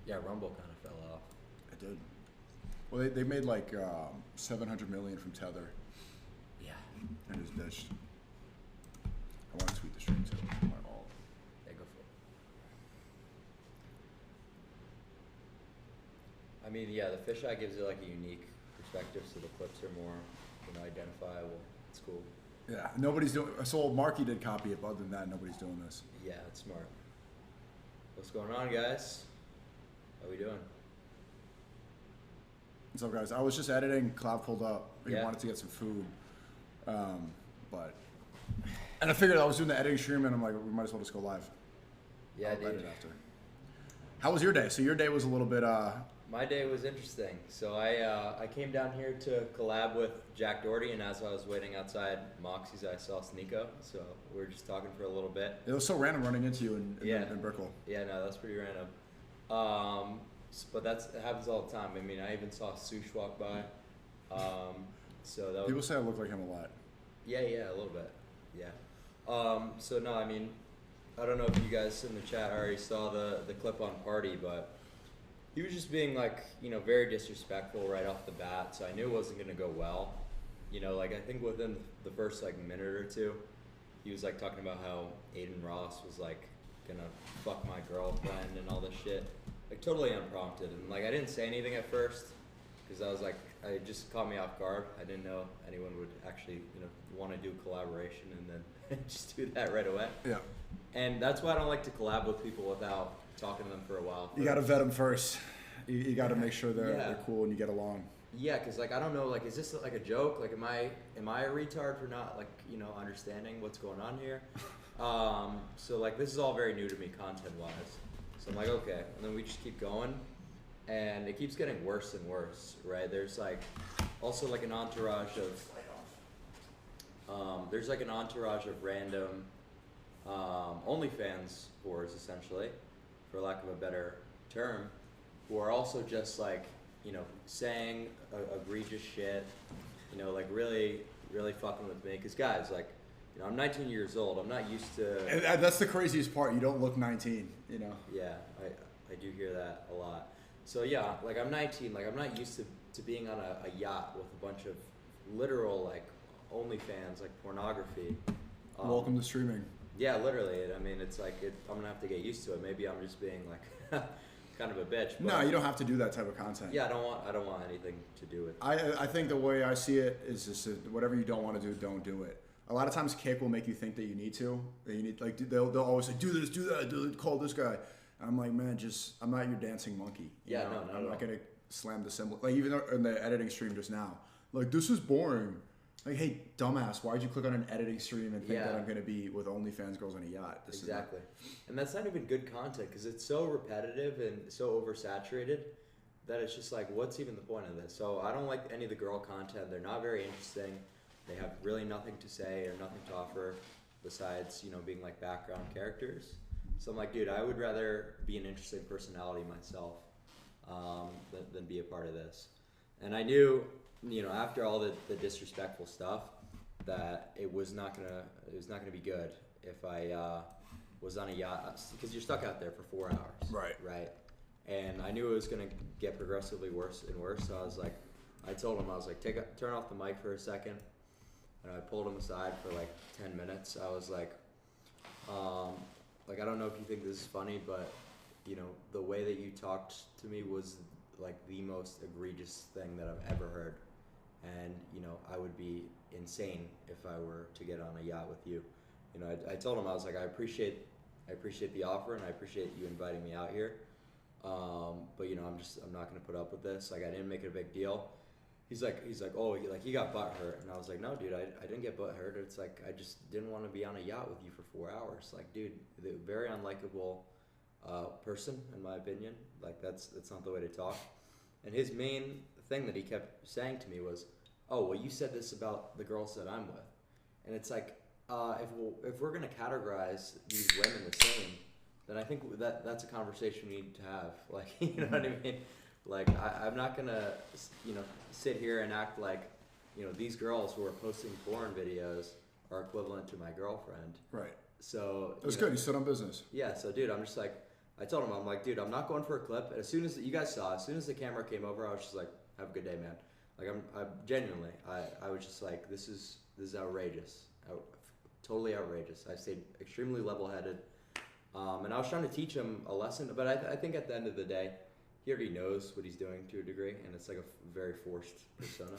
Yeah, Rumble kind of fell off. It did. Well, they made like 700 million from Tether. Yeah. And it's ditched. I want to tweet the stream too. I want all. Yeah, go for it. I mean, yeah, the fisheye gives it like a unique perspective, so the clips are more, identifiable. It's cool. Yeah, nobody's doing. So Marky did copy it, but other than that, nobody's doing this. Yeah, it's smart. What's going on, guys? How we doing? What's up, guys? I was just editing. Cloud pulled up. He Yeah. wanted to get some food, and I figured I was doing the editing stream, and I'm like, we might as well just go live. Yeah, I'll dude. edit after. How was your day? So your day was a little bit. My day was interesting. So I came down here to collab with Jack Doherty, and as I was waiting outside Moxie's, I saw Sneako. So we were just talking for a little bit. It was so random running into you in Brickell. Yeah, no, that's pretty random. But it happens all the time. I mean, I even saw Sush walk by. So that was, People say I look like him a lot. yeah, a little bit. Yeah. So no, I mean, I don't know if you guys in the chat already saw the clip on Party, but he was just being like, very disrespectful right off the bat. So I knew it wasn't gonna go well. I think within the first like minute or two, he was like talking about how Aiden Ross was like gonna fuck my girlfriend and all this shit, like totally unprompted. And like I didn't say anything at first because I was like, it just caught me off guard. I didn't know anyone would actually want to do collaboration and then just do that right away. Yeah. And that's why I don't like to collab with people without talking to them for a while. You got to vet them first. You got to make sure they're cool and you get along. Yeah, because like I don't know, like is this like a joke? Like am I a retard for not like understanding what's going on here? So like this is all very new to me content wise. So I'm like okay, and then we just keep going, and it keeps getting worse and worse, right? There's like also like an entourage of random OnlyFans whores essentially, for lack of a better term, who are also just like saying egregious shit, like really fucking with me. Because guys, like, I'm 19 years old. I'm not used to. And that's the craziest part. You don't look 19. Yeah, I do hear that a lot. So yeah, like I'm 19. Like I'm not used to being on a yacht with a bunch of literal like OnlyFans, like pornography. Welcome to streaming. Yeah, literally. I mean, it's like I'm gonna have to get used to it. Maybe I'm just being like. Kind of a bitch. But no, you don't have to do that type of content. Yeah, I don't want anything to do with. I think the way I see it is just whatever you don't want to do, don't do it. A lot of times, kick will make you think that you need to. That you need like they'll always say do this, do that, call this guy. I'm like, man, I'm not your dancing monkey. No, I'm not gonna slam the symbol. Like even in the editing stream just now, like this is boring. Like, hey, dumbass, why'd you click on an editing stream and think that I'm going to be with OnlyFans girls on a yacht? Exactly. And that's not even good content because it's so repetitive and so oversaturated that it's just like, what's even the point of this? So I don't like any of the girl content. They're not very interesting. They have really nothing to say or nothing to offer besides, being like background characters. So I'm like, dude, I would rather be an interesting personality myself than be a part of this. And I knew... after all the disrespectful stuff, that it was not gonna be good if I was on a yacht because you're stuck out there for 4 hours. Right. And I knew it was gonna get progressively worse and worse. So I told him I was like, turn off the mic for a second, and I pulled him aside for like 10 minutes. I was like, I don't know if you think this is funny, but the way that you talked to me was like the most egregious thing that I've ever heard. And, I would be insane if I were to get on a yacht with you. I told him, I was like, I appreciate the offer and I appreciate you inviting me out here. But I'm not going to put up with this. Like, I didn't make it a big deal. He's like, oh, he got butt hurt. And I was like, no, dude, I didn't get butt hurt. It's like, I just didn't want to be on a yacht with you for 4 hours. Like, dude, very unlikable person, in my opinion. Like, that's not the way to talk. And his main thing that he kept saying to me was, oh, well, you said this about the girls that I'm with. And it's like, if we're going to categorize these women the same, then I think that's a conversation we need to have. Like, you know what I mean? Like, I'm not going to, sit here and act like, these girls who are posting porn videos are equivalent to my girlfriend. Right. So that's good. You stood on business. Yeah. So, dude, I'm just like, I told him, I'm like, dude, I'm not going for a clip. And as soon as you guys saw, as soon as the camera came over, I was just like, have a good day, man. Like I'm genuinely, I was just like, this is outrageous, totally outrageous. I stayed extremely level-headed, and I was trying to teach him a lesson. But I think at the end of the day, he already knows what he's doing to a degree, and it's like a very forced persona.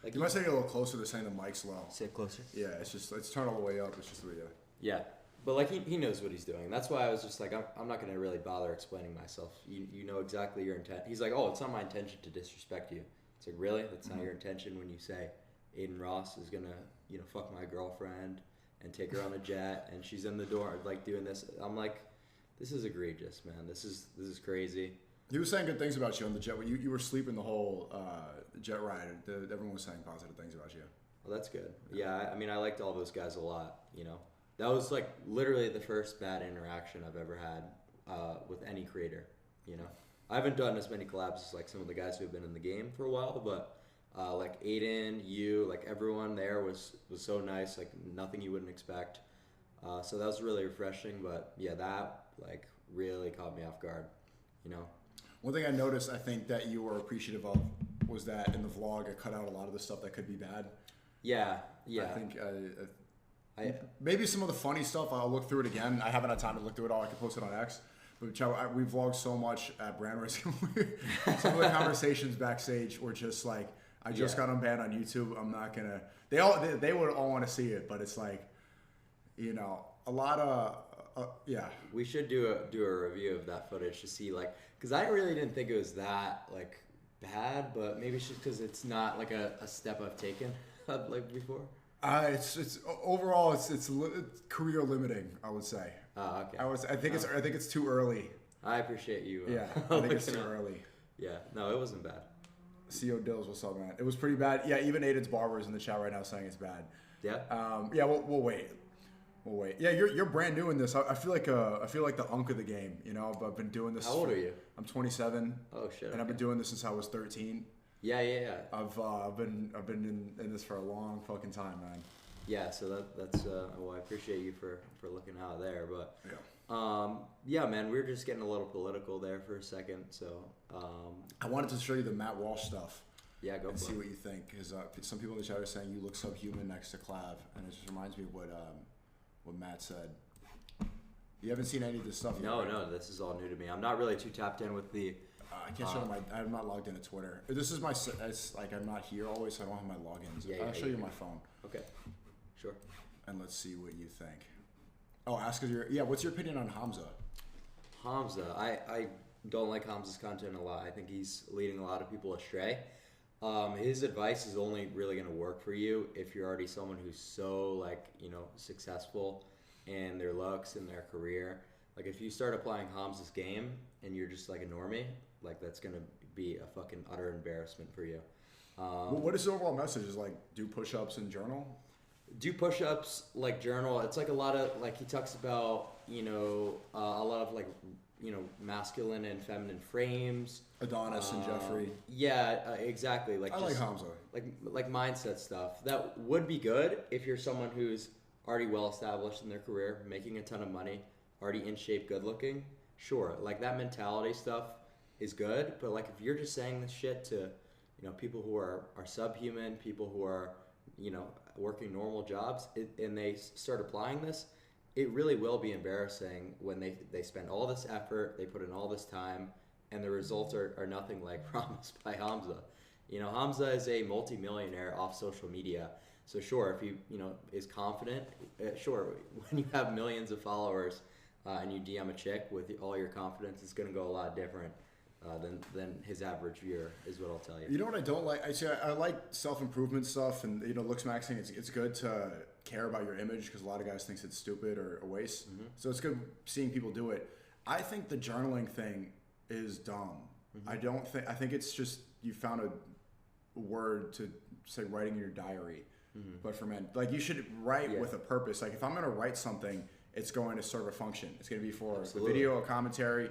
Like You might say it a little closer to saying the mic's low. say it closer. Yeah, it's turned all the way up. It's just the way. Yeah, but like he knows what he's doing. That's why I was just like, I'm not gonna really bother explaining myself. You know exactly your intent. He's like, oh, it's not my intention to disrespect you. It's like, really? That's not your intention when you say Aiden Ross is gonna fuck my girlfriend and take her on a jet and she's in the door like doing this. I'm like, this is egregious, man. This is crazy. He was saying good things about you on the jet. You were sleeping the whole jet ride. Everyone was saying positive things about you. Well, that's good. Yeah, I mean, I liked all those guys a lot. That was like literally the first bad interaction I've ever had with any creator. I haven't done as many collabs as like some of the guys who have been in the game for a while, but like Aiden, you, like everyone there was so nice. Like nothing you wouldn't expect. So that was really refreshing. But yeah, that like really caught me off guard. One thing I noticed, I think that you were appreciative of, was that in the vlog I cut out a lot of the stuff that could be bad. Yeah. I think maybe some of the funny stuff, I'll look through it again. I haven't had time to look through it all. I can post it on X. But we vlogged so much at Brand Risk. Some of the conversations backstage were just like, I just got unbanned on YouTube. I'm not gonna. They would all want to see it, but it's like, a lot of We should do a review of that footage to see like, because I really didn't think it was that like bad, but maybe it's just because it's not like a step I've taken like before. It's overall it's career limiting, I would say. Oh, okay. I think it's too early. I appreciate you. Yeah, I think it's too early. Yeah, no, it wasn't bad. CO Dills, what's up, man? It was pretty bad. Yeah, even Aiden's barber is in the chat right now saying it's bad. Yeah. Yeah, we'll wait. We'll wait. Yeah, you're brand new in this. I feel like the unk of the game. I've been doing this. How old are you? I'm 27. Oh shit. And I've been doing this since I was 13. Yeah. I've been in this for a long fucking time, man. Yeah, so that's well, I appreciate you for looking out there, but yeah. Yeah, man, we were just getting a little political there for a second, so I wanted to show you the Matt Walsh stuff. Yeah, go and for see it. what you think, because some people in the chat are saying you look subhuman next to Clav, and it just reminds me of what Matt said. You haven't seen any of this stuff yet? No, this is all new to me. I'm not really too tapped in with the. I can't show I'm not logged into Twitter. This is it's like I'm not here always, so I don't have my logins. Yeah, I'll show you my phone. Okay, sure. And let's see what you think. Oh, ask us what's your opinion on Hamza? Hamza, I don't like Hamza's content a lot. I think he's leading a lot of people astray. His advice is only really going to work for you if you're already someone who's so successful in their looks and their career. Like if you start applying Hamza's game and you're just like a normie, like that's going to be a fucking utter embarrassment for you. What is the overall message? Is like do push-ups and journal? Do push-ups, like journal. It's like a lot of like he talks about a lot of like masculine and feminine frames. Adonis and Jeffrey. Yeah, exactly. Like I just, like Hamza. Like mindset stuff that would be good if you're someone who's already well established in their career, making a ton of money, already in shape, good looking. Sure, like that mentality stuff is good, but like if you're just saying this shit to people who are subhuman, people who are working normal jobs, and they start applying this, it really will be embarrassing when they spend all this effort, they put in all this time, and the results are nothing like promised by Hamza. Hamza is a multi-millionaire off social media. So sure, if he is confident, sure, when you have millions of followers and you DM a chick with all your confidence, it's going to go a lot different than his average viewer, is what I'll tell you. You know what I don't like? I like self-improvement stuff, and looks maxing. It's good to care about your image because a lot of guys think it's stupid or a waste. Mm-hmm. So it's good seeing people do it. I think the journaling thing is dumb. Mm-hmm. I think it's just you found a word to say writing in your diary. Mm-hmm. But for men, like you should write with a purpose. Like if I'm gonna write something, it's going to serve a function. It's gonna be for a video, a commentary.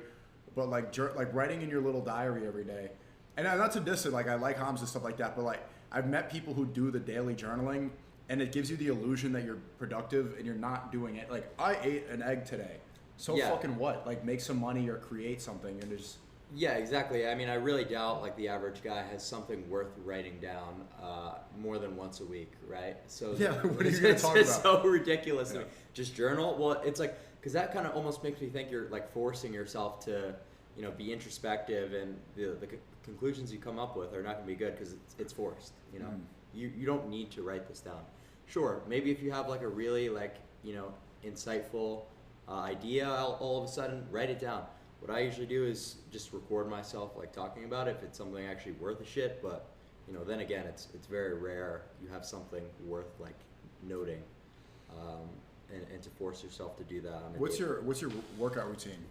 But like writing in your little diary every day, and not to diss it, like I like Hamza and stuff like that. But like I've met people who do the daily journaling, and it gives you the illusion that you're productive and you're not doing it. Like I ate an egg today, So Yeah. fucking what? Like make some money or create something and just. Yeah, exactly. I mean, I really doubt like the average guy has something worth writing down more than once a week, right? So Yeah, what are you gonna talk about? It's so ridiculous. Yeah. Just journal. Well, it's like because that kind of almost makes me think you're like forcing yourself to, be introspective, and the conclusions you come up with are not going to be good because it's forced. You don't need to write this down. Sure, maybe if you have like a really like insightful idea, all of a sudden write it down. What I usually do is just record myself like talking about it if it's something actually worth a shit. But then again, it's very rare you have something worth like noting, and to force yourself to do that. What's your workout routine?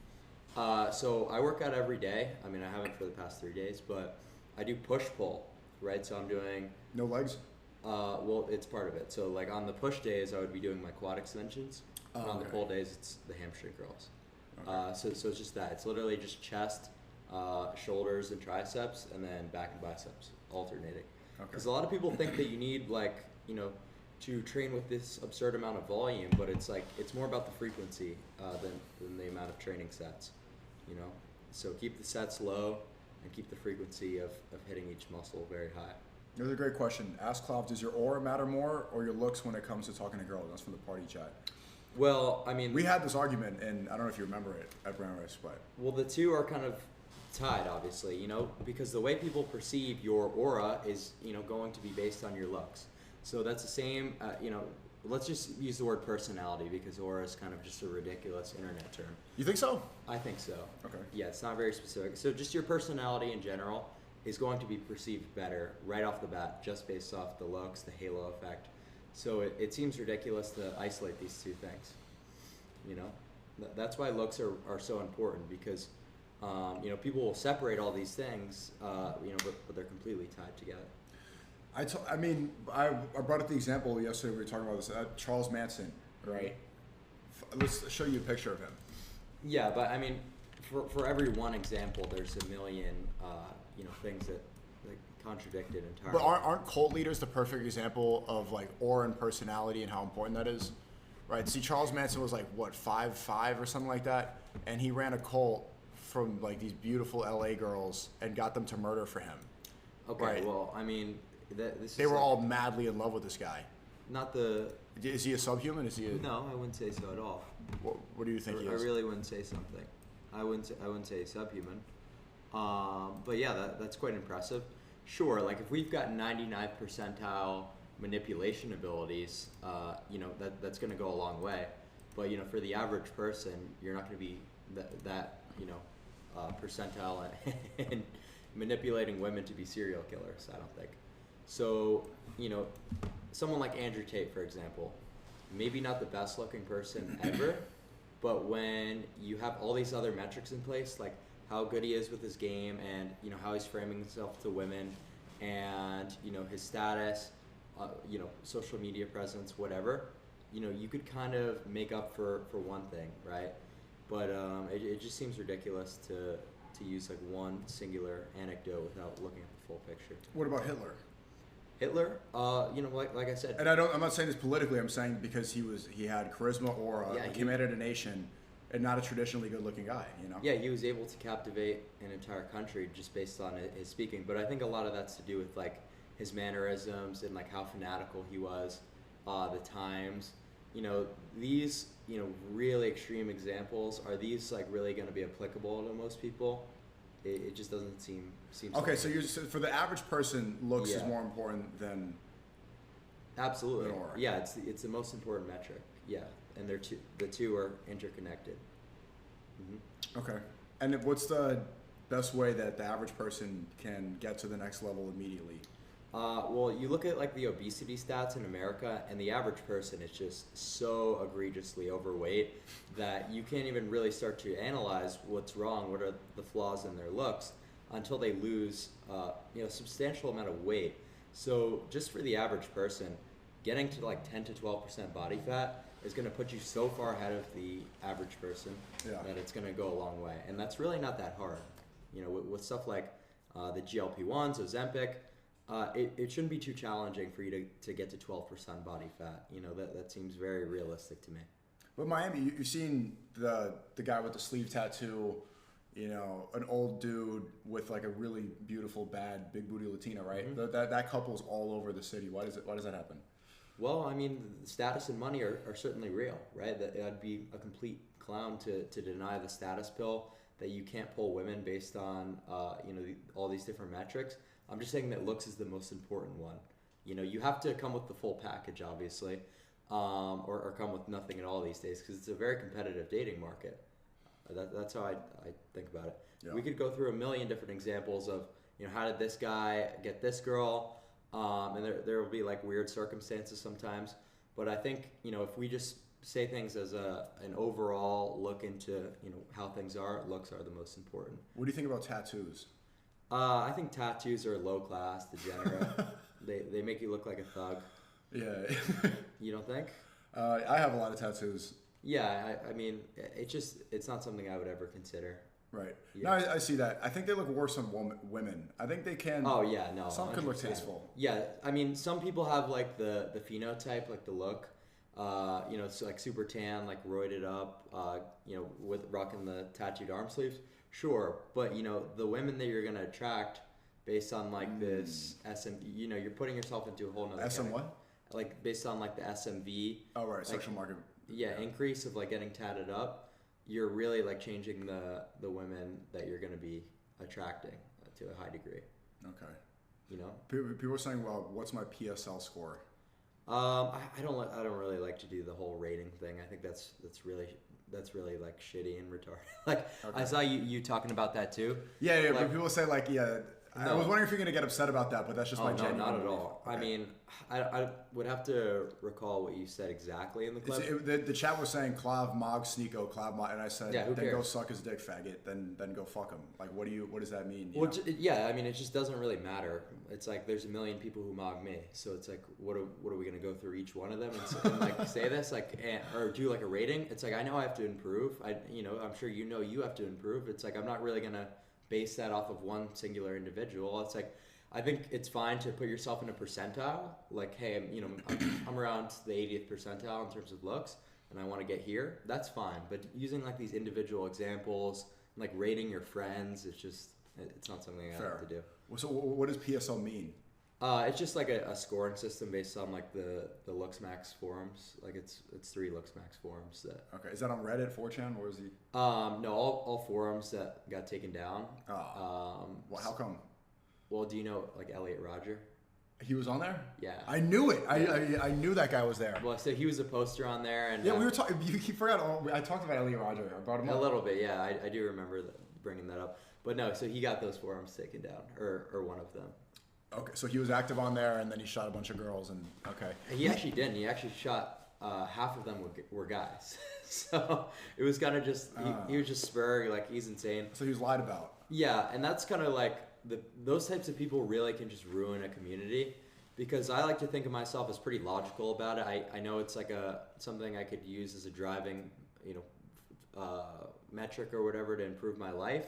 So I work out every day. I mean, I haven't for the past 3 days, but I do push pull, right? So I'm doing No legs. well, it's part of it. So like on the push days, I would be doing my quad extensions. And on the pull days, it's the hamstring curls. Okay. So it's just that. It's literally just chest, shoulders, and triceps, and then back and biceps, alternating. Because a lot of people think that you need like to train with this absurd amount of volume, but it's like it's more about the frequency than the amount of training sets. So keep the sets low and keep the frequency of hitting each muscle very high. That's a great question. Ask Clive, does your aura matter more or your looks when it comes to talking to girls? That's from the party chat. Well, I mean, We had this argument, and I don't know if you remember it at Brown Rice, but well, the two are kind of tied, obviously, because the way people perceive your aura is, going to be based on your looks. So that's the same, let's just use the word personality because aura is kind of just a ridiculous internet term. you think so? I think so. Okay. Yeah, it's not very specific. So just your personality in general is going to be perceived better right off the bat, just based off the looks, the halo effect. So it seems ridiculous to isolate these two things. That's why looks are so important because, people will separate all these things, but they're completely tied together. I brought up the example yesterday. We were talking about this. Charles Manson, right? Let's show you a picture of him. Yeah, but I mean, for every one example, there's a million, things that like contradict it entirely. But aren't cult leaders the perfect example of like aura and personality and how important that is? Right. See, Charles Manson was like what 5'5" or something like that, and he ran a cult from like these beautiful LA girls and got them to murder for him. Okay, right. Well, I mean, they were all madly in love with this guy. Not the. Is he a subhuman? Is he? No, I wouldn't say so at all. What do you think he is? I really wouldn't say something. I wouldn't say subhuman. But yeah, that's quite impressive. Sure, like if we've got 99th percentile manipulation abilities, that's going to go a long way. But for the average person, you're not going to be that percentile and manipulating women to be serial killers. I don't think. So someone like Andrew Tate, for example, maybe not the best looking person ever, but when you have all these other metrics in place, like how good he is with his game and how he's framing himself to women and his status, social media presence, whatever, you could kind of make up for one thing, right? But it just seems ridiculous to use like one singular anecdote without looking at the full picture. What about Hitler? Hitler, like I said, and I'm not saying this politically. I'm saying because he had charisma, aura, Yeah, he commanded a nation, and not a traditionally good-looking guy. Yeah, he was able to captivate an entire country just based on his speaking. But I think a lot of that's to do with like his mannerisms and like how fanatical he was, the times. These really extreme examples, are these like really going to be applicable to most people? It just doesn't seem. Okay, so for the average person, looks is more important than. Absolutely. Than aura. Yeah, it's the most important metric. Yeah, and the two are interconnected. Mm-hmm. Okay, and what's the best way that the average person can get to the next level immediately? Well, you look at like the obesity stats in America, and the average person is just so egregiously overweight that you can't even really start to analyze what's wrong, what are the flaws in their looks, until they lose a substantial amount of weight. So just for the average person, getting to like 10 to 12% body fat is going to put you so far ahead of the average person that it's going to go a long way. And that's really not that hard. With stuff like the GLP-1s, Ozempic, it shouldn't be too challenging for you to get to 12% body fat. That seems very realistic to me. But Miami, you've seen the guy with the sleeve tattoo, you know, an old dude with like a really beautiful, bad, big booty Latina, right? Mm-hmm. That couple's all over the city. Why does that happen? Well, I mean, status and money are certainly real, right? That'd be a complete clown to deny the status pill, that you can't pull women based on, all these different metrics. I'm just saying that looks is the most important one. You know, you have to come with the full package, obviously, or come with nothing at all these days, because it's a very competitive dating market. That's how I think about it. Yeah. We could go through a million different examples of, you know, how did this guy get this girl? And there will be like weird circumstances sometimes. But I think, you know, if we just say things as an overall look into, you know, how things are, looks are the most important. What do you think about tattoos? I think tattoos are low class, degenerate. They make you look like a thug. Yeah. You don't think? I have a lot of tattoos. Yeah, I mean, it's not something I would ever consider. Right. Yeah. No, I see that. I think they look worse on women. I think they can. Oh yeah, no. Some could look tasteful. Yeah, I mean, some people have like the phenotype, like the look. You know, it's like super tan, like roided up. You know, with rocking the tattooed arm sleeves. Sure, but you know, the women that you're gonna attract based on like this SM, you know, you're putting yourself into a whole nother. SM what? Like based on like the SMV. Oh right, like, sexual market. Yeah, increase of like getting tatted up. You're really like changing the women that you're going to be attracting to a high degree. Okay. You know? People are saying, well, what's my PSL score? I don't really like to do the whole rating thing. I think that's really like shitty and retarded. Like okay. I saw you talking about that too. Yeah, like, but people say like, yeah, no. I was wondering if you're going to get upset about that, but that's just my genuine not at belief. all. Okay. I mean, I would have to recall what you said exactly in the clip. The chat was saying Clav, Mog, Sneako, Clav, Mog, and I said, yeah, then go suck his dick, faggot. Then go fuck him. Like, what does that mean? Well, yeah, I mean, it just doesn't really matter. It's like there's a million people who mog me, so it's like, what are we gonna go through each one of them and like say this or do like a rating? It's like I know I have to improve. I'm sure you know you have to improve. It's like I'm not really gonna base that off of one singular individual. It's like I think it's fine to put yourself in a percentile. Like, hey, I'm around the 80th percentile in terms of looks, and I want to get here. That's fine. But using like these individual examples, like rating your friends, it's not something I have to do. So what does PSL mean? It's just like a scoring system based on like the LooksMax forums. Like it's 3 LooksMax forums that. Okay, is that on Reddit, 4chan, or is he? No, all forums that got taken down. Oh. Well, how come? Well, do you know like Elliot Rodger? He was on there? Yeah. I knew it. I knew that guy was there. Well, so he was a poster on there, and yeah, we were talking. You forgot. I talked about Elliot Rodger. I brought him up a little bit. Yeah, I do remember bringing that up. But no, so he got those forums taken down, or one of them. Okay, so he was active on there, and then he shot a bunch of girls, and okay. He actually didn't. He actually shot half of them were guys. So it was kind of just he was just spur, like he's insane. So he was lied about. Yeah, and that's kind of like those types of people really can just ruin a community, because I like to think of myself as pretty logical about it. I know it's like something I could use as a driving metric or whatever to improve my life.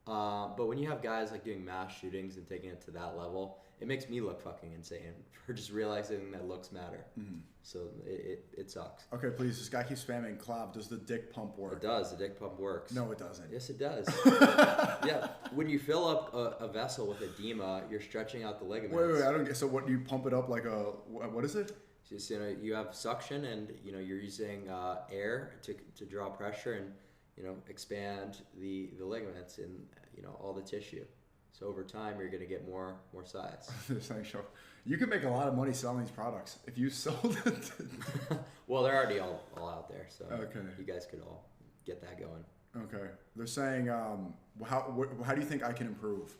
But when you have guys like doing mass shootings and taking it to that level, it makes me look fucking insane for just realizing that looks matter. Mm-hmm. So it sucks. Okay, please. This guy keeps spamming Clav. Does the dick pump work? It does. The dick pump works. No, it doesn't. Yes, it does. Yeah. When you fill up a vessel with edema, you're stretching out the ligaments. Wait. I don't get. So what do you pump it up like what is it? Just you have suction, and you're using air to draw pressure and expand the ligaments and all the tissue. So over time, you're going to get more size. You could make a lot of money selling these products if you sold it. Well, they're already all out there, so okay. You guys could all get that going. Okay. They're saying, how do you think I can improve?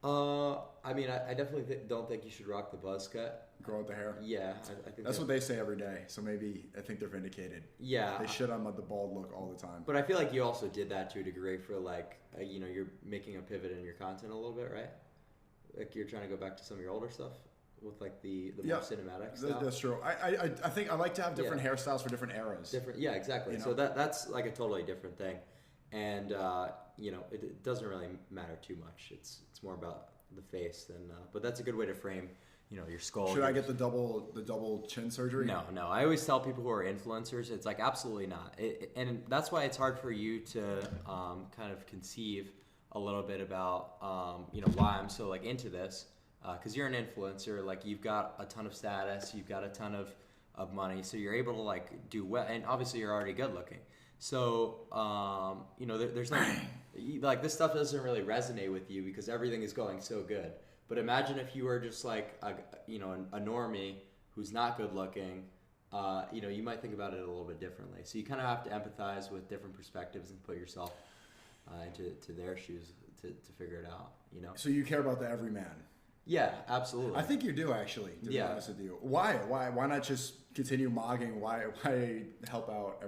I mean, I definitely don't think you should rock the buzz cut. Grow out the hair? Yeah. I think that's what they say every day, so maybe I think they're vindicated. Yeah. They shit on the bald look all the time. But I feel like you also did that to a degree for like, you're making a pivot in your content a little bit, right? Like you're trying to go back to some of your older stuff with like the more cinematic stuff. That's true. I think I like to have different hairstyles for different eras. Yeah, exactly. So that's like a totally different thing. And, it doesn't really matter too much. It's more about the face than, but that's a good way to frame, your skull. Should I get the double chin surgery? No. I always tell people who are influencers, it's like absolutely not. And that's why it's hard for you to kind of conceive a little bit about why I'm so like into this, because you're an influencer. Like you've got a ton of status, you've got a ton of money, so you're able to like do well, and obviously you're already good looking. So there's no like this stuff doesn't really resonate with you because everything is going so good. But imagine if you were just like a normie who's not good looking, you might think about it a little bit differently. So you kind of have to empathize with different perspectives and put yourself into their shoes to figure it out. So you care about the everyman. Yeah, absolutely. I think you do actually. To be honest with you, why not just continue mogging? Why help out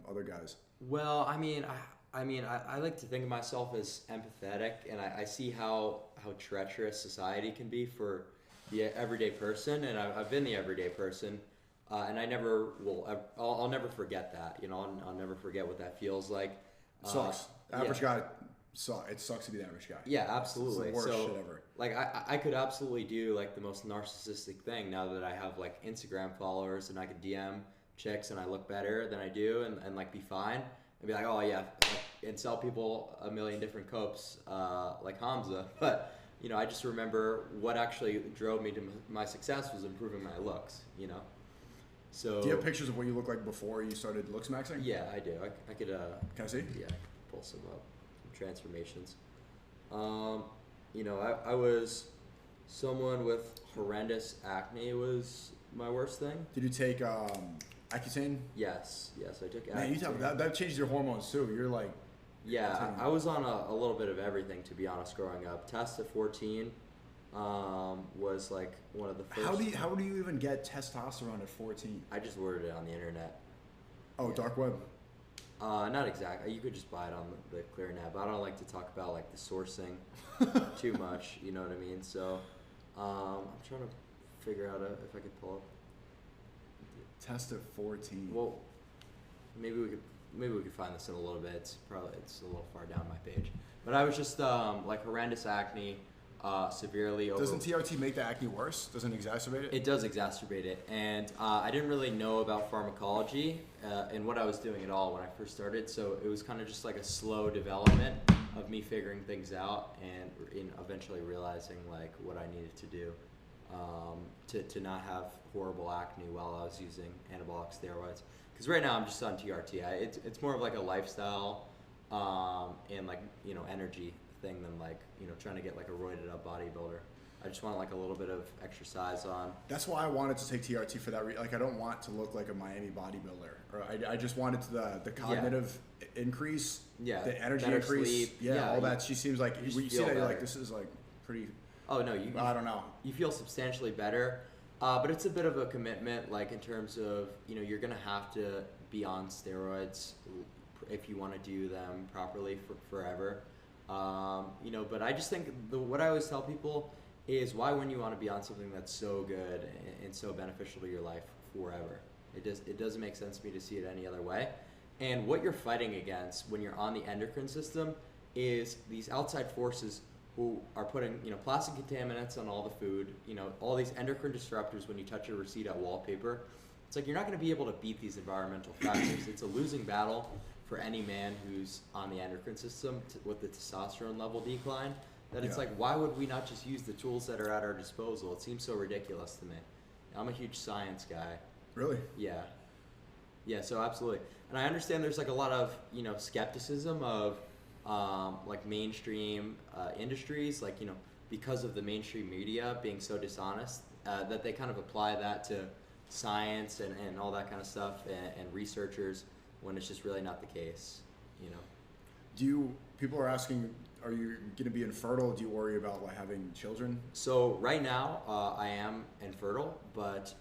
other guys? Well, I like to think of myself as empathetic, and I see how treacherous society can be for the everyday person, and I've been the everyday person, and I never will. I'll never forget that. I'll never forget what that feels like. Sucks. Average guy. It sucks to be the average guy. Yeah, absolutely. It's the worst shit ever. Like I could absolutely do like the most narcissistic thing now that I have like Instagram followers, and I could DM chicks and I look better than I do, and like be fine and be like, oh yeah, and sell people a million different copes like Hamza. But I just remember what actually drove me to my success was improving my looks. So do you have pictures of what you look like before you started looks maxing? Yeah, I do. I could can I see? Yeah, I could pull some up, some transformations. I was someone with horrendous acne was my worst thing. Did you take Accutane? Yes, I took Accutane. Man, you tell me, that changes your hormones too. You're like... Yeah, I was on a little bit of everything, to be honest, growing up. Test at 14 was like one of the first... How do you even get testosterone at 14? I just ordered it on the internet. Oh, yeah. Dark web? Not exactly. You could just buy it on the ClearNet, but I don't like to talk about like the sourcing too much, you know what I mean? So I'm trying to figure out if I could pull up. Test at 14. Well, maybe we could find this in a little bit. It's a little far down my page. But I was just like horrendous acne, severely over... Doesn't TRT make the acne worse? Doesn't it exacerbate it? It does exacerbate it. And I didn't really know about pharmacology and what I was doing at all when I first started. So it was kind of just like a slow development of me figuring things out and eventually realizing like what I needed to do to not have horrible acne while I was using anabolic steroids. Because right now I'm just on TRT. It's more of like a lifestyle and like energy thing than like trying to get like a roided up bodybuilder. I just want like a little bit of exercise on. That's why I wanted to take TRT for that. Like I don't want to look like a Miami bodybuilder. Or I just wanted the cognitive increase, the energy increase, sleep. All that. She seems like you see that you're like, this is like pretty. Oh no, I don't know. You feel substantially better, but it's a bit of a commitment. Like in terms of you're gonna have to be on steroids if you want to do them properly for forever. But I just think what I always tell people is why wouldn't you want to be on something that's so good and so beneficial to your life forever? It doesn't make sense to me to see it any other way. And what you're fighting against when you're on the endocrine system is these outside forces who are putting plastic contaminants on all the food, all these endocrine disruptors when you touch your receipt at wallpaper. It's like you're not going to be able to beat these environmental factors. It's a losing battle for any man who's on the endocrine system with the testosterone level decline. That it's like, why would we not just use the tools that are at our disposal? It seems so ridiculous to me. I'm a huge science guy. Really? Yeah, so absolutely. And I understand there's like a lot of, skepticism of like mainstream industries, like, because of the mainstream media being so dishonest, that they kind of apply that to science and all that kind of stuff and researchers when it's just really not the case, People are asking, are you going to be infertile? Do you worry about like having children? So right now, I am infertile, but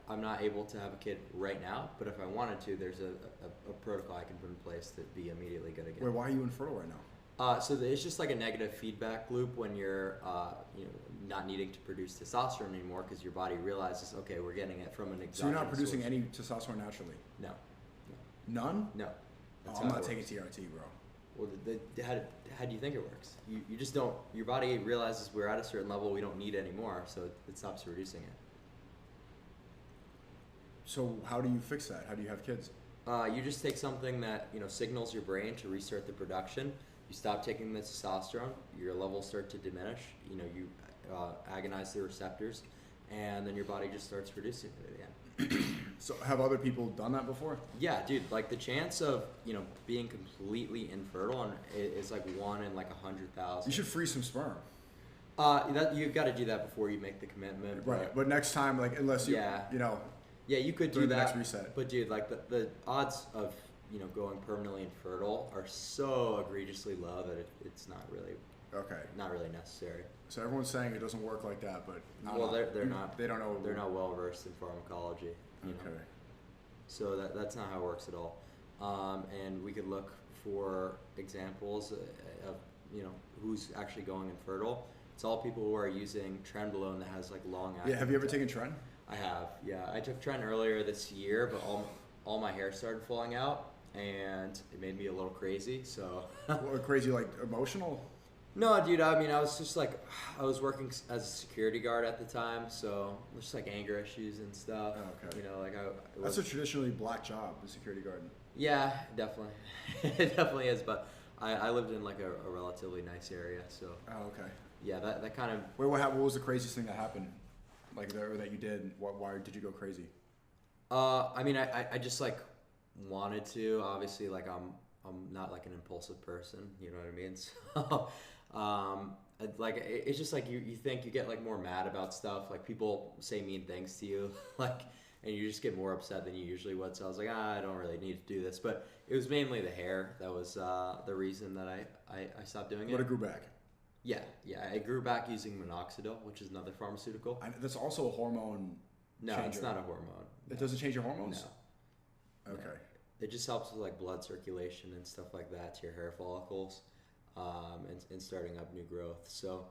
I'm not able to have a kid right now. But if I wanted to, there's a protocol I can put in place to be immediately good again. Wait, why are you infertile right now? So it's just like a negative feedback loop when you're not needing to produce testosterone anymore because your body realizes, okay, we're getting it from an exogenous So you're not producing source. any testosterone naturally? No. None? No. I'm not taking TRT, bro. Well, how do you think it works? You just don't. Your body realizes we're at a certain level we don't need anymore, so it stops reducing it. So how do you fix that? How do you have kids? You just take something that signals your brain to restart the production. You stop taking the testosterone, your levels start to diminish. You agonize the receptors, and then your body just starts producing it again. So have other people done that before? Yeah, dude. Like the chance of being completely infertile is like 1 in like 100,000. You should freeze some sperm. You've got to do that before you make the commitment. Right, but next time, like unless you yeah, you could do the that. Next reset. But dude, like the odds of going permanently infertile are so egregiously low that it's not really necessary. So everyone's saying it doesn't work like that, but they're not. They don't know. They're not well versed in pharmacology. Okay. So that's not how it works at all. And we could look for examples of who's actually going infertile. It's all people who are using trenbolone that has like long acting. Yeah. Have you ever taken Tren? I have. Yeah, I took Tren earlier this year, but all my hair started falling out, and it made me a little crazy. So. What, crazy, like emotional? No, dude. I mean, I was just like, I was working as a security guard at the time, so just like anger issues and stuff. Oh, okay. That's a traditionally black job, the security guard. Yeah, definitely. It definitely is, but I lived in like a relatively nice area, so. Oh, okay. Yeah, that kind of. Wait, what was the craziest thing that happened? Like that you did? Why did you go crazy? I mean, I just like wanted to. Obviously, like I'm not like an impulsive person. You know what I mean? So, like it's just like you think you get like more mad about stuff. Like people say mean things to you, like, and you just get more upset than you usually would. So I was like, I don't really need to do this. But it was mainly the hair that was the reason that I stopped doing it. But it grew back. Yeah, I grew back using minoxidil, which is another pharmaceutical. That's also a hormone. No, changer. It's not a hormone. It doesn't change your hormones? No. Okay. No. It just helps with like blood circulation and stuff like that to your hair follicles, and starting up new growth. So,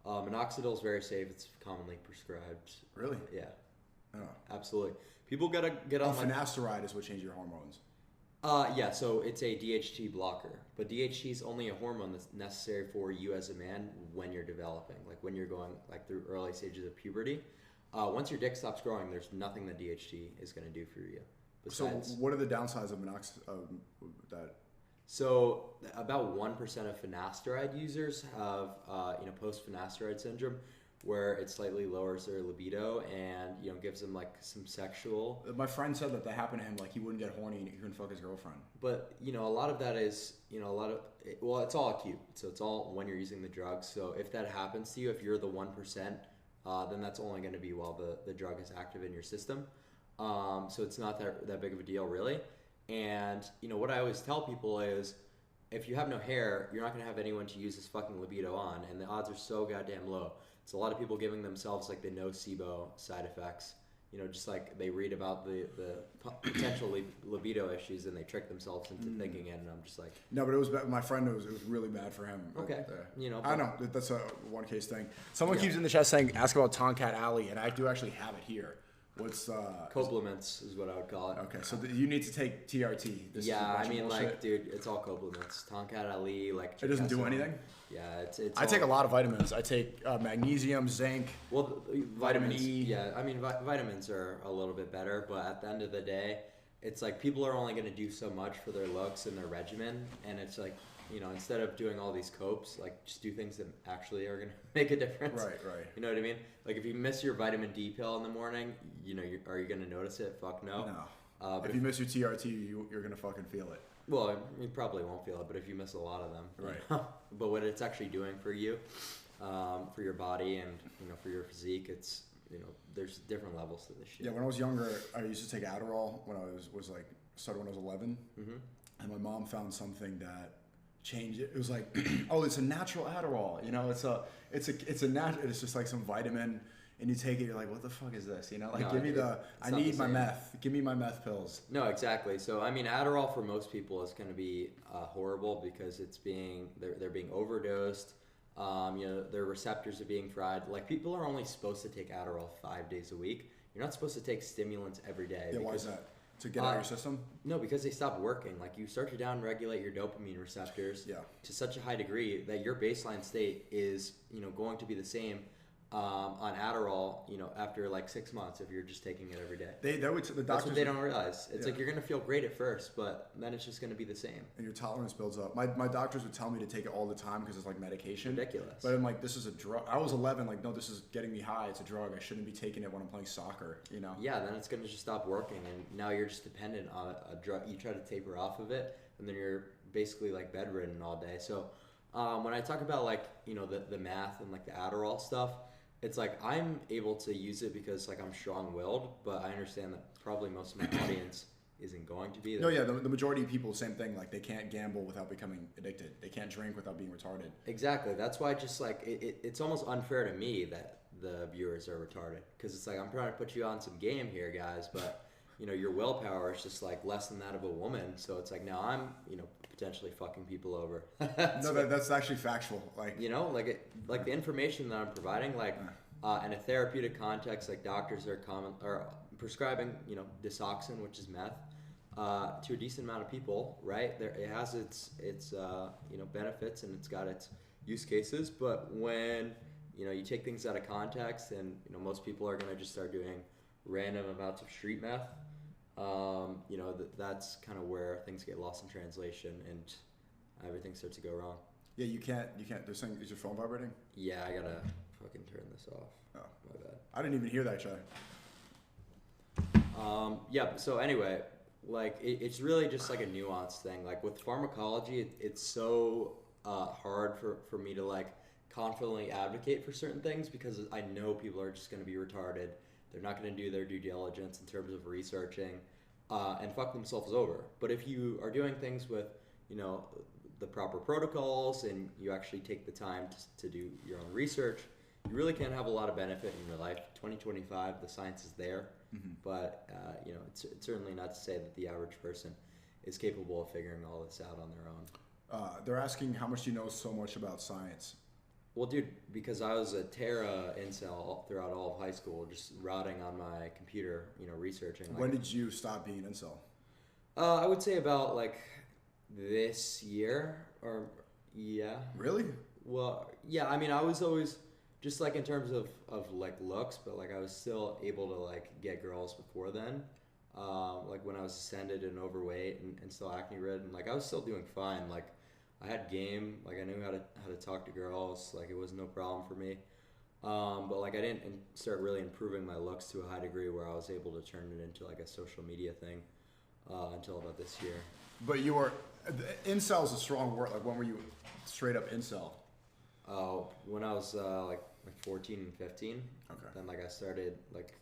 minoxidil is very safe. It's commonly prescribed. Really? Yeah. Oh. Absolutely. People gotta get on. Finasteride is what changes your hormones. Yeah, so it's a DHT blocker, but DHT is only a hormone that's necessary for you as a man when you're developing, like when you're going like through early stages of puberty. Once your dick stops growing, there's nothing that DHT is going to do for you. Besides, so what are the downsides of that? So about 1% of finasteride users have post-finasteride syndrome, where it slightly lowers their libido and gives them like some sexual. My friend said that happened to him, like he wouldn't get horny and he couldn't fuck his girlfriend. But a lot of that is it's all acute, so it's all when you're using the drugs. So if that happens to you, if you're the 1%, then that's only going to be while the drug is active in your system. So it's not that big of a deal really. And what I always tell people is, if you have no hair, you're not going to have anyone to use this fucking libido on, and the odds are so goddamn low. It's a lot of people giving themselves like the nocebo side effects, just like they read about the potential libido issues and they trick themselves into thinking it, and I'm just like, no, but it was bad. My friend, it was really bad for him. Okay. I know that's a one case thing. Someone keeps in the chat saying, ask about Tomcat Alley, and I do actually have it here. What's Copliments is what I would call it. Okay, so you need to take TRT. I mean, like, dude, it's all Copliments. Tomcat Ali, like. It doesn't do anything. Yeah, it's. I take a lot of vitamins. I take magnesium, zinc. Well, vitamin E. Yeah, I mean, vitamins are a little bit better, but at the end of the day, it's like people are only going to do so much for their looks and their regimen, and it's like, instead of doing all these copes, like just do things that actually are going to make a difference. Right. You know what I mean? Like if you miss your vitamin D pill in the morning, are you going to notice it? Fuck no. No. But if you miss your TRT, you're going to fucking feel it. Well, you probably won't feel it, but if you miss a lot of them. Right. But what it's actually doing for you, for your body and, for your physique, it's, there's different levels to this shit. Yeah, when I was younger, I used to take Adderall when I started when I was 11. Mm-hmm. And my mom found something that changed it. It was like, oh, it's a natural Adderall. It's just like some vitamin, and you take it, you're like, what the fuck is this? I need my meth. Give me my meth pills. No, exactly. So I mean, Adderall for most people is going to be horrible because they're being overdosed. Their receptors are being fried. Like people are only supposed to take Adderall 5 days a week. You're not supposed to take stimulants every day. Yeah, why is that? To get out of your system? No, because they stop working. Like, you start to down-regulate your dopamine receptors to such a high degree that your baseline state is, going to be the same on Adderall, after like 6 months if you're just taking it every day. The doctors, that's what they don't realize. It's like you're going to feel great at first, but then it's just going to be the same. And your tolerance builds up. My doctors would tell me to take it all the time because it's like medication. Ridiculous. But I'm like, this is a drug. I was 11, like, no, this is getting me high. It's a drug. I shouldn't be taking it when I'm playing soccer, Yeah, then it's going to just stop working, and now you're just dependent on a drug. You try to taper off of it, and then you're basically like bedridden all day. So when I talk about like, the math and like the Adderall stuff, it's like I'm able to use it because like I'm strong-willed, but I understand that probably most of my audience isn't going to be. No, yeah, the majority of people, same thing. Like, they can't gamble without becoming addicted. They can't drink without being retarded. Exactly. That's why just like it's almost unfair to me that the viewers are retarded, because it's like I'm trying to put you on some game here, guys, but your willpower is just like less than that of a woman. So it's like now I'm potentially fucking people over. No, that's actually factual. Like like the information that I'm providing, like in a therapeutic context, like doctors are prescribing Disoxin, which is meth, to a decent amount of people, right? It has its benefits and it's got its use cases, but when you take things out of context, and most people are gonna just start doing random amounts of street meth. That's kind of where things get lost in translation and everything starts to go wrong. Yeah, you can't. There's something. Is your phone vibrating? Yeah, I gotta fucking turn this off. Oh, my bad. I didn't even hear that, Chai. Yeah. So anyway, like it's really just like a nuanced thing. Like with pharmacology, it's so hard for me to like confidently advocate for certain things because I know people are just going to be retarded. They're not going to do their due diligence in terms of researching and fuck themselves over. But if you are doing things with, the proper protocols and you actually take the time to do your own research, you really can have a lot of benefit in your life. 2025, the science is there, but it's certainly not to say that the average person is capable of figuring all this out on their own. They're asking how much do you know so much about science? Well, dude, because I was a Terra incel throughout all of high school, just rotting on my computer, researching. When did you stop being an incel? I would say about like this year, or yeah. Really? Well, yeah. I mean, I was always just like in terms of like looks, but like I was still able to like get girls before then. Like when I was ascended and overweight and still acne ridden, like I was still doing fine. Like I had game, like I knew how to talk to girls, like it was no problem for me. But like I didn't start really improving my looks to a high degree where I was able to turn it into like a social media thing until about this year. But you were, incel is a strong word. Like when were you straight up incel? Oh, when I was like 14 and 15. Okay. Then like I started like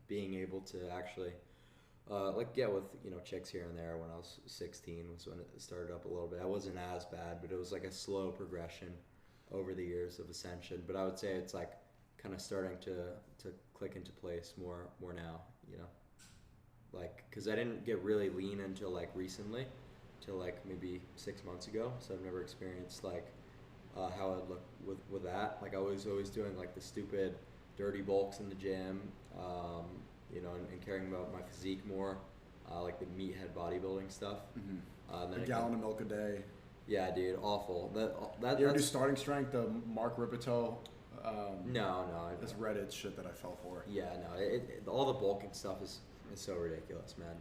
being able to actually like get with chicks here and there when I was 16 was when it started up a little bit. I wasn't as bad, but it was like a slow progression over the years of ascension. But I would say it's like kind of starting to click into place more now, like because I didn't get really lean until like recently, till like maybe 6 months ago. So I've never experienced like how I'd look with that. Like I was always doing like the stupid dirty bulks in the gym, and caring about my physique more, like the meathead bodybuilding stuff. Then a gallon of milk a day. Yeah, dude, awful. You ever do starting strength, the Mark Ripito? No. This Reddit shit that I fell for. Yeah, no. All the bulking stuff is so ridiculous, man.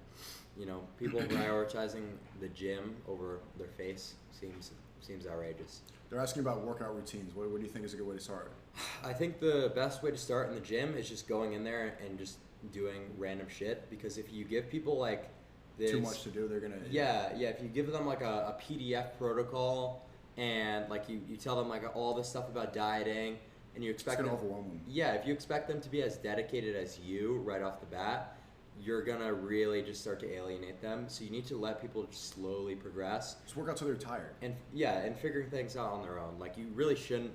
People prioritizing the gym over their face seems outrageous. They're asking about workout routines. What do you think is a good way to start? I think the best way to start in the gym is just going in there and just doing random shit, because if you give people like this, too much to do, they're gonna if you give them like a PDF protocol and like you tell them like all this stuff about dieting and you expect it's gonna them, overwhelm them. Yeah, if you expect them to be as dedicated as you right off the bat, you're gonna really just start to alienate them. So you need to let people just slowly progress. Just work out till they're tired. And figuring things out on their own. Like you really shouldn't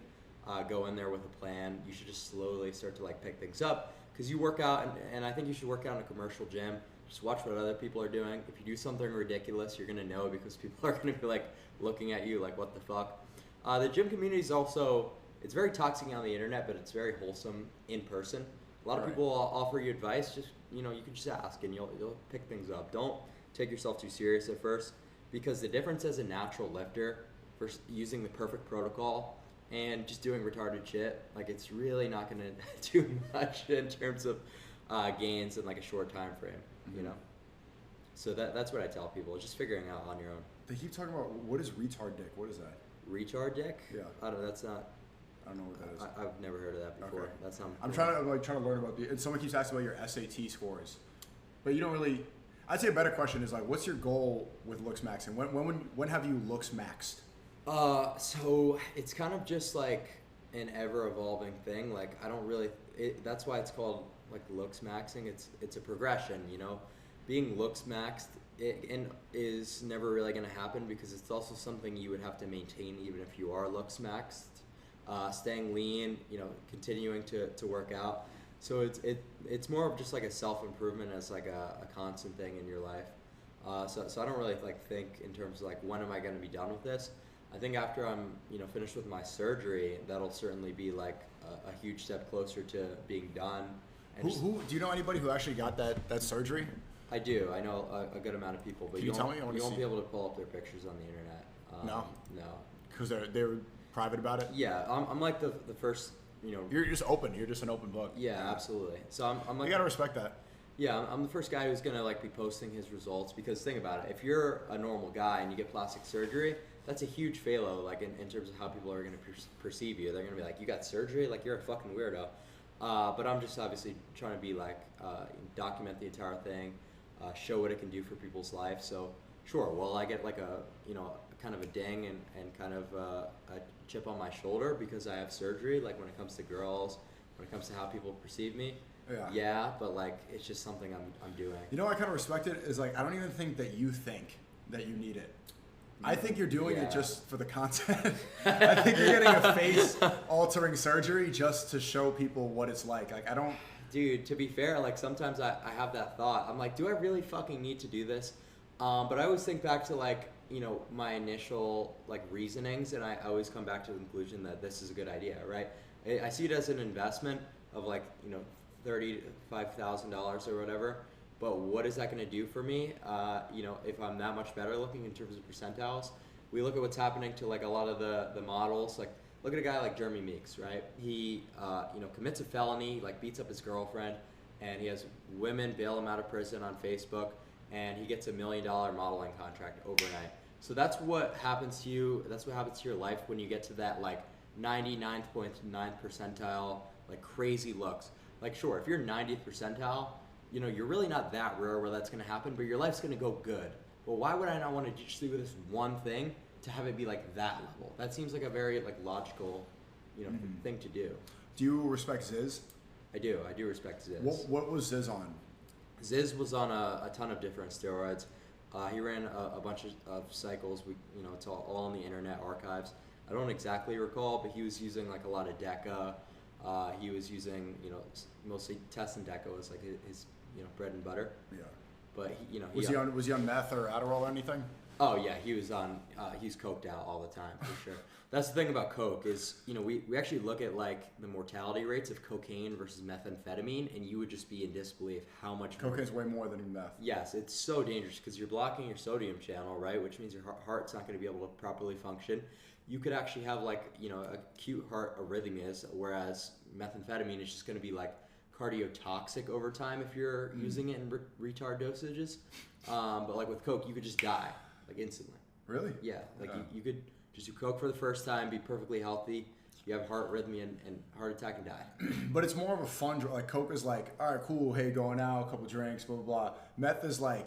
go in there with a plan. You should just slowly start to like pick things up, because you work out, and I think you should work out in a commercial gym. Just watch what other people are doing. If you do something ridiculous, you're gonna know, because people are gonna be like looking at you like, what the fuck? The gym community is also, it's very toxic on the internet, but it's very wholesome in person. A lot of people offer you advice. Just you know, you can just ask and you'll pick things up. Don't take yourself too serious at first, because the difference as a natural lifter versus using the perfect protocol and just doing retarded shit, like it's really not going to do much in terms of gains in like a short time frame, you know? So that's what I tell people, just figuring out on your own. They keep talking about, what is retard dick? What is that? Retard dick? Yeah. I don't know, that's not... I don't know what that is. I've never heard of that before. Okay. That sounds I'm cool. trying to learn about and someone keeps asking about your SAT scores, but you don't really. I'd say a better question is like, what's your goal with looks maxing? When have you looks maxed? So it's kind of just like an ever evolving thing. Like I don't really. That's why it's called like looks maxing. It's a progression. You know, being looks maxed is never really going to happen, because it's also something you would have to maintain even if you are looks maxed. Staying lean, you know, continuing to work out. So it's more of just like a self-improvement as like a constant thing in your life. So I don't really like think in terms of like, when am I going to be done with this? I think after I'm, you know, finished with my surgery, that'll certainly be like a huge step closer to being done. And Who do you know anybody who actually got that surgery? I do. I know a good amount of people, but Can you tell me? You won't be able to pull up their pictures on the internet. No? No. Because they're private about it? Yeah, I'm like the first, you know. You're just open. You're just an open book. Yeah, absolutely. So I'm like. You gotta respect that. Yeah, I'm the first guy who's gonna like be posting his results, because think about it. If you're a normal guy and you get plastic surgery, that's a huge failo, like in terms of how people are gonna perceive you. They're gonna be like, you got surgery? Like you're a fucking weirdo. But I'm just obviously trying to be like, document the entire thing, show what it can do for people's life. So sure, well, I get like a, you know, kind of a ding and kind of a chip on my shoulder because I have surgery, like when it comes to girls, when it comes to how people perceive me. Yeah, but like it's just something I'm doing. You know what I kind of respect it is like, I don't even think that you think that you need it. I think you're doing it just for the content. I think you're getting a face altering surgery just to show people what it's like. Like I don't. Dude, to be fair, like sometimes I have that thought. I'm like, do I really fucking need to do this? But I always think back to like, you know, my initial like reasonings, and I always come back to the conclusion that this is a good idea, right? I see it as an investment of like, you know, $35,000 or whatever. But what is that going to do for me? You know, if I'm that much better looking in terms of percentiles, we look at what's happening to like a lot of the models. Like, look at a guy like Jeremy Meeks, right? He, you know, commits a felony, like beats up his girlfriend, and he has women bail him out of prison on Facebook, and he gets $1 million modeling contract overnight. So that's what happens to you. That's what happens to your life when you get to that like 99.9 percentile, like crazy looks. Like, sure, if you're 90th percentile, you know, you're really not that rare where that's going to happen, but your life's going to go good. But why would I not want to just do this one thing to have it be like that level? That seems like a very like logical, you know, thing to do. Do you respect Ziz? I do respect Ziz. What was Ziz on? Ziz was on a ton of different steroids. He ran a bunch of cycles. You know, it's all on the internet archives. I don't exactly recall, but he was using like a lot of DECA. He was using, you know, mostly Test and DECA was like his you know, bread and butter. Yeah. But he, you know, was he on meth or Adderall or anything? Oh yeah, he was coked out all the time for sure. That's the thing about coke is, you know, we actually look at like the mortality rates of cocaine versus methamphetamine, and you would just be in disbelief how much cocaine's way more than meth. Yes, it's so dangerous because you're blocking your sodium channel, right? Which means your heart's not going to be able to properly function. You could actually have like, you know, acute heart arrhythmias, whereas methamphetamine is just going to be like cardiotoxic over time if you're using it in retard dosages. But like with coke, you could just die like instantly. Really? Yeah, like you could just do coke for the first time, be perfectly healthy. You have heart arrhythmia and heart attack and die. But it's more of a fun drug. Like coke is like, all right, cool, hey, going out, a couple drinks, blah blah blah. Meth is like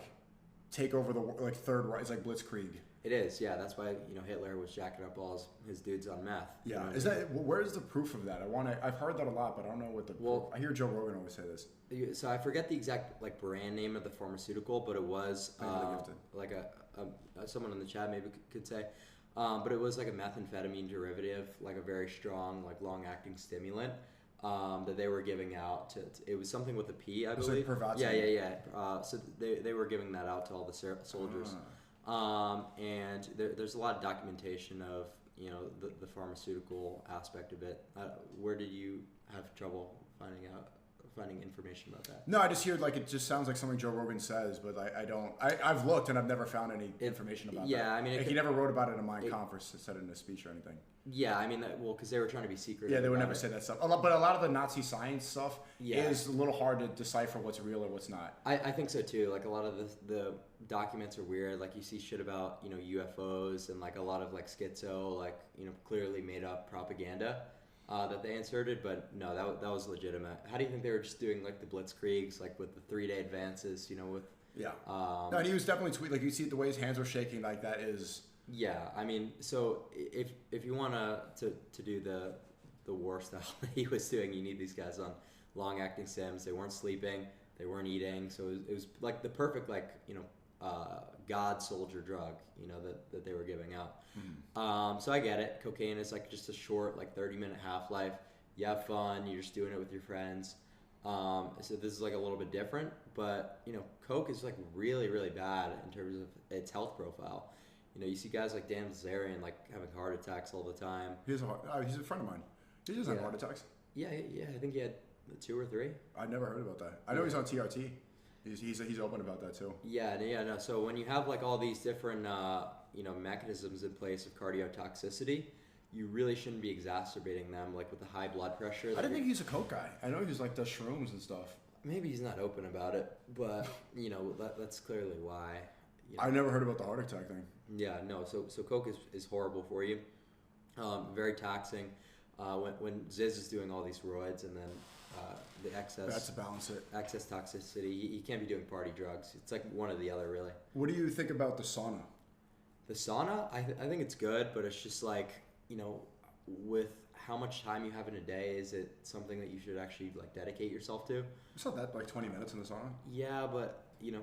take over the like third right. It's like Blitzkrieg. It is, yeah. That's why, you know, Hitler was jacking up all his dudes on meth. Yeah, you know is that where's the proof of that? I've heard that a lot, but I don't know what the. Well, I hear Joe Rogan always say this. So I forget the exact like brand name of the pharmaceutical, but it was like someone in the chat maybe could say, but it was like a methamphetamine derivative, like a very strong, like long-acting stimulant that they were giving out to. It was something with a P, I believe. Like Pervazine. Yeah. So they were giving that out to all the soldiers. And there's a lot of documentation of, you know, the pharmaceutical aspect of it. Where did you have trouble finding out finding information about that? No, I just hear like it just sounds like something Joe Rogan says, but I don't. I've looked and I've never found any information about that. Yeah, I mean, like, he never wrote about it in Mein Kampf or said it in a speech or anything. Yeah, I mean, because they were trying to be secretive. Yeah, they would never say that stuff. But a lot of the Nazi science stuff Yeah. is a little hard to decipher what's real or what's not. I think so too. Like a lot of the documents are weird. Like you see shit about, you know, UFOs and like a lot of like schizo, like, you know, clearly made up propaganda that they inserted. But no, that was legitimate. How do you think they were just doing like the blitzkriegs, like with the 3-day advances, you know, with Yeah. No, and he was definitely like you see the way his hands were shaking, like that is. Yeah, I mean, so if you want to do the war style that he was doing, you need these guys on long-acting sims. They weren't sleeping, they weren't eating, so it was like the perfect, like, you know, god soldier drug, you know, that they were giving out. So I get it. Cocaine is like just a short, like 30-minute half-life. You have fun, you're just doing it with your friends. So this is like a little bit different, but you know, coke is like really, really bad in terms of its health profile. You know, you see guys like Dan Bilzerian like having heart attacks all the time. He's a friend of mine. He doesn't have heart attacks. Yeah, I think he had 2 or 3. I never heard about that. I know he's on TRT. He's open about that too. Yeah, no. So when you have like all these different you know, mechanisms in place of cardiotoxicity, you really shouldn't be exacerbating them like with the high blood pressure. I didn't think he's a coke guy. I know he's like does shrooms and stuff. Maybe he's not open about it, but you know, that's clearly why. You know. I never heard about the heart attack thing. Yeah, no. So coke is horrible for you. Very taxing. When Ziz is doing all these roids and then the excess. That's to balance it. Excess toxicity. He can't be doing party drugs. It's like one or the other, really. What do you think about the sauna? The sauna, I think it's good, but it's just like, you know, with how much time you have in a day, is it something that you should actually like dedicate yourself to? It's not that like 20 minutes in the sauna. Yeah, but you know,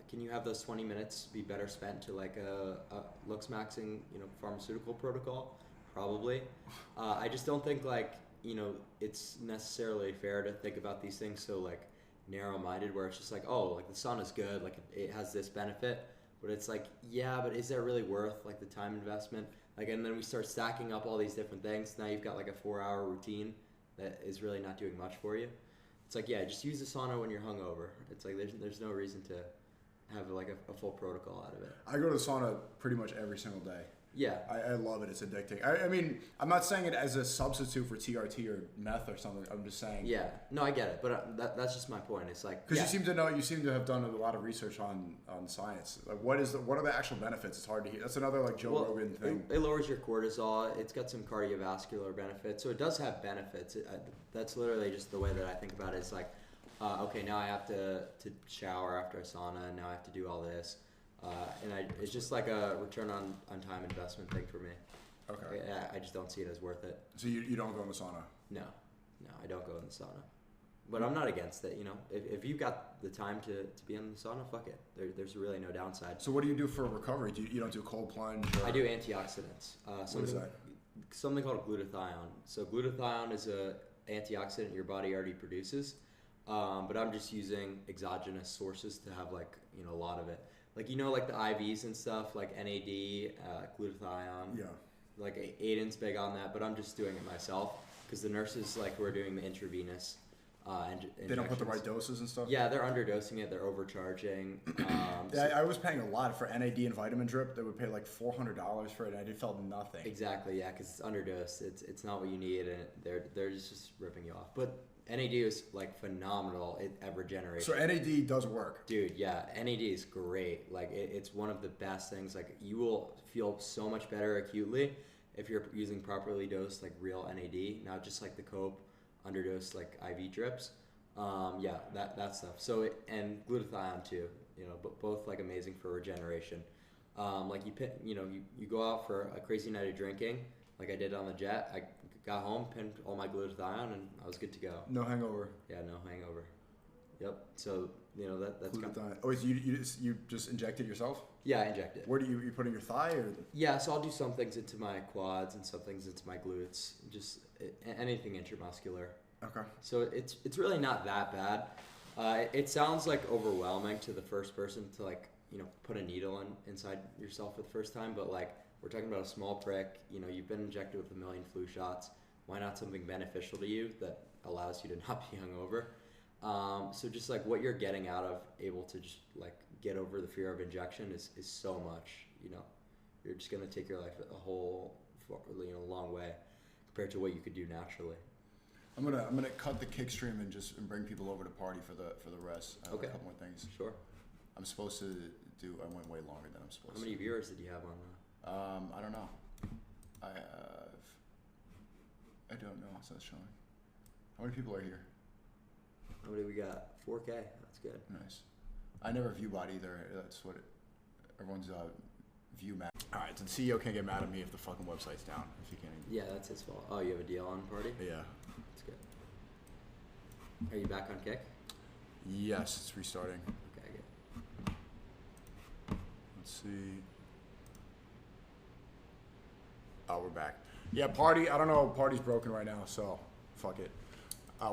can you have those 20 minutes be better spent to like a looks maxing, you know, pharmaceutical protocol? Probably. I just don't think like, you know, it's necessarily fair to think about these things so like narrow-minded, where it's just like, oh, like the sauna's good, like it has this benefit, but it's like, yeah, but is that really worth like the time investment? Like, and then we start stacking up all these different things. Now you've got like a 4-hour routine that is really not doing much for you. It's like, yeah, just use the sauna when you're hungover. It's like there's no reason to have like a full protocol out of it. I go to the sauna pretty much every single day. Yeah. I love it. It's addicting. I mean, I'm not saying it as a substitute for TRT or meth or something. I'm just saying. Yeah. No, I get it. But that's just my point. It's like. Because you seem to have done a lot of research on science. Like, what are the actual benefits? It's hard to hear. That's another like Joe Rogan thing. It lowers your cortisol. It's got some cardiovascular benefits. So it does have benefits. That's literally just the way that I think about it. It's like, okay, now I have to shower after a sauna, and now I have to do all this. It's just like a return on time investment thing for me. Okay. I just don't see it as worth it. So you don't go in the sauna? No, I don't go in the sauna. But I'm not against it, you know. If you've got the time to be in the sauna, fuck it. There's really no downside. So what do you do for recovery? You don't do cold plunge? Or? I do antioxidants. What is that? Something called glutathione. So glutathione is a antioxidant your body already produces, but I'm just using exogenous sources to have like, you know, a lot of it. Like, you know, like the IVs and stuff, like NAD, glutathione. Yeah. Like Aiden's big on that, but I'm just doing it myself because the nurses like who are doing the intravenous they don't put the right doses and stuff? Yeah, they're underdosing it. They're overcharging. I was paying a lot for NAD and vitamin drip. They would pay like $400 for it, and I felt nothing. Exactly, yeah, because it's underdosed. It's not what you need, and they're just ripping you off. But NAD is like phenomenal at regeneration. So NAD does work, dude. Yeah, NAD is great. Like it's one of the best things. Like you will feel so much better acutely if you're using properly dosed like real NAD, not just like the cope underdosed like IV drips. Yeah, that stuff. So and glutathione too. You know, but both like amazing for regeneration. Like you go out for a crazy night of drinking, like I did on the jet. I got home, pinned all my glutathione, and I was good to go. No hangover. Yeah, no hangover. Yep. So you know that's glutathione. Oh, you just inject it yourself? Yeah, I inject it. Where do you put in your thigh or? Yeah, so I'll do some things into my quads and some things into my glutes. Just anything intramuscular. Okay. So it's really not that bad. It sounds like overwhelming to the first person to like, you know, put a needle inside yourself for the first time, but like we're talking about a small prick. You know, you've been injected with 1 million flu shots. why not something beneficial to you that allows you to not be hungover? So just like what you're getting out of able to just like get over the fear of injection is so much, you know. You're just gonna take your life a whole, you know, long way compared to what you could do naturally. I'm gonna cut the kick stream and just bring people over to party for the rest. I have a couple more things. Sure. I'm supposed to do. I went way longer than I'm supposed to. How many viewers did you have on I don't know. I don't know. It's not showing. How many people are here? How many we got? 4K. That's good. Nice. I never view bot either. That's what everyone's view mad. All right, so the CEO can't get mad at me if the fucking website's down. If he can't. Yeah, that's his fault. Oh, you have a deal on Party? Yeah. That's good. Are you back on Kick? Yes, it's restarting. Okay, good. Let's see. Oh, we're back. Yeah, Party. I don't know. Party's broken right now, so fuck it.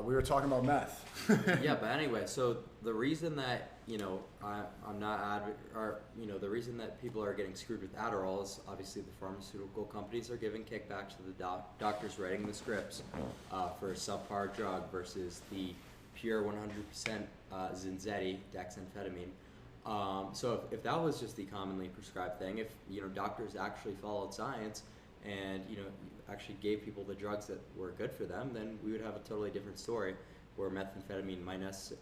We were talking about meth. Yeah, but anyway, so the reason that, you know, I'm not the reason that people are getting screwed with Adderall is obviously the pharmaceutical companies are giving kickbacks to the doctors writing the scripts for a subpar drug versus the pure 100% Zinzetti, dexamphetamine. So if that was just the commonly prescribed thing, if, you know, doctors actually followed science and, you know, actually gave people the drugs that were good for them, then we would have a totally different story where methamphetamine might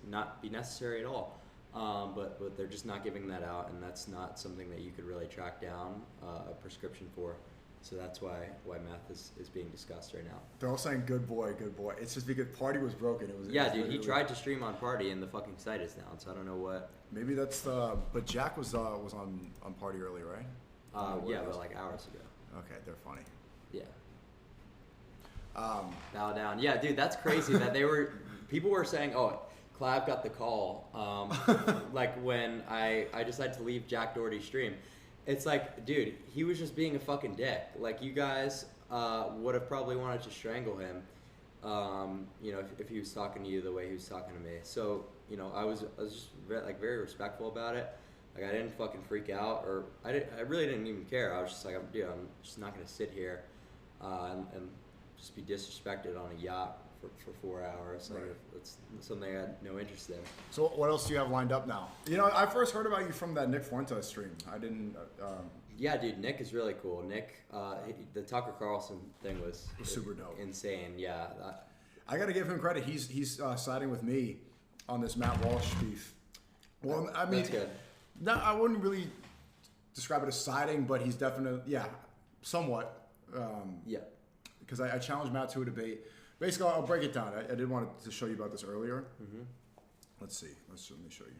not be necessary at all. But they're just not giving that out, and that's not something that you could really track down a prescription for. So that's why meth is being discussed right now. They're all saying good boy, good boy. It's just because Party was broken. Yeah, dude, he tried to stream on Party and the fucking site is down, so I don't know what. Maybe that's but Jack was on Party earlier, right? Yeah, but like hours ago. Okay, they're funny. Yeah. Bow down. Yeah, dude, that's crazy that people were saying, oh, Clav got the call, like when I decided to leave Jack Doherty's stream. It's like, dude, he was just being a fucking dick. Like, you guys would have probably wanted to strangle him, you know, if he was talking to you the way he was talking to me. So, you know, I was just very respectful about it. Like, I didn't fucking freak out, or I really didn't even care. I was just like, dude, I'm just not gonna sit here and just be disrespected on a yacht for 4 hours. Like, right. It's something I had no interest in. So what else do you have lined up now? You know, I first heard about you from that Nick Fuentes stream. I didn't. Yeah, dude, Nick is really cool. Nick, the Tucker Carlson thing was super dope, insane. Yeah, I got to give him credit. He's siding with me on this Matt Walsh beef. Well, I mean, that's good. No, I wouldn't really describe it as siding, but he's definitely, somewhat. Yeah. Because I challenged Matt to a debate. Basically, I'll break it down. I did want to show you about this earlier. Mm-hmm. Let's see. Let me show you.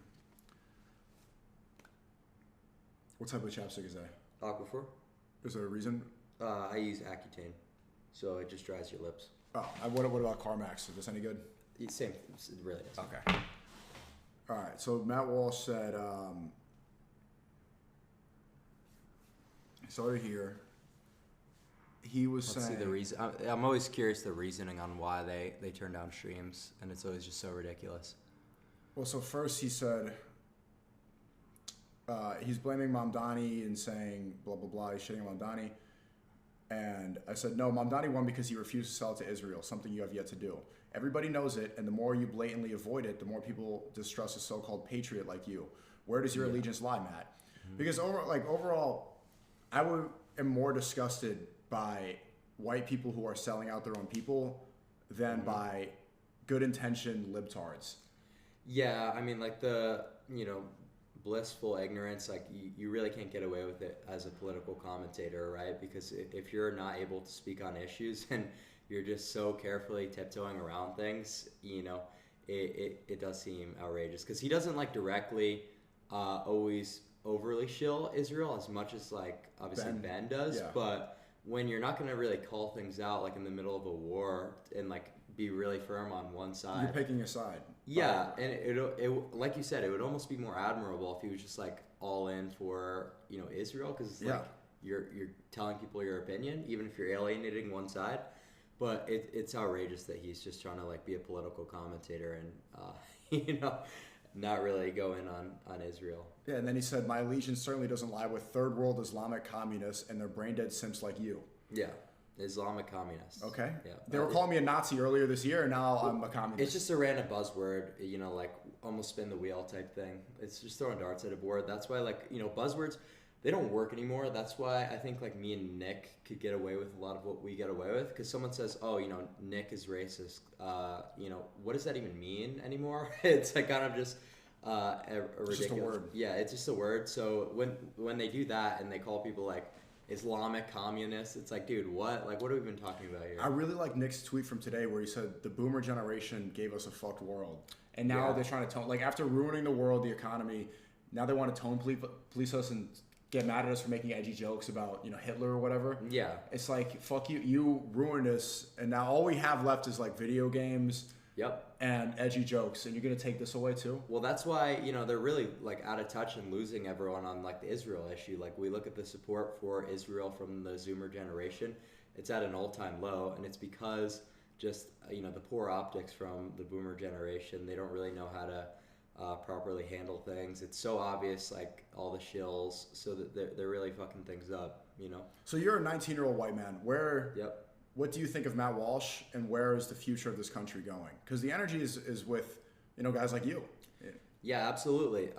What type of chapstick is that? Aquaphor. Is there a reason? I use Accutane, so it just dries your lips. Oh, what about Carmax? Is this any good? Same. It really is. Okay. All right. So Matt Walsh said, started here. He was saying. See the reason. I'm always curious the reasoning on why they turn down streams, and it's always just so ridiculous. Well, so first he said he's blaming Mamdani and saying blah blah blah. He's shitting on Mamdani, and I said no. Mamdani won because he refused to sell it to Israel, something you have yet to do. Everybody knows it, and the more you blatantly avoid it, the more people distrust a so-called patriot like you. Where does your allegiance lie, Matt? Mm-hmm. Because overall, I am more disgusted by white people who are selling out their own people than by good-intentioned libtards. Yeah, I mean, like the, you know, blissful ignorance, like you really can't get away with it as a political commentator, right? Because if you're not able to speak on issues and you're just so carefully tiptoeing around things, you know, it does seem outrageous. Because he doesn't like directly always overly shill Israel as much as like obviously Ben does, yeah. But when you're not going to really call things out like in the middle of a war and like be really firm on one side. You're picking a side. Yeah, and it like you said, it would almost be more admirable if he was just like all in for, you know, Israel, because like you're telling people your opinion, even if you're alienating one side. But it's outrageous that he's just trying to like be a political commentator and you know, not really go in on Israel. Yeah, and then he said, my allegiance certainly doesn't lie with third world Islamic communists and their brain dead simps like you. Yeah. Islamic communist. Okay. Yeah. They were calling me a Nazi earlier this year, and now I'm a communist. It's just a random buzzword, you know, like almost spin the wheel type thing. It's just throwing darts at a board. That's why, like, you know, buzzwords, they don't work anymore. That's why I think, like, me and Nick could get away with a lot of what we get away with. Because someone says, oh, you know, Nick is racist. You know, what does that even mean anymore? It's like kind of just a ridiculous. Just a word. Yeah, it's just a word. So when they do that and they call people, like, Islamic communists, it's like, dude, what? Like, what have we been talking about here? I really like Nick's tweet from today where he said the boomer generation gave us a fucked world. And now they're trying to tone, like, after ruining the world, the economy, now they want to tone police us and get mad at us for making edgy jokes about, you know, Hitler or whatever. Yeah. It's like, fuck you, you ruined us, and now all we have left is, like, video games. Yep. And edgy jokes, and you're gonna take this away too? Well, that's why, you know, they're really, like, out of touch and losing everyone on, like, the Israel issue. Like, we look at the support for Israel from the Zoomer generation, it's at an all-time low, and it's because just, you know, the poor optics from the boomer generation. They don't really know how to properly handle things. It's so obvious, like, all the shills, so that they're really fucking things up, you know? So you're a 19-year-old white man. Yep. What do you think of Matt Walsh, and where is the future of this country going? Because the energy is with, you know, guys like you. Yeah, absolutely.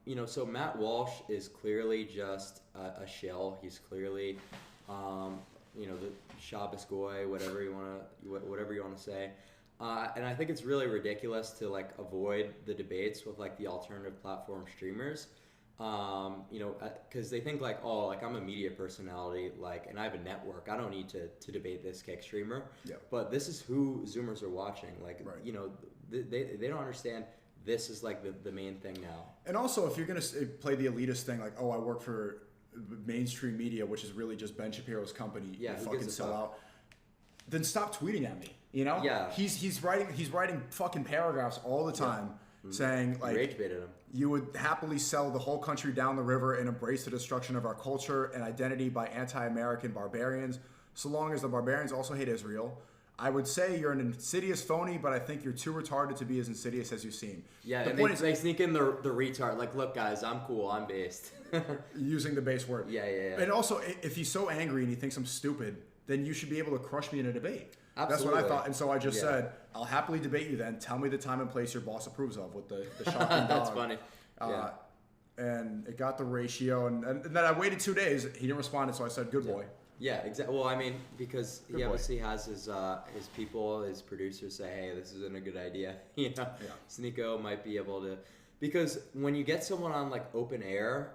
You know, so Matt Walsh is clearly just a shill. He's clearly, you know, the Shabbos goy, whatever you want to say. And I think it's really ridiculous to, like, avoid the debates with, like, the alternative platform streamers. You know, because they think, like, oh, like, I'm a media personality, like, and I have a network. I don't need to debate this kick streamer. Yeah. But this is who Zoomers are watching. Like, right. You know, they don't understand this is, like, the main thing now. And also, if you're going to play the elitist thing, like, oh, I work for mainstream media, which is really just Ben Shapiro's company, yeah, you fucking sell out, then stop tweeting at me, you know? Yeah. He's writing fucking paragraphs all the time. Yeah. Saying, like, rage baited him. You would happily sell the whole country down the river and embrace the destruction of our culture and identity by anti-American barbarians, so long as the barbarians also hate Israel. I would say you're an insidious phony, but I think you're too retarded to be as insidious as you seem. Yeah, and they sneak in the retard. Like, look, guys, I'm cool. I'm based. Using the base word. Yeah. And also, if he's so angry and he thinks I'm stupid, then you should be able to crush me in a debate. Absolutely. That's what I thought. And so I just said, I'll happily debate you then. Tell me the time and place your boss approves of with the shocking dog. That's funny. And it got the ratio. And then I waited 2 days. He didn't respond. So I said, good boy. Yeah, exactly. Well, I mean, because he obviously has his people, his producers say, hey, this isn't a good idea. You know, Sneako might be able to. Because when you get someone on, like, open air,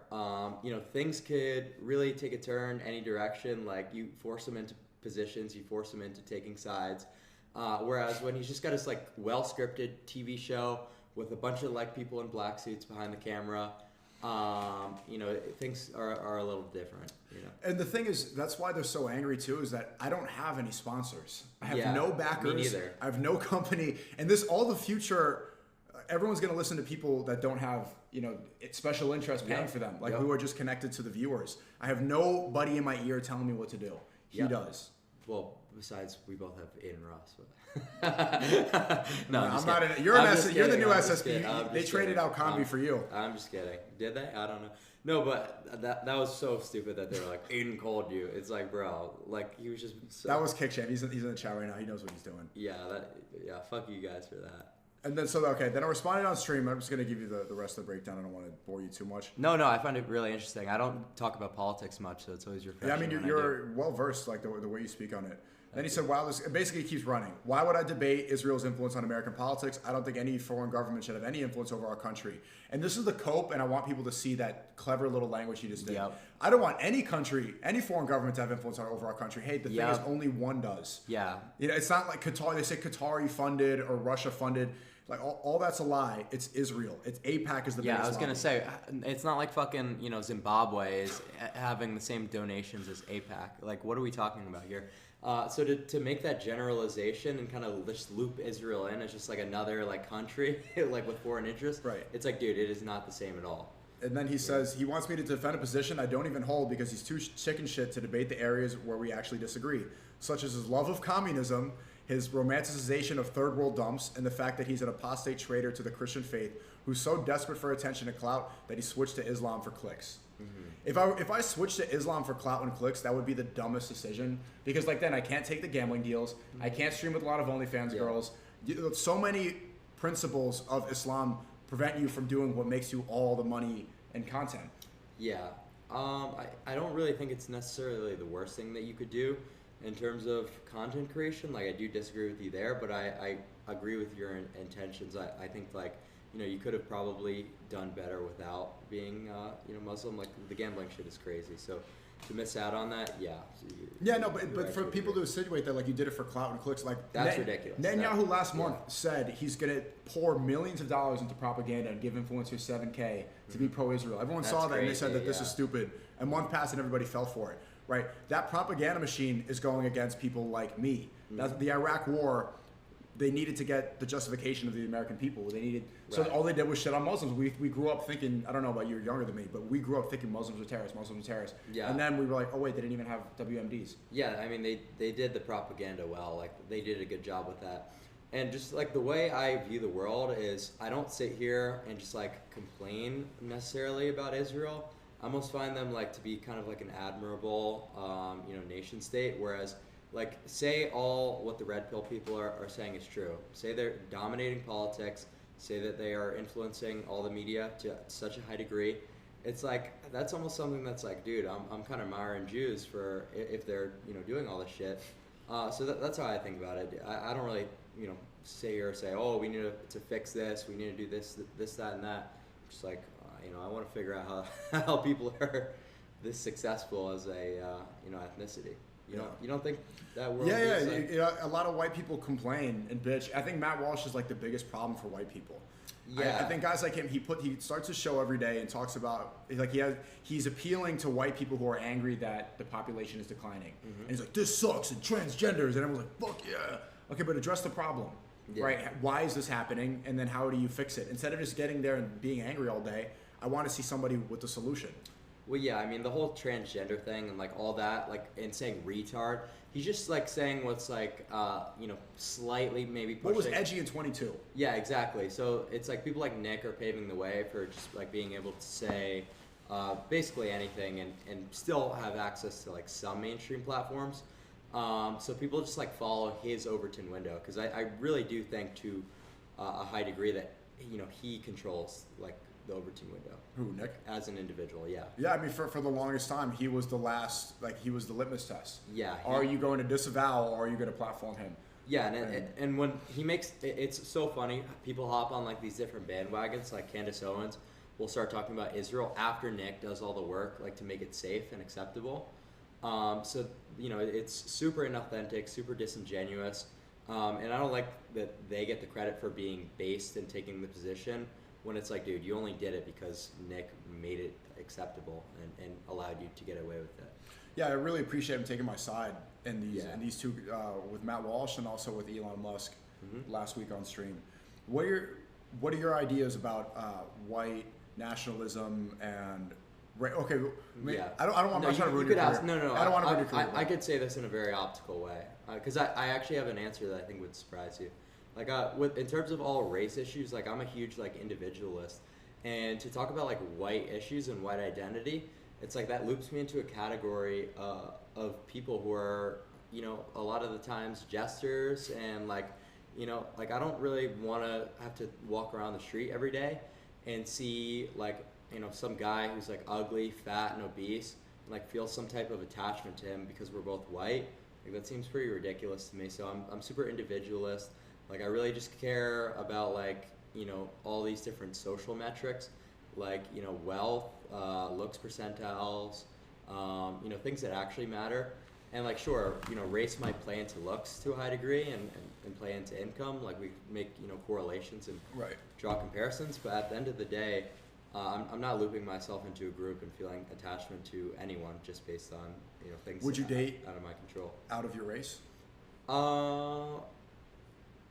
you know, things could really take a turn any direction. Like, you force them into positions, you force him into taking sides, whereas when he's just got his, like, well scripted TV show with a bunch of, like, people in black suits behind the camera, you know, things are a little different, you know. And the thing is, that's why they're so angry too, is that I don't have any sponsors. I have no backers. Me neither. I have no company, and all the future, everyone's going to listen to people that don't have, you know, special interest paying for them, like who are just connected to the viewers. I have nobody in my ear telling me what to do. He does. Well, besides, we both have Aiden Ross. But no, I'm not kidding. You're the new SSP. They traded out Combi for you. I'm just kidding. Did they? I don't know. No, but that was so stupid that they were like, Aiden called you. It's like, bro, like, he was just. That was Kicksham. He's in the chat right now. He knows what he's doing. Yeah, fuck you guys for that. And then, then I responded on stream. I'm just going to give you the rest of the breakdown. I don't want to bore you too much. No, I find it really interesting. I don't talk about politics much, so it's always your Yeah, I mean, you're well-versed, like, the way you speak on it. Then he said, wow, it basically keeps running. Why would I debate Israel's influence on American politics? I don't think any foreign government should have any influence over our country. And this is the cope, and I want people to see that clever little language he just did. Yep. I don't want any country, any foreign government to have influence over our country. Hey, the thing is, only one does. Yeah. You know, it's not like Qatar. They say Qatari funded or Russia funded. Like, all that's a lie. It's Israel. It's AIPAC is the biggest. Yeah, I was going to say, it's not like fucking, you know, Zimbabwe is having the same donations as AIPAC. Like, what are we talking about here? So to make that generalization and kind of just loop Israel in as just like another, like, country, like, with foreign interests, right? It's like, dude, it is not the same at all. And then he says he wants me to defend a position I don't even hold because he's too chicken shit to debate the areas where we actually disagree, such as his love of communism, his romanticization of third world dumps, and the fact that he's an apostate traitor to the Christian faith who's so desperate for attention and clout that he switched to Islam for clicks. If I switched to Islam for clout and clicks, that would be the dumbest decision, because like then I can't take the gambling deals. I can't stream with a lot of OnlyFans girls. So many principles of Islam prevent you from doing what makes you all the money and content. Yeah. I don't really think it's necessarily the worst thing that you could do in terms of content creation. Like, I do disagree with you there, but I agree with your intentions. I think, like, you know, you could have probably done better without being, you know, Muslim. Like, the gambling shit is crazy. So to miss out on that, yeah. Yeah, no, but for people to insinuate that, like, you did it for clout and clicks, like, that's ridiculous. Netanyahu last month said he's going to pour millions of dollars into propaganda and give influencers $7K to be pro-Israel. Everyone saw that and they said that this is stupid. A month passed and everybody fell for it, right? That propaganda machine is going against people like me. That's the Iraq War. They needed to get the justification of the American people. They needed, so all they did was shit on Muslims. We grew up thinking, I don't know about you, you're younger than me, but we grew up thinking Muslims are terrorists, Muslims are terrorists. Yeah. And then we were like, oh wait, they didn't even have WMDs. Yeah, I mean, they did the propaganda well. Like, they did a good job with that. And just like the way I view the world is, I don't sit here and just like complain necessarily about Israel. I almost find them like to be kind of like an admirable, you know, nation state. Whereas, like, say all what the red pill people are saying is true. Say they're dominating politics. Say that they are influencing all the media to such a high degree. It's like, that's almost something that's like, dude, I'm kind of admiring Jews for if they're, you know, doing all this shit. So that's how I think about it. I don't really, you know, sit here and say, oh, we need to fix this. We need to do this, that, and that. I'm just like, you know, I want to figure out how people are this successful as a, you know, ethnicity. You don't think that world? You know, a lot of white people complain and bitch. I think Matt Walsh is like the biggest problem for white people. Yeah, I think guys like him. He starts his show every day and talks about, like, he's appealing to white people who are angry that the population is declining. And he's like, this sucks, and transgenders, and everyone's like, fuck yeah. Okay, but address the problem, right? Why is this happening, and then how do you fix it? Instead of just getting there and being angry all day, I want to see somebody with the solution. Well, yeah, I mean, the whole transgender thing and, like, all that, like, and saying retard, he's just, like, saying what's, like, you know, slightly maybe pushing. What was edgy in 22? Yeah, exactly. So it's, like, people like Nick are paving the way for just, like, being able to say basically anything and still have access to, like, some mainstream platforms. So people just, like, follow his Overton window, because I really do think to a high degree that, you know, he controls, like, the Overton window. Who, Nick? As an individual, yeah. Yeah, I mean, for the longest time, he was the last, like, he was the litmus test. Yeah. Are you going to disavow, or are you going to platform him? Yeah, and when he makes, it's so funny, people hop on, like, these different bandwagons, like Candace Owens will start talking about Israel after Nick does all the work, like, to make it safe and acceptable. So, you know, it's super inauthentic, super disingenuous, and I don't like that they get the credit for being based and taking the position, when it's like, dude, you only did it because Nick made it acceptable and allowed you to get away with it. Yeah, I really appreciate him taking my side in these two, with Matt Walsh and also with Elon Musk last week on stream. What are your ideas about white nationalism and okay? I don't want to ruin your career. No. I don't want to ruin your career. I could say this in a very optical way, because I actually have an answer that I think would surprise you. Like, in terms of all race issues, like, I'm a huge, like, individualist, and to talk about, like, white issues and white identity, it's like that loops me into a category of people who are, you know, a lot of the times jesters, and, like, you know, like, I don't really want to have to walk around the street every day and see, like, you know, some guy who's, like, ugly, fat, and obese, and, like, feel some type of attachment to him because we're both white. Like, that seems pretty ridiculous to me. So I'm super individualist. Like, I really just care about, like, you know, all these different social metrics, like, you know, wealth, looks percentiles, you know, things that actually matter. And, like, sure, you know, race might play into looks to a high degree and play into income. Like, we make, you know, correlations and draw comparisons. But at the end of the day, I'm not looping myself into a group and feeling attachment to anyone just based on, you know, things. Would you date out of my control? Out of your race?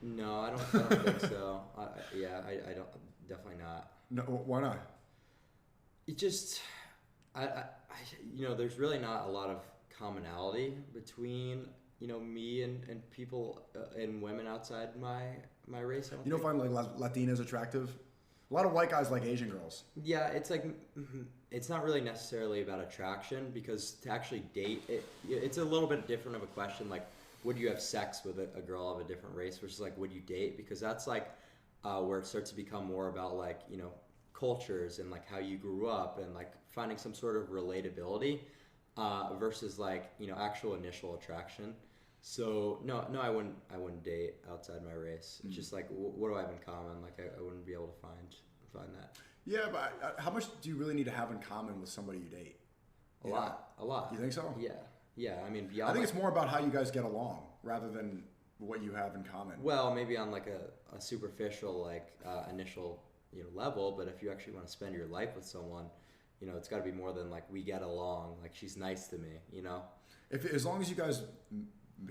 No, I don't think so. I don't. Definitely not. No, why not? It just, you know, there's really not a lot of commonality between, you know, me and people and women outside my race. You don't find, like, Latinas attractive? A lot of white guys like Asian girls. Yeah, it's like it's not really necessarily about attraction, because to actually date, it's a little bit different of a question. Like, would you have sex with a girl of a different race versus like, would you date? Because that's like where it starts to become more about like, you know, cultures and like how you grew up and like finding some sort of relatability versus like, you know, actual initial attraction. So no, I wouldn't date outside my race. It's just like, what do I have in common? Like I wouldn't be able to find that. Yeah, but how much do you really need to have in common with somebody you date? A lot. You think so? Yeah. I mean, I think it's more about how you guys get along rather than what you have in common. Well, maybe on like a superficial like initial, you know, level, but if you actually want to spend your life with someone, you know, it's got to be more than like we get along, like she's nice to me, you know. As long as you guys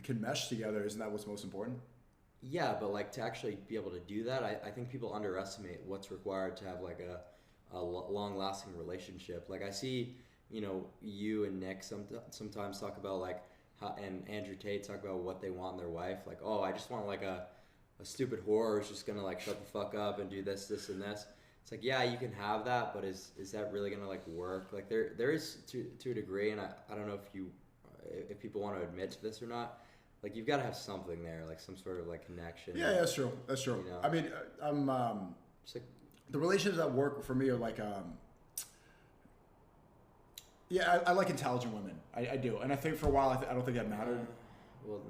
can mesh together, isn't that what's most important? Yeah, but like to actually be able to do that, I think people underestimate what's required to have like a long-lasting relationship. Like I see, you know, you and Nick sometimes talk about like how, and Andrew Tate talk about what they want in their wife. Like, oh, I just want like a stupid whore who's just gonna like shut the fuck up and do this, and this. It's like, yeah, you can have that, but is that really gonna like work? Like there is to a degree, and I don't know if people want to admit to this or not. Like you've got to have something there, like some sort of like connection. Yeah, that's true. That's true. You know? I mean, like, the relationships that work for me are like, I like intelligent women. I do, and I think for a while I don't think that mattered. Well,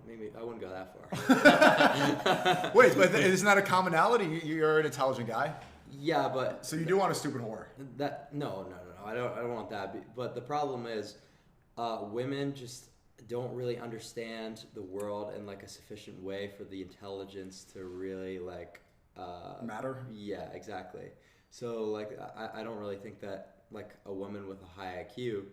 maybe I wouldn't go that far. Wait, but isn't that a commonality? You're an intelligent guy. Yeah, but so you do want a stupid whore. No. I don't want that. But the problem is, women just don't really understand the world in like a sufficient way for the intelligence to really like matter. Yeah, exactly. So like I don't really think that like a woman with a high IQ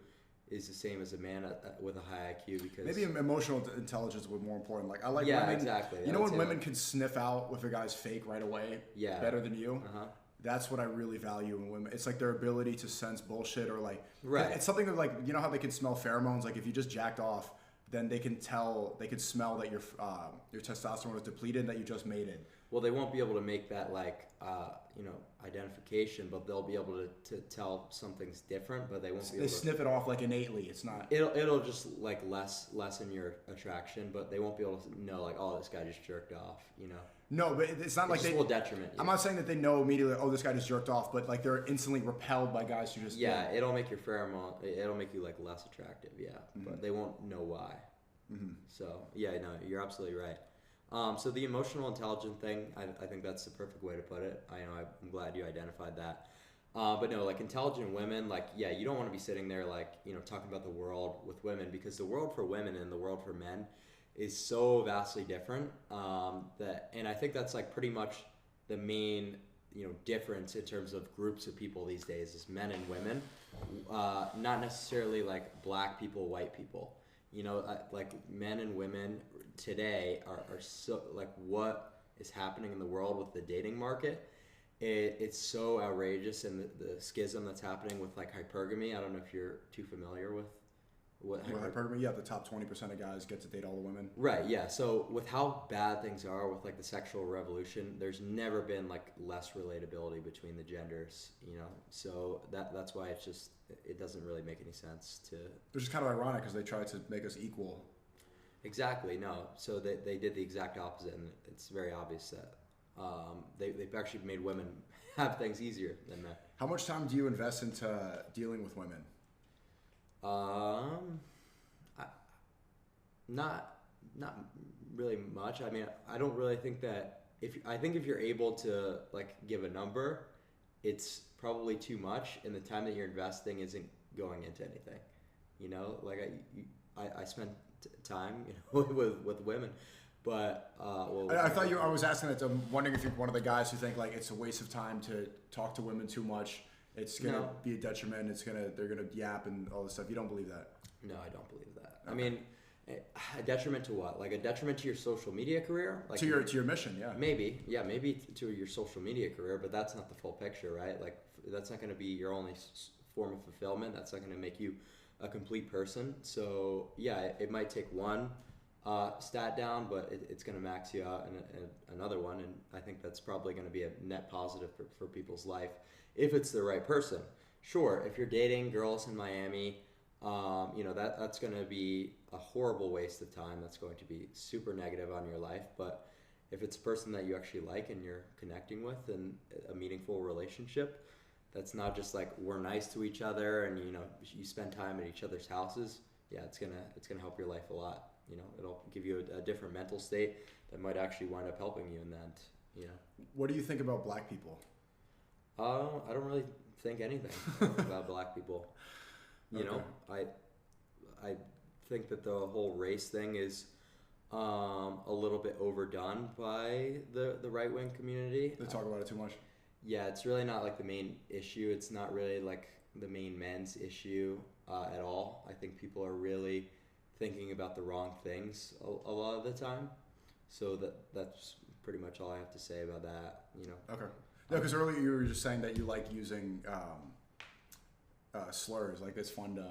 is the same as a man with a high IQ, because maybe emotional intelligence would be more important. Like I like women. Exactly. You know when women can sniff out if a guy's fake right away, better than you. That's what I really value in women. It's like their ability to sense bullshit, or like it's something that like, you know how they can smell pheromones. Like if you just jacked off, then they can smell that your testosterone is depleted and that you just mated. Well, they won't be able to make that like identification, but they'll be able to tell something's different, but they won't be able to sniff it off like innately. It's not. It'll just like lessen your attraction, but they won't be able to know like, oh, this guy just jerked off, you know. No, but it's not like they will detriment you. I'm not saying that they know immediately, oh, this guy just jerked off, but like they're instantly repelled by guys who just it'll make your pheromone, it'll make you like less attractive, but they won't know why. So no, you're absolutely right. So the emotional intelligent thing, I think that's the perfect way to put it. I'm glad you identified that. But no, like intelligent women, like you don't want to be sitting there like, you know, talking about the world with women, because the world for women and the world for men is so vastly different. And I think that's like pretty much the main, you know, difference in terms of groups of people these days is men and women, not necessarily like black people, white people. You know, like men and women today are so like what is happening in the world with the dating market. It's so outrageous, and the schism that's happening with like hypergamy. I don't know if you're too familiar with what hypergamy. Yeah, the top 20% of guys get to date all the women. Right. Yeah. So with how bad things are with like the sexual revolution, there's never been like less relatability between the genders. You know, so that's why it doesn't really make any sense to. Which is kind of ironic because they tried to make us equal. Exactly. No. So they did the exact opposite, and it's very obvious that they've actually made women have things easier than men. How much time do you invest into dealing with women? Not really much. I mean, I don't really think that if you're able to like give a number, it's probably too much, and the time that you're investing isn't going into anything. You know, like I spend time, you know, with women, but I thought I was asking that. I'm wondering if you're one of the guys who think like it's a waste of time to talk to women too much. It's gonna be a detriment. They're gonna yap and all this stuff. You don't believe that? No, I don't believe that. Okay. I mean, a detriment to what? Like a detriment to your social media career? Like to your mission, yeah. Maybe to your social media career, but that's not the full picture, right? Like that's not going to be your only form of fulfillment. That's not going to make you a complete person. So yeah, it might take one stat down, but it's going to max you out in another one, and I think that's probably going to be a net positive for people's life if it's the right person. sure, if you're dating girls in Miami, you know, that's going to be a horrible waste of time. That's going to be super negative on your life. But if it's a person that you actually like and you're connecting with and a meaningful relationship, that's not just like we're nice to each other and, you know, you spend time at each other's houses. Yeah, it's gonna help your life a lot. You know, it'll give you a different mental state that might actually wind up helping you in that. You know. What do you think about black people? I don't really think anything about black people. You know, I think that the whole race thing is a little bit overdone by the right wing community. They talk about it too much. Yeah, it's really not like the main issue. It's not really like the main men's issue at all. I think people are really thinking about the wrong things a lot of the time. So that's pretty much all I have to say about that. You know. Okay. No, because earlier you were just saying that you like using slurs. Like it's fun to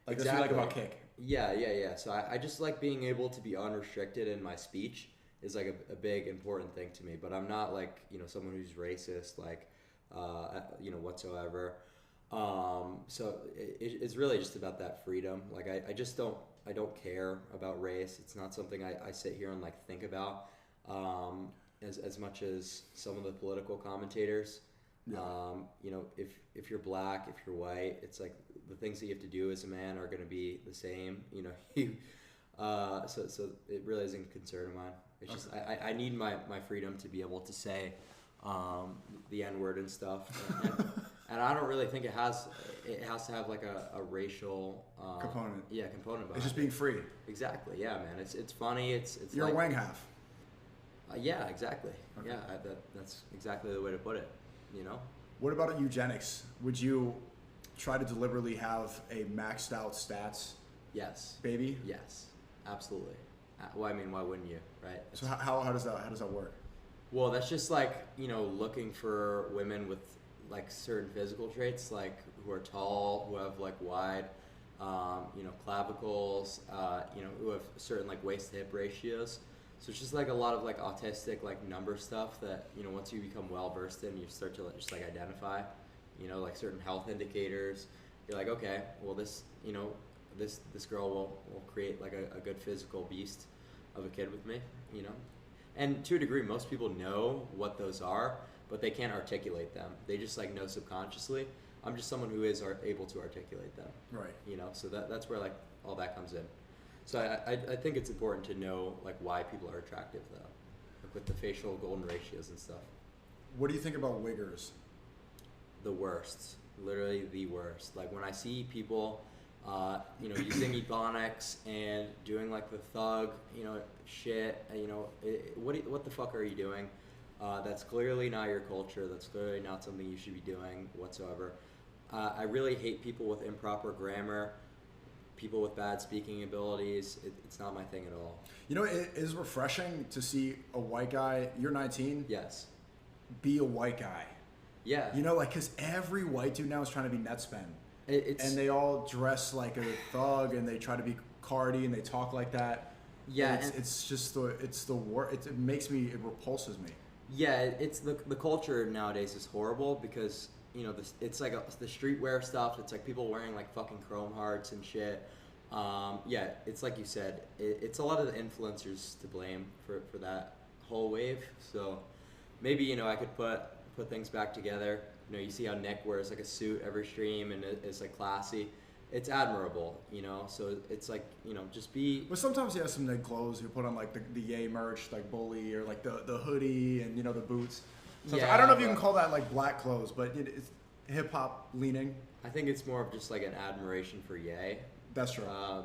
like. Exactly. That's what you like about Kick. Yeah. So I just like being able to be unrestricted in my speech. Is like a big important thing to me, but I'm not like, you know, someone who's racist, like, you know, whatsoever. So it's really just about that freedom. Like I just don't care about race. It's not something I sit here and like think about as much as some of the political commentators. Yeah. You know, if you're black, if you're white, it's like the things that you have to do as a man are going to be the same. You know, so it really isn't a concern of mine. It's just I need my freedom to be able to say the N-word and stuff, and I don't really think it has to have like a racial component. Yeah, component. It's just being free. Exactly. Yeah, man. It's funny. It's you're like, a wang half. Yeah, exactly. Okay. Yeah, that's exactly the way to put it. You know. What about eugenics? Would you try to deliberately have a maxed out stats? Yes. Baby. Yes. Absolutely. Well, I mean, why wouldn't you, right? So how does that work? Well, that's just like, you know, looking for women with like certain physical traits, like who are tall, who have like wide, you know, clavicles, you know, who have certain like waist to hip ratios. So it's just like a lot of like autistic like number stuff that, you know, once you become well versed in, you start to just like identify, you know, like certain health indicators. You're like, okay, well this, you know, this girl will create like a good physical beast of a kid with me, you know. And to a degree, most people know what those are, but they can't articulate them. They just like know subconsciously. I'm just someone who is able to articulate them. Right. You know, so that's where like all that comes in. So I think it's important to know like why people are attractive though, like with the facial golden ratios and stuff. What do you think about wiggers? The worst, literally the worst. Like when I see people, you know, using ebonics and doing like the thug, you know, shit. You know, what the fuck are you doing? That's clearly not your culture. That's clearly not something you should be doing whatsoever. I really hate people with improper grammar, people with bad speaking abilities. It's not my thing at all. You know, it is refreshing to see a white guy. You're 19. Yes. Be a white guy. Yeah. You know, like, because every white dude now is trying to be Netspend. And they all dress like a thug, and they try to be Cardi, and they talk like that. Yeah, it's just the war. It repulses me. Yeah, it's the culture nowadays is horrible because, you know, it's like the streetwear stuff. It's like people wearing like fucking chrome hearts and shit. Yeah, it's like you said. It's a lot of the influencers to blame for that whole wave. So maybe, you know, I could put things back together. You know, you see how Nick wears like a suit every stream and it's like classy. It's admirable, you know. So it's like, you know, just be. But sometimes he has some Nick clothes. He'll put on like the Yay merch, like Bully, or like the hoodie and, you know, the boots. Yeah, I don't know if you can call that like black clothes, but it's hip hop leaning. I think it's more of just like an admiration for Ye. That's true.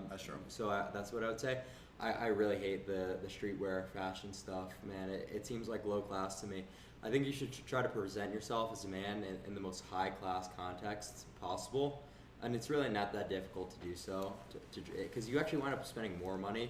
That's true. So that's what I would say. I really hate the streetwear fashion stuff, man. It seems like low class to me. I think you should try to present yourself as a man in the most high class context possible. And it's really not that difficult to do so, because you actually wind up spending more money,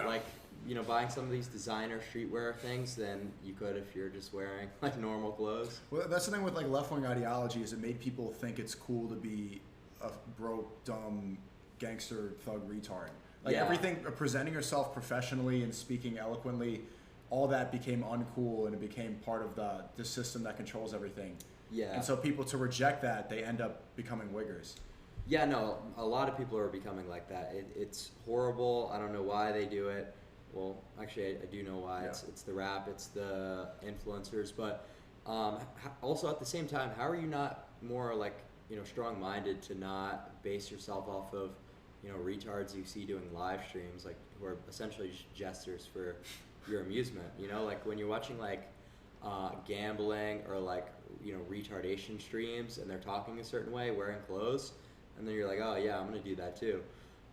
like, you know, buying some of these designer streetwear things than you could if you're just wearing like normal clothes. Well, that's the thing with like left-wing ideology, is it made people think it's cool to be a broke, dumb, gangster, thug retard. Like everything, presenting yourself professionally and speaking eloquently, all that became uncool, and it became part of the system that controls everything. Yeah. And so people, to reject that, they end up becoming wiggers. Yeah, no, a lot of people are becoming like that. It's horrible. I don't know why they do it. Well, actually, I do know why. Yeah. It's the rap, it's the influencers, but also at the same time, how are you not more like, you know, strong-minded to not base yourself off of, you know, retards you see doing live streams, like who are essentially just jesters for your amusement, you know, like when you're watching like gambling or like, you know, retardation streams and they're talking a certain way, wearing clothes, and then you're like, oh yeah, I'm gonna do that too.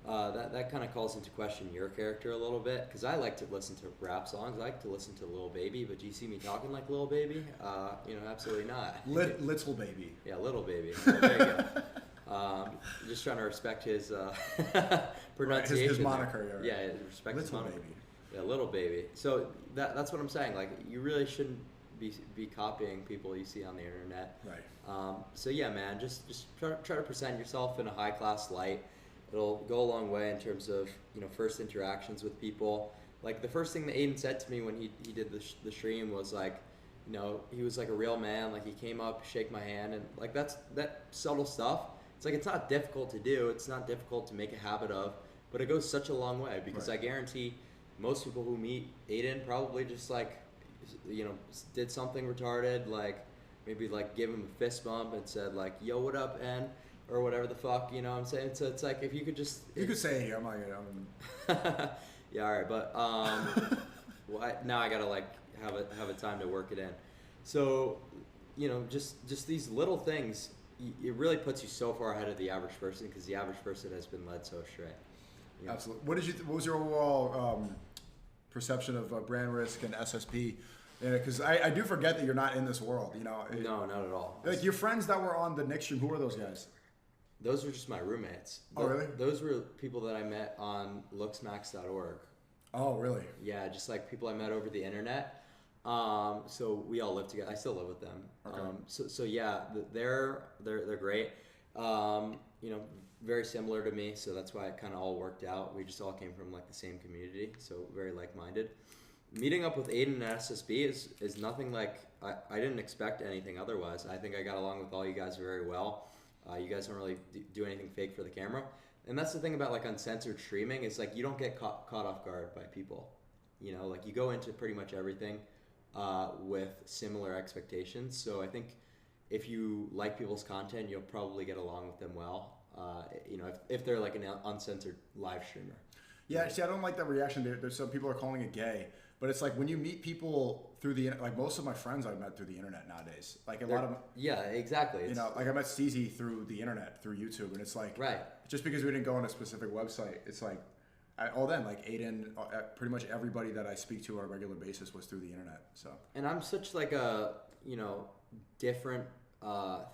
That kind of calls into question your character a little bit, because I like to listen to rap songs. I like to listen to Lil Baby, but do you see me talking like Lil Baby? You know, absolutely not. Little Baby. Yeah, Little Baby. There you go. Just trying to respect his pronunciation. His moniker. Yeah, respect his Little moniker. Baby. Yeah, Little Baby. So that's what I'm saying. Like, you really shouldn't be copying people you see on the internet. Right. So yeah, man, just try to present yourself in a high class light. It'll go a long way in terms of, you know, first interactions with people. Like the first thing that Aiden said to me when he did the stream was like, you know, he was like a real man. Like he came up, shake my hand, and like that subtle stuff. It's like, it's not difficult to do. It's not difficult to make a habit of, but it goes such a long way, because Right. I guarantee most people who meet Aiden probably just like, you know, did something retarded, like maybe like give him a fist bump and said like, yo, what up, N? Or whatever the fuck, you know what I'm saying? So it's like, if you could just... You could say it here. I'm like, yeah, all right, but well, now I gotta like have a time to work it in. So, you know, just these little things, it really puts you so far ahead of the average person, because the average person has been led so astray. You know? Absolutely. What was your overall perception of brand risk and SSP? Because I do forget that you're not in this world. You know. No, not at all. Like your friends that were on the Nick stream, who were those guys? Those were just my roommates. Oh, really? Those were people that I met on looksmax.org. Oh, really? Yeah, just like people I met over the internet. So we all live together. I still live with them. Okay. So yeah, they're great. You know, very similar to me. So that's why it kind of all worked out. We just all came from like the same community. So very like-minded. Meeting up with Aiden at SSB is nothing like, I didn't expect anything otherwise. I think I got along with all you guys very well. You guys don't really do anything fake for the camera. And that's the thing about like uncensored streaming, is like you don't get caught off guard by people. You know, like you go into pretty much everything with similar expectations. So I think if you like people's content, you'll probably get along with them well. You know, if they're like an uncensored live streamer. Yeah, see, I don't like that reaction. There's some people are calling it gay, but it's like when you meet people through the like most of my friends I've met through the internet nowadays. Like a lot of yeah, exactly. You know, like I met Steezy through the internet, through YouTube, and it's like right. Just because we didn't go on a specific website, it's like all then like Aiden, pretty much everybody that I speak to on a regular basis was through the internet. So. And I'm such like a, you know, different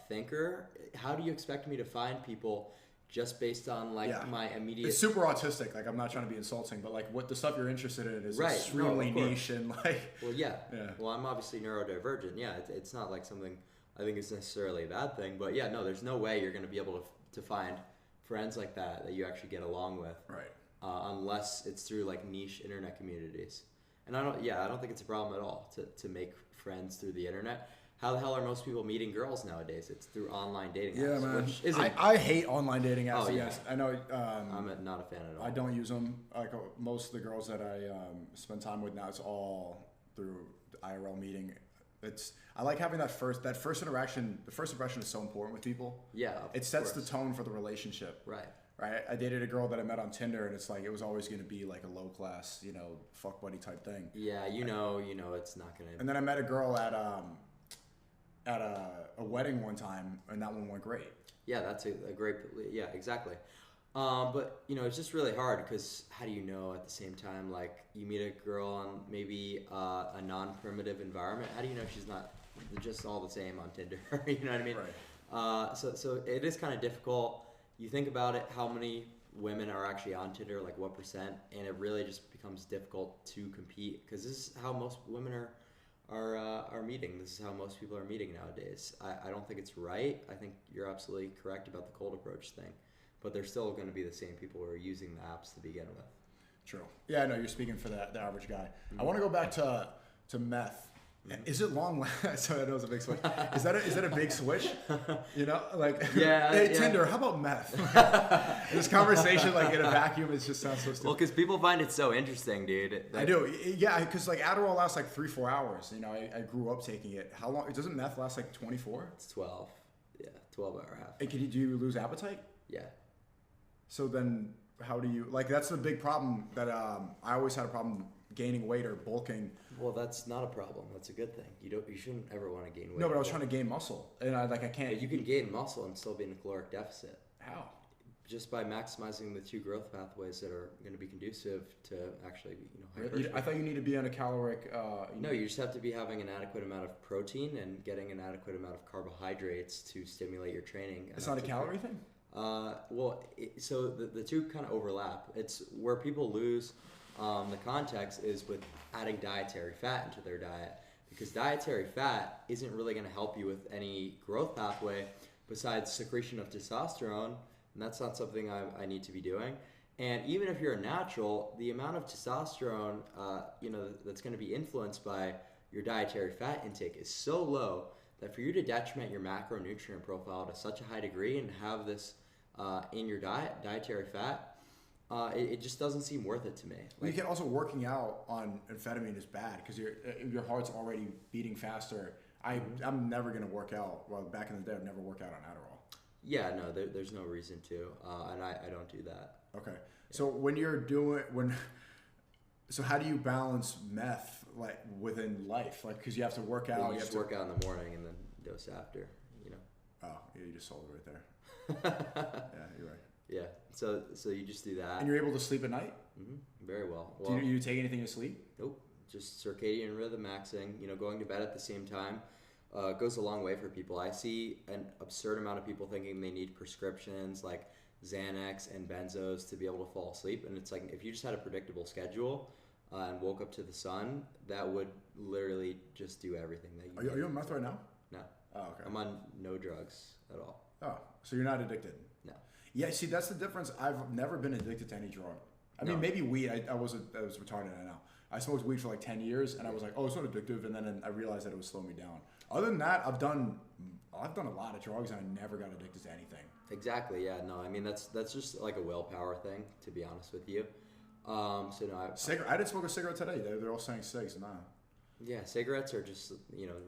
thinker. How do you expect me to find people just based on like my immediate... It's super autistic. Like, I'm not trying to be insulting, but like what the stuff you're interested in is right. extremely niche and like... Well, yeah. Well, I'm obviously neurodivergent. Yeah, it's not like something I think is necessarily a bad thing, but yeah, no, there's no way you're going to be able to find friends like that you actually get along with. Right. Unless it's through like niche internet communities. And I don't think it's a problem at all to make friends through the internet. How the hell are most people meeting girls nowadays? It's through online dating apps. Yeah, man. Which isn't... I hate online dating apps. Oh, yeah. I know. I'm not a fan at all. I don't use them. Like most of the girls that I spend time with now, it's all through the IRL meeting. I like having that first interaction. The first impression is so important with people. Yeah, it sets the tone for the relationship. Right. Right. I dated a girl that I met on Tinder, and it's like it was always going to be like a low class, you know, fuck buddy type thing. Yeah, you know, it's not going to. And then I met a girl at a wedding one time, and that one went great. Yeah, that's a great. Yeah, exactly. But you know, it's just really hard because how do you know at the same time, like you meet a girl on maybe a non-primitive environment? How do you know she's not just all the same on Tinder? You know what I mean? Right. So it is kind of difficult. You think about it, how many women are actually on Tinder, like what percent, and it really just becomes difficult to compete because this is how most women are meeting. This is how most people are meeting nowadays. I don't think it's right. I think you're absolutely correct about the cold approach thing. But they're still going to be the same people who are using the apps to begin with. True. Yeah, I know you're speaking for the average guy. Mm-hmm. I want to go back to meth Is it long? So I know it's a big switch. Is that a big switch? You know, like yeah. Hey, Tinder, how about meth? This conversation, like in a vacuum, it just sounds so stupid. Well, because people find it so interesting, dude. I do. Yeah, because like Adderall lasts like 3-4 hours. You know, I grew up taking it. How long? Doesn't meth last like 24? It's 12. Yeah, 12-hour half. And do you lose appetite? Yeah. So then, how do you like? That's the big problem that I always had a problem gaining weight or bulking. Well, that's not a problem. That's a good thing. You shouldn't ever want to gain weight. No, but I was trying to gain muscle, and I can't. But you can gain muscle and still be in a caloric deficit. How? Just by maximizing the 2 growth pathways that are going to be conducive to actually, hypertrophy. I thought you need to be on a caloric. No, you just have to be having an adequate amount of protein and getting an adequate amount of carbohydrates to stimulate your training. It's not a calorie thing? So the two kind of overlap. It's where people lose the context is with adding dietary fat into their diet, because dietary fat isn't really going to help you with any growth pathway besides secretion of testosterone, and that's not something I need to be doing. And even if you're a natural, the amount of testosterone that's going to be influenced by your dietary fat intake is so low that for you to detriment your macronutrient profile to such a high degree and have this in your dietary fat, it just doesn't seem worth it to me. You can also, working out on amphetamine is bad because your heart's already beating faster. I'm never gonna work out. Well, back in the day, I'd never work out on Adderall. Yeah, no, there's no reason to, and I don't do that. Okay, so so how do you balance meth like within life? Like, because you have to work out. Well, you just work out in the morning and then dose after. Oh, yeah, you just sold it right there. Yeah, you're right. Yeah, so you just do that. And you're able to sleep at night? Mm-hmm. Very well. Do you take anything to sleep? Nope. Just circadian rhythm maxing. Going to bed at the same time goes a long way for people. I see an absurd amount of people thinking they need prescriptions like Xanax and benzos to be able to fall asleep. And it's like, if you just had a predictable schedule and woke up to the sun, that would literally just do everything that you Are you on meth right now? No. Oh, okay. I'm on no drugs at all. Oh, so you're not addicted? No. Yeah, see, that's the difference. I've never been addicted to any drug. I mean, maybe weed. I was retarded, I know. I smoked weed for like 10 years, and I was like, oh, it's not addictive, and then I realized that it would slow me down. Other than that, I've done a lot of drugs, and I never got addicted to anything. Exactly, yeah. No, I mean, that's just like a willpower thing, to be honest with you. I didn't smoke a cigarette today. They're all saying cigs, nah. Yeah, cigarettes are just,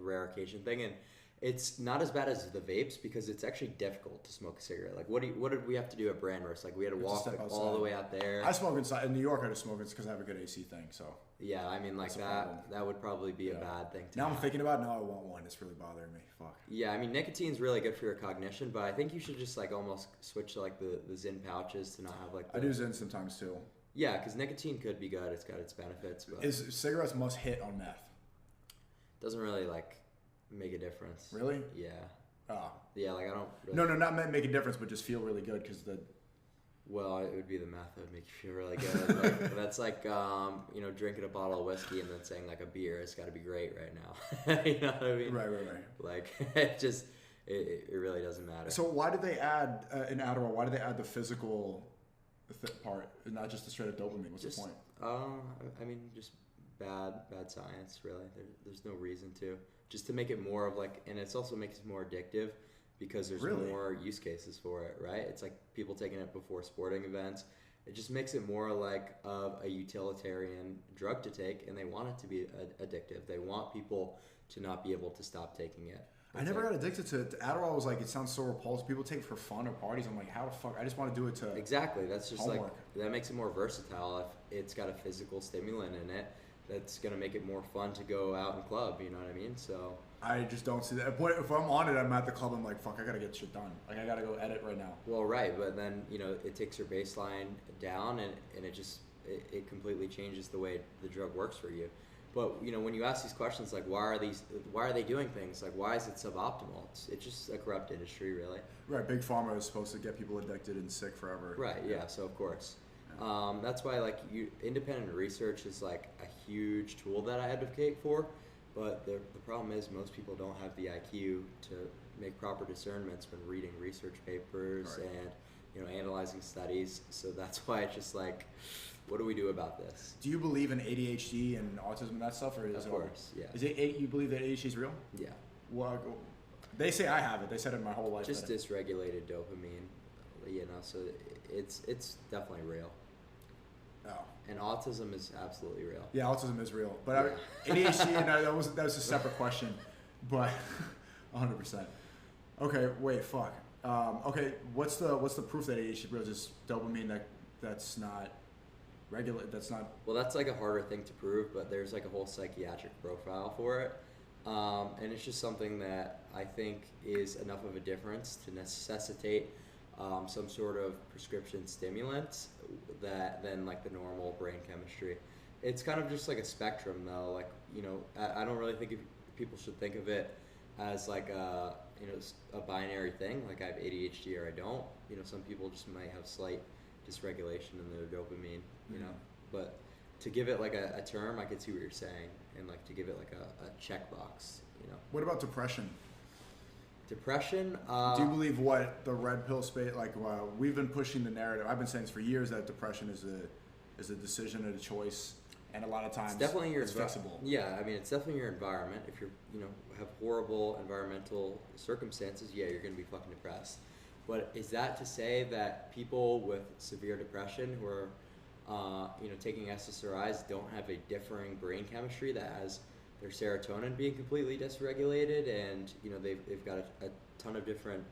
rare occasion thing, and it's not as bad as the vapes because it's actually difficult to smoke a cigarette. Like, what did we have to do at Brandhurst? Like, we had to walk all the way out there. I smoke inside. In New York, I just smoke because I have a good AC thing, so. Yeah, I mean, like that would probably be a bad thing to Now have. I'm thinking about it, now I want one. It's really bothering me. Fuck. Yeah, I mean, nicotine's really good for your cognition, but I think you should just, like, almost switch to, like, the Zyn pouches to not have, like, I do Zyn sometimes, too. Yeah, because nicotine could be good. It's got its benefits. But cigarettes must hit on meth? Doesn't really, like, make a difference. Really? Yeah. Oh. Yeah, like, I don't... Really... No, not make a difference, but just feel really good because the... Well, it would be the meth that would make you feel really good. Like, that's like, drinking a bottle of whiskey and then saying, like, a beer, it's got to be great right now. You know what I mean? Right. Like, it really doesn't matter. So why did they add, in Adderall, why did they add the physical part and not just the straight up dopamine? What's the point? I mean, just bad science, really. There's no reason to. Just to make it more of, like, and it also makes it more addictive. Because there's more use cases for it, right? It's like people taking it before sporting events. It just makes it more like of a utilitarian drug to take, and they want it to be addictive. They want people to not be able to stop taking it. I never got addicted to Adderall. Was like, it sounds so repulsive. People take it for fun or parties. I'm like, how the fuck? I just want to do it to exactly. That's just homework. Like that makes it more versatile. If it's got a physical stimulant in it, that's gonna make it more fun to go out and club. You know what I mean? So. I just don't see that. If I'm on it, I'm at the club, I'm like, fuck, I gotta get shit done. Like, I gotta go edit right now. Well, right, but then, it takes your baseline down and it completely changes the way the drug works for you. But, when you ask these questions, like, why are they doing things? Like, why is it suboptimal? It's just a corrupt industry, really. Right, Big Pharma is supposed to get people addicted and sick forever. Right, yeah, so of course. That's why, like, independent research is, like, a huge tool that I advocate for. But the problem is most people don't have the IQ to make proper discernments when reading research papers and analyzing studies. So that's why it's just like, what do we do about this? Do you believe in ADHD and autism and that stuff, or is Of course, yeah. Is it you believe that ADHD is real? Yeah. Well, they say I have it. They said it my whole life. Just dysregulated dopamine, so it's definitely real. Oh. And autism is absolutely real. Yeah, autism is real, but ADHD and that was a separate question, but 100%. Okay, wait, fuck. Okay, what's the proof that ADHD is real? Just dopamine that's not regular. That's not. Well, that's like a harder thing to prove, but there's like a whole psychiatric profile for it, and it's just something that I think is enough of a difference to necessitate some sort of prescription stimulant than like the normal brain chemistry. It's kind of just like a spectrum, though. Like, I don't really think people should think of it as like a binary thing. Like, I have ADHD or I don't. Some people just might have slight dysregulation in their dopamine. But to give it like a term, I could see what you're saying, and like to give it like a checkbox. What about depression? Depression. Do you believe what the red pill space? Like, we've been pushing the narrative. I've been saying this for years that depression is a decision and a choice, and a lot of times it's definitely it's fixable. Yeah, I mean, it's definitely your environment. If you're have horrible environmental circumstances, yeah, you're gonna be fucking depressed. But is that to say that people with severe depression who are taking SSRIs don't have a differing brain chemistry that has their serotonin being completely dysregulated, and they've got a ton of different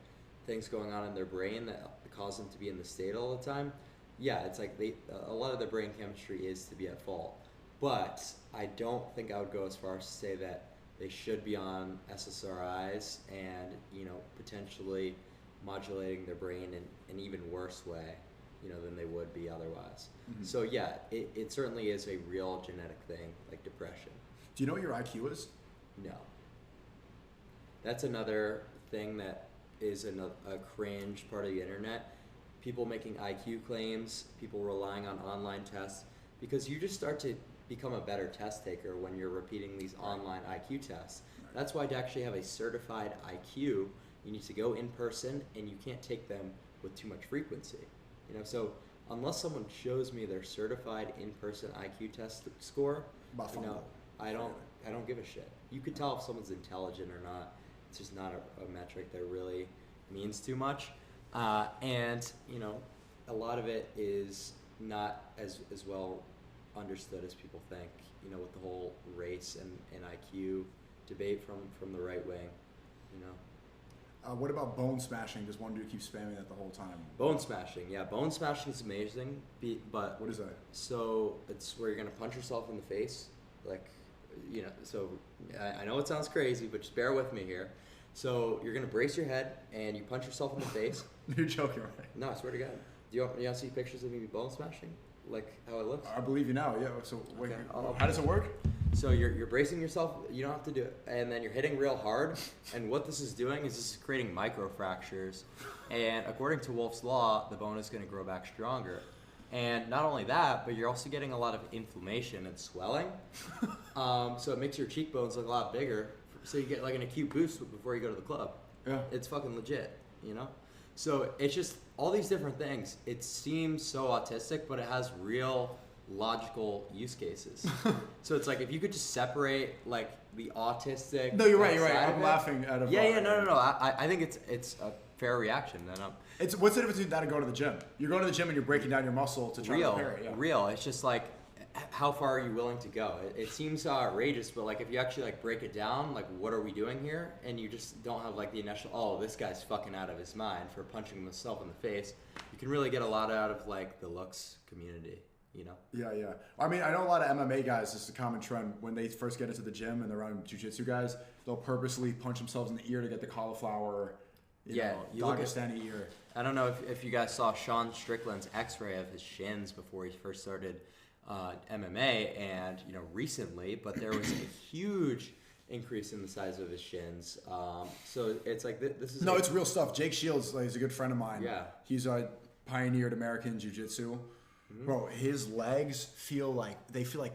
things going on in their brain that cause them to be in the state all the time? Yeah, it's like a lot of their brain chemistry is to be at fault, but I don't think I would go as far as to say that they should be on SSRIs and potentially modulating their brain in an even worse way than they would be otherwise. Mm-hmm. So yeah, it certainly is a real genetic thing, like depression. Do you know what your IQ is? No. That's another thing that is a cringe part of the internet. People making IQ claims, people relying on online tests, because you just start to become a better test taker when you're repeating these online IQ tests. Right. That's why to actually have a certified IQ, you need to go in person, and you can't take them with too much frequency. So unless someone shows me their certified in-person IQ test score, I don't give a shit. You could tell if someone's intelligent or not. It's just not a metric that really means too much. And a lot of it is not as well understood as people think. With the whole race and IQ debate from the right wing. What about bone smashing? Does one dude keep spamming that the whole time? Bone smashing, yeah. Bone smashing is amazing, but what is that? So it's where you're gonna punch yourself in the face, like, So I know it sounds crazy, but just bear with me here. So you're gonna brace your head and you punch yourself in the face. You're joking, right? No, I swear to God. Do you want to see pictures of me bone smashing? Like how it looks? I believe you now. Yeah. So wait, okay. How does it work? So you're bracing yourself. You don't have to do it, and then you're hitting real hard. And what this is doing is this is creating microfractures. And according to Wolff's Law, the bone is going to grow back stronger. And not only that, but you're also getting a lot of inflammation and swelling. So it makes your cheekbones look a lot bigger. So you get like an acute boost before you go to the club. Yeah. It's fucking legit, So it's just all these different things. It seems so autistic, but it has real logical use cases. So it's like if you could just separate like the autistic. No, you're right. I'm laughing out of. Yeah. No. I think it's a fair reaction. It's what's the difference between that and going to the gym? You're going to the gym and you're breaking down your muscle to try to repair it. Yeah. Real. It's just like, how far are you willing to go? It seems so outrageous, but like if you actually like break it down, like what are we doing here? And you just don't have like the initial, oh, this guy's fucking out of his mind for punching himself in the face. You can really get a lot out of like the looks community. Yeah. I mean, I know a lot of MMA guys, this is a common trend, when they first get into the gym and they're around jiu-jitsu guys, they'll purposely punch themselves in the ear to get the cauliflower, Dagestani ear. I don't know if you guys saw Sean Strickland's x-ray of his shins before he first started MMA and, recently, but there was a huge increase in the size of his shins. So it's like, this is... No, it's real stuff. Jake Shields, he's a good friend of mine. Yeah. He's pioneered American jiu-jitsu. Bro, his legs feel like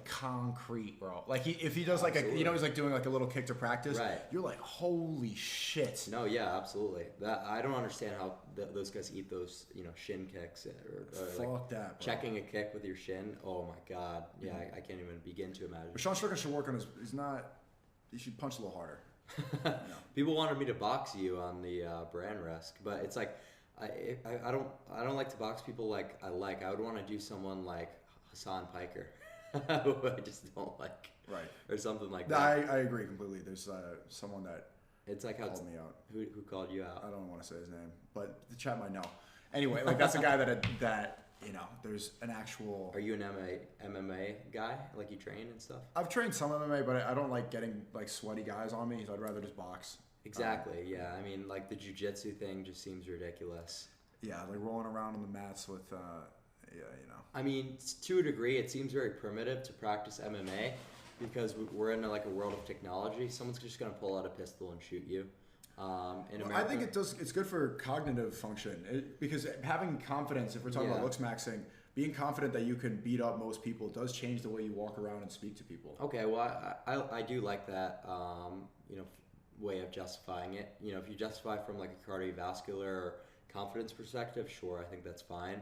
concrete, bro. Like if he does like Absolutely. he's like doing like a little kick to practice. Right. You're like, holy shit. No, yeah, absolutely. That I don't understand how those guys eat those, shin kicks or Fuck like that, bro. checking a kick with your shin. Oh my god, yeah, I can't even begin to imagine. Sean Strickland should work on his. He should punch a little harder. People wanted me to box you on the brand risk, but it's like I don't like to box people like I like. I would want to do someone like Hassan Piker, who I just don't like, Right. or something like No, that. I agree completely. There's someone that It's like how called me out. who called you out? I don't want to say his name, but the chat might know. Anyway, like that's a guy that there's an actual. Are you an MMA guy? Like you train and stuff? I've trained some MMA, but I don't like getting like sweaty guys on me, so I'd rather just box. Exactly. Yeah. I mean, like the jujitsu thing just seems ridiculous. Yeah, like rolling around on the mats with, I mean, to a degree, it seems very primitive to practice MMA because we're in like a world of technology. Someone's just gonna pull out a pistol and shoot you. In America, I think it does. It's good for cognitive function because having confidence. If we're talking about looks maxing, being confident that you can beat up most people does change the way you walk around and speak to people. Okay, well, I do like that, way of justifying it. If you justify from like a cardiovascular or confidence perspective, sure, I think that's fine.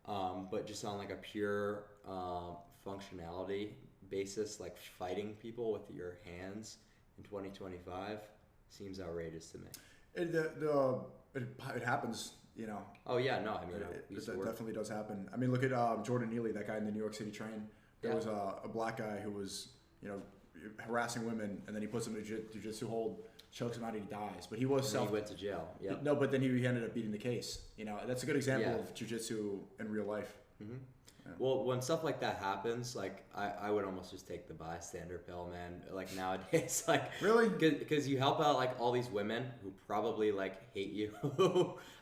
But just on like a pure functionality basis, like fighting people with your hands in 2025 seems outrageous to me. It happens, Oh yeah, no, I mean, It definitely does happen. I mean, look at Jordan Neely, that guy in the New York City train. There was a black guy who was, harassing women, and then he puts him in a jiu-jitsu hold, chokes him out, and he dies. But he was he went to jail. Yeah. No, but then he ended up beating the case. That's a good example of jiu-jitsu in real life. Mm-hmm. Yeah. Well, when stuff like that happens, like I would almost just take the bystander pill, man. Like nowadays, like really, because you help out like all these women who probably like hate you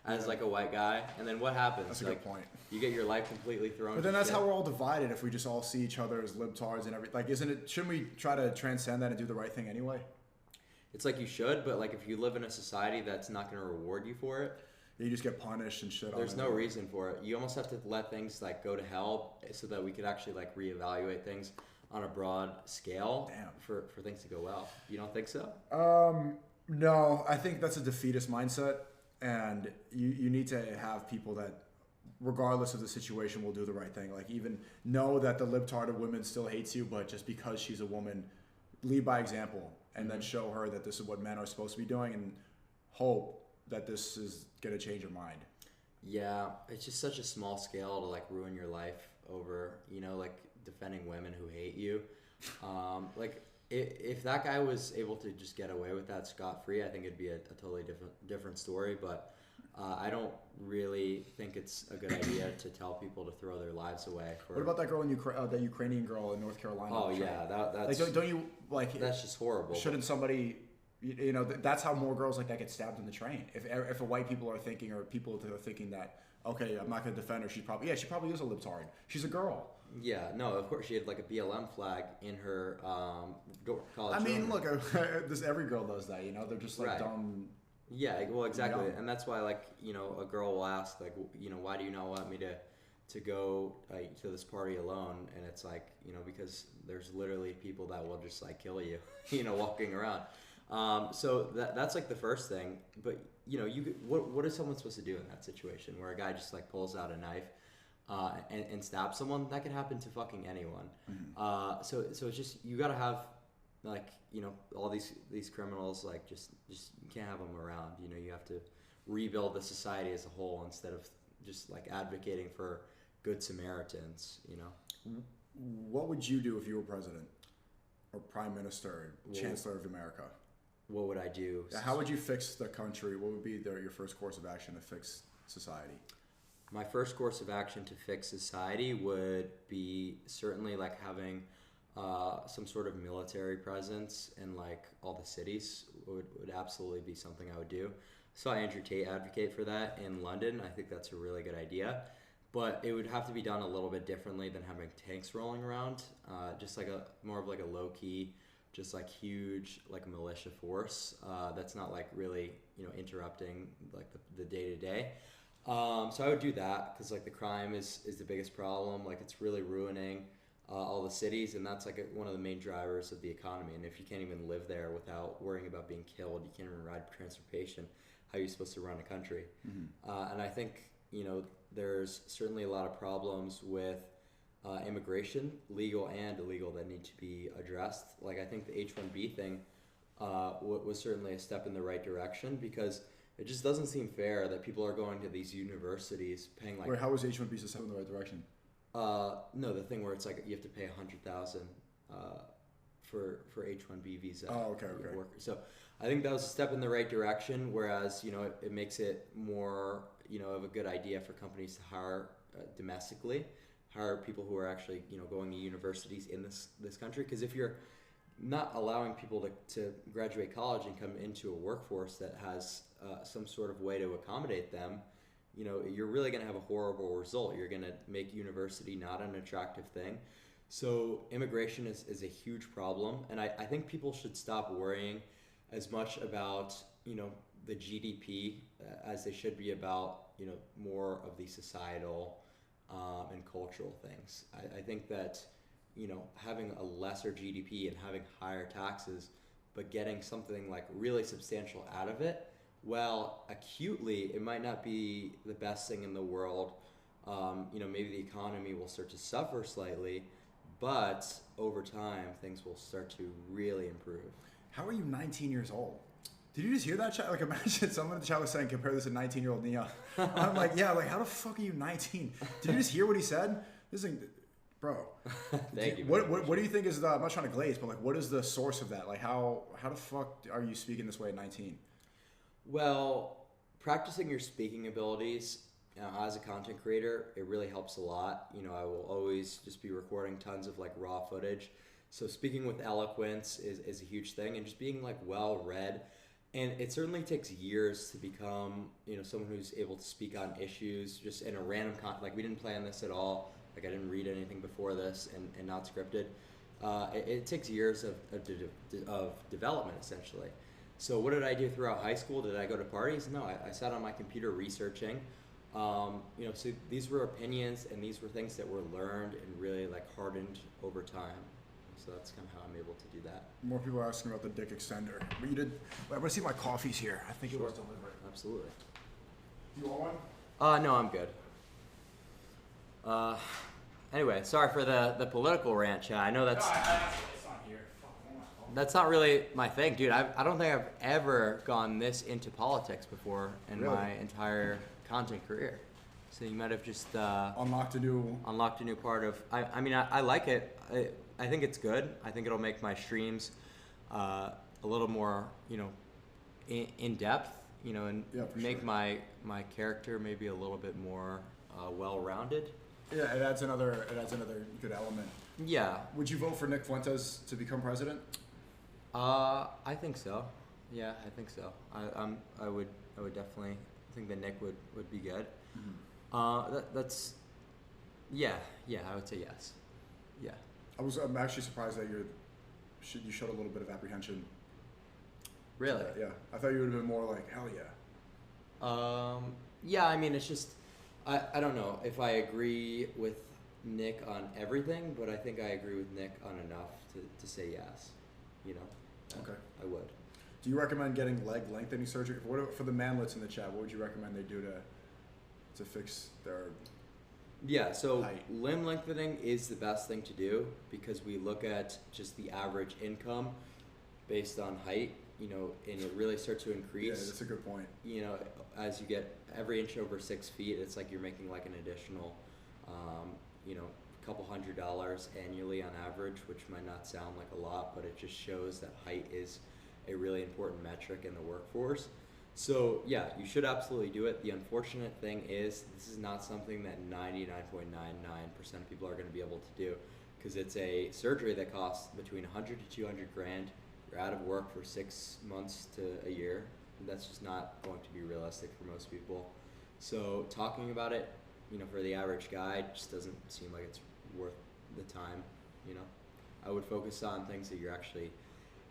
as like a white guy, and then what happens? That's a like, good point. You get your life completely thrown. But then that's how we're all divided. If we just all see each other as libtards and everything, like, shouldn't we try to transcend that and do the right thing anyway? It's like you should, but like if you live in a society that's not going to reward you for it, you just get punished and shit. There's no reason for it. You almost have to let things like go to hell so that we could actually like reevaluate things on a broad scale. Damn. For things to go well. You don't think so? No, I think that's a defeatist mindset, and you need to have people that, regardless of the situation, will do the right thing. Like, even know that the libtard of women still hates you, but just because she's a woman, lead by example, and then show her that this is what men are supposed to be doing, and hope that this is gonna change her mind. Yeah, it's just such a small scale to like ruin your life over, like defending women who hate you. Like if that guy was able to just get away with that scot-free, I think it'd be a totally different story. But I don't really think it's a good idea to tell people to throw their lives away. What about that girl in that Ukrainian girl in North Carolina? Oh yeah, that's like, don't you like? That's just horrible. Shouldn't somebody? That's how more girls like that get stabbed in the train. If white people are thinking, or people are thinking that, okay, I'm not going to defend her. She probably is a libtard. She's a girl. Yeah, no, of course she had like a BLM flag in her college. I mean, look, every girl does that. They're just like dumb. Yeah, well, exactly, Young. And that's why like a girl will ask like why do you not want me to go to this party alone? And it's like because there's literally people that will just like kill you walking around. So that's like the first thing, but what is someone supposed to do in that situation where a guy just like pulls out a knife and stabs someone? That could happen to fucking anyone. Mm-hmm. So it's just you gotta have like all these criminals, like just you can't have them around. You have to rebuild the society as a whole instead of just like advocating for good Samaritans. What would you do if you were president or prime minister, chancellor of America? What would I do? How would you fix the country? What would be your first course of action to fix society? My first course of action to fix society would be certainly like having some sort of military presence in like all the cities would absolutely be something I would do. Saw Andrew Tate advocate for that in London. I think that's a really good idea, but it would have to be done a little bit differently than having tanks rolling around. Just like more of like a low key, just like huge like militia force that's not like really interrupting like the day to day. So I would do that because like the crime is the biggest problem. Like it's really ruining all the cities, and that's like one of the main drivers of the economy. And if you can't even live there without worrying about being killed, you can't even ride transportation. How are you supposed to run a country? And I think there's certainly a lot of problems with immigration, legal and illegal, that need to be addressed. Like I think the H-1B thing was certainly a step in the right direction because it just doesn't seem fair that people are going to these universities paying like. Wait, how was H-1B a step in the right direction? No, the thing where it's like you have to pay $100,000 for H-1B visa. Oh, okay. So I think that was a step in the right direction. Whereas it makes it more of a good idea for companies to hire domestically, hire people who are actually going to universities in this country. Because if you're not allowing people to graduate college and come into a workforce that has some sort of way to accommodate them, you're really going to have a horrible result. You're going to make university not an attractive thing. So immigration is a huge problem. And I think people should stop worrying as much about, the GDP as they should be about, more of the societal and cultural things. I think that, having a lesser GDP and having higher taxes, but getting something like really substantial out of it, well, acutely, it might not be the best thing in the world. Maybe the economy will start to suffer slightly, but over time, things will start to really improve. How are you 19 years old? Did you just hear that chat? Like, imagine someone in the chat was saying, compare this to 19-year-old Neon. I'm like, yeah, like, how the fuck are you 19? Did you just hear what he said? This thing, bro. Thank you. What do you think is the, I'm not trying to glaze, but like, what is the source of that? Like, how the fuck are you speaking this way at 19? Well, practicing your speaking abilities as a content creator, it really helps a lot. I will always just be recording tons of like raw footage. So speaking with eloquence is a huge thing, and just being like well read. And it certainly takes years to become, someone who's able to speak on issues just in a random like we didn't plan this at all. Like I didn't read anything before this and not scripted. It takes years of development essentially. So what did I do throughout high school? Did I go to parties? No, I sat on my computer researching. So these were opinions and these were things that were learned and really like hardened over time. So that's kind of how I'm able to do that. More people are asking about the dick extender. But you did. I want to see my coffee's here. I think it was delivered. Absolutely. You want one? No, I'm good. Anyway, sorry for the political rant, chat. I know that's. No, it's not here. That's not really my thing, dude. I don't think I've ever gone this into politics before in my entire content career. So you might have just unlocked a new part of. I mean, I like it. I think it's good. I think it'll make my streams a little more, in depth, and make my character maybe a little bit more well-rounded. Yeah, it adds another good element. Yeah. Would you vote for Nick Fuentes to become president? I think so. Yeah, I think so. I would definitely think that Nick would be good. Mm-hmm. That's. Yeah, I would say yes. Yeah. I'm actually surprised that you showed a little bit of apprehension. Really? Yeah. I thought you would have been more like, hell yeah. Yeah, I mean, it's just, I don't know if I agree with Nick on everything, but I think I agree with Nick on enough to say yes. Okay. I would. Do you recommend getting leg lengthening surgery? For the manlets in the chat, what would you recommend they do to fix their... Yeah, so height? Limb lengthening is the best thing to do because we look at just the average income based on height, and it really starts to increase. Yeah, that's a good point. As you get every inch over 6 feet, it's like you're making like an additional, couple $100 annually on average, which might not sound like a lot, but it just shows that height is a really important metric in the workforce. So yeah, you should absolutely do it. The unfortunate thing is this is not something that 99.99% of people are going to be able to do because it's a surgery that costs between 100 to 200 grand. You're out of work for 6 months to a year. And that's just not going to be realistic for most people. So talking about it, for the average guy just doesn't seem like it's worth the time. I would focus on things that you're actually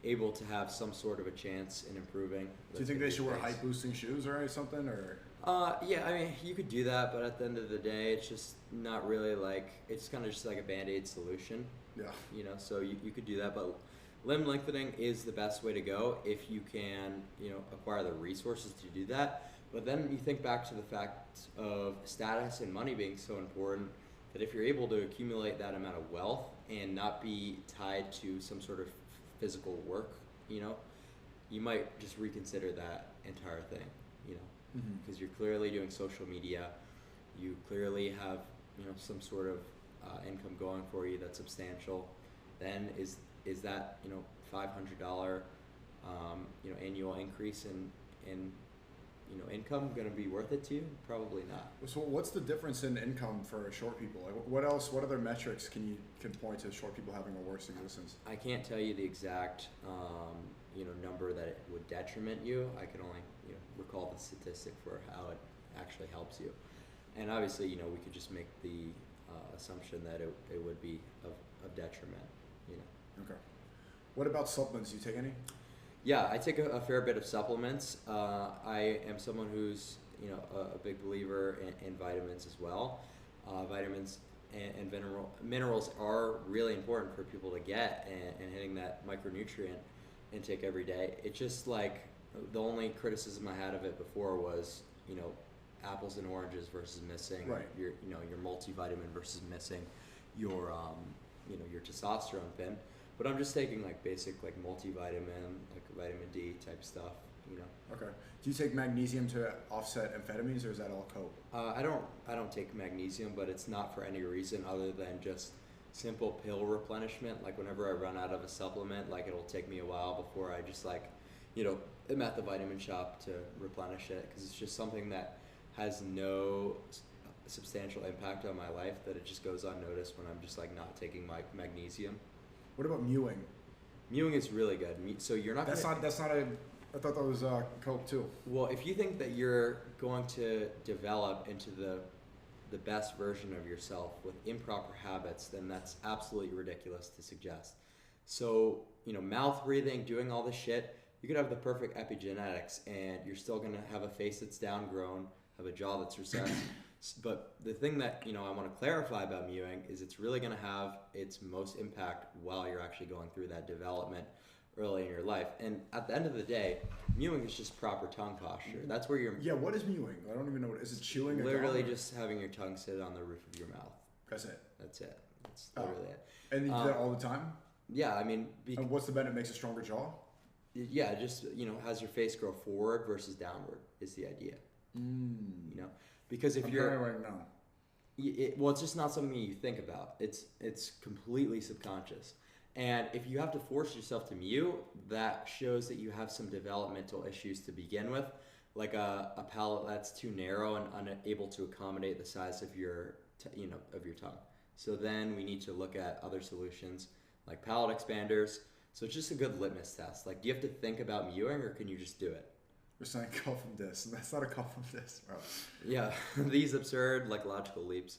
able to have some sort of a chance in improving. Do you think they should wear height boosting shoes or something, or? Yeah, I mean, you could do that, but at the end of the day, it's just not really like, it's kind of just like a Band-Aid solution. Yeah. You know, so you could do that, but limb lengthening is the best way to go if you can, you know, acquire the resources to do that. But then you think back to the fact of status and money being so important, that if you're able to accumulate that amount of wealth and not be tied to some sort of physical work, you know, you might just reconsider that entire thing, you know, because you're clearly doing social media, you clearly have, you know, some sort of income going for you that's substantial. Then is that, you know, $500 you know, annual increase in you know, income going to be worth it to you? Probably not. So what's the difference in income for short people? Like, what other metrics can point to short people having a worse existence? I can't tell you the exact you know, number that it would detriment you. I can only, you know, recall the statistic for how it actually helps you. And obviously, you know, we could just make the assumption that it would be of detriment, you know. Okay. What about supplements? Do you take any? Yeah, I take a fair bit of supplements. I am someone who's, you know, a big believer in vitamins as well. Vitamins and minerals are really important for people to get, and hitting that micronutrient intake every day. It's just like, the only criticism I had of it before was, you know, apples and oranges versus missing your, you know, your multivitamin versus missing your you know, your testosterone pin. But I'm just taking like basic like multivitamin, like vitamin D type stuff, you know. Okay. Do you take magnesium to offset amphetamines, or is that all cope? I don't take magnesium, but it's not for any reason other than just simple pill replenishment. Like whenever I run out of a supplement, like it'll take me a while before I just like, you know, I'm at the vitamin shop to replenish it, because it's just something that has no substantial impact on my life, that it just goes unnoticed when I'm just like not taking my magnesium. What about mewing? Mewing is really good. So you're not. That's not a. I thought that was cope too. Well, if you think that you're going to develop into the best version of yourself with improper habits, then that's absolutely ridiculous to suggest. So, you know, mouth breathing, doing all this shit, you could have the perfect epigenetics and you're still gonna have a face that's downgrown, have a jaw that's recessed. But the thing that, you know, I want to clarify about mewing is it's really going to have its most impact while you're actually going through that development early in your life. And at the end of the day, mewing is just proper tongue posture. That's where you're... Yeah, what is mewing? I don't even know what... Is it chewing? Literally just having your tongue sit on the roof of your mouth. That's it? That's it. That's literally it. And you do that all the time? Yeah, I mean... And what's the benefit? It makes a stronger jaw? Yeah, just, you know, has your face grow forward versus downward is the idea. You know? Because if you're... right now. Well, it's just not something you think about. It's completely subconscious. And if you have to force yourself to mew, that shows that you have some developmental issues to begin with, like a palate that's too narrow and unable to accommodate the size of your of your tongue. So then we need to look at other solutions like palate expanders. So it's just a good litmus test. Like, do you have to think about mewing, or can you just do it? We're saying call from this. That's not a call from this, bro. Yeah, these absurd like logical leaps.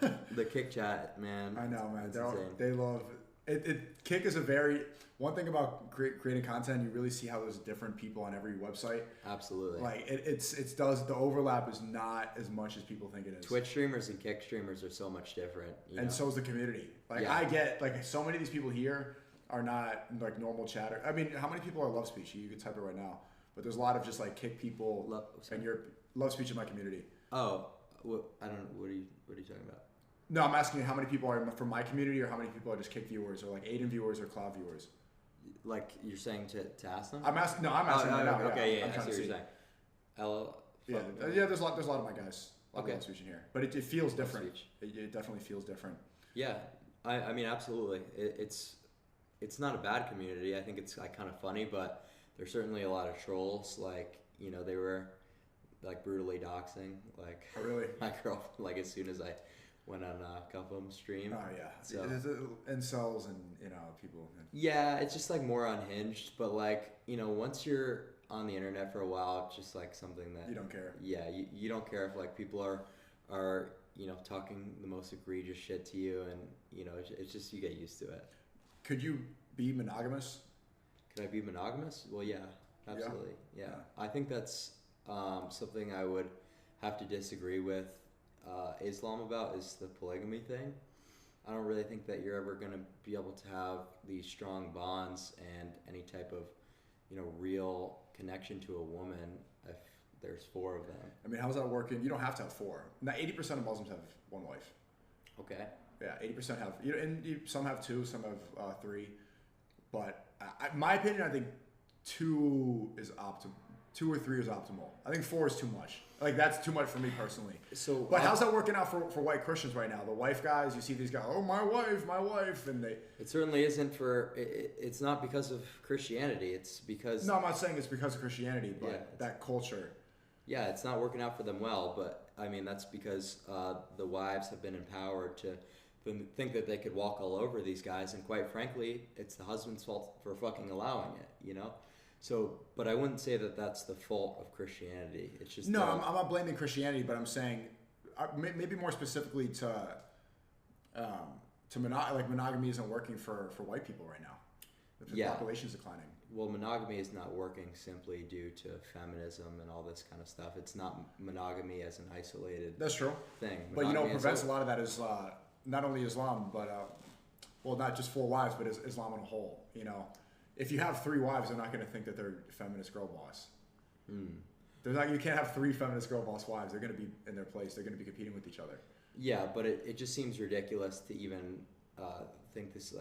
Yeah. The Kick chat, man. I know, man. They love it. Kick is one thing about creating content. You really see how there's different people on every website. Absolutely. Like the overlap is not as much as people think it is. Twitch streamers and Kick streamers are so much different. And so is the community. Like, yeah. I get like so many of these people here are not like normal chatter. I mean, how many people are Love Speech? You can type it right now. But there's a lot of just like Kick people and your Love Speech in my community. Oh, well, I don't know. What are you talking about? No, I'm asking you how many people are from my community, or how many people are just Kick viewers, or like Aiden viewers, or Cloud viewers. Like you're saying to ask them? I'm asking right now. Okay, yeah. I'm I trying see to what see. you're saying. Yeah. There's a lot of my guys. Okay. Love Speech in here, but it feels different. It definitely feels different. Yeah, I mean, absolutely. It's not a bad community. I think it's like kind of funny, but there's certainly a lot of trolls. Like, you know, they were like brutally doxing like my girl, like as soon as I went on a couple of them stream. Oh yeah. So incels and, you know, people. Yeah, it's just like more unhinged, but like, you know, once you're on the internet for a while, it's just like something that you don't care. Yeah, you don't care if like people are you know, talking the most egregious shit to you, and you know, it's just, you get used to it. Could you be monogamous? Could I be monogamous? Well, yeah, absolutely. Yeah. I think that's Something I would have to disagree with Islam about is the polygamy thing. I don't really think that you're ever going to be able to have these strong bonds and any type of, real connection to a woman if there's 4 of them. I mean, how's that working? You don't have to have 4. Now, 80% of Muslims have 1 wife. Okay. Yeah, 80% have, some have 2, some have 3. But my opinion, I think 2 is optimal. 2 or 3 is optimal. I think 4 is too much. Like, that's too much for me personally. But how's that working out for white Christians right now? The wife guys, you see these guys, oh, my wife, and they... It certainly isn't it's not because of Christianity. It's because... No, I'm not saying it's because of Christianity, but that culture. Yeah, it's not working out for them well, but, I mean, that's because the wives have been empowered to think that they could walk all over these guys, and quite frankly, it's the husband's fault for fucking allowing it, So, but I wouldn't say that that's the fault of Christianity. It's just no. I'm not blaming Christianity, but I'm saying maybe more specifically monogamy isn't working for white people right now. The population's declining. Well, monogamy is not working simply due to feminism and all this kind of stuff. It's not monogamy as an isolated. That's true. Thing. But what prevents a lot of that is not only Islam, but not just 4 wives, but Islam on a whole. If you have 3 wives, they're not going to think that they're feminist girl boss. You can't have 3 feminist girl boss wives. They're going to be in their place. They're going to be competing with each other. Yeah, but it just seems ridiculous to even think this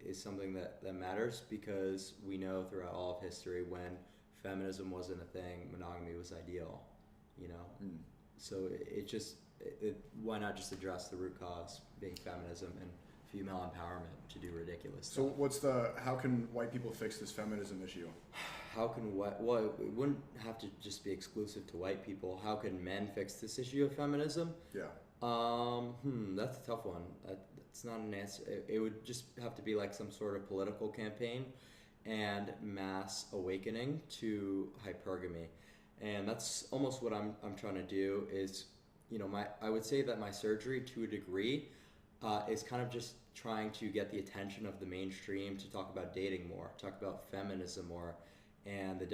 is something that matters, because we know throughout all of history when feminism wasn't a thing, monogamy was ideal. So why not just address the root cause being feminism and female empowerment to do ridiculous stuff. So how can white people fix this feminism issue? Well, it wouldn't have to just be exclusive to white people. How can men fix this issue of feminism? Yeah. That's a tough one. It's not an answer. It would just have to be like some sort of political campaign and mass awakening to hypergamy. And that's almost what I'm trying to do is, I would say that my surgery to a degree is kind of just trying to get the attention of the mainstream to talk about dating more, talk about feminism more, and the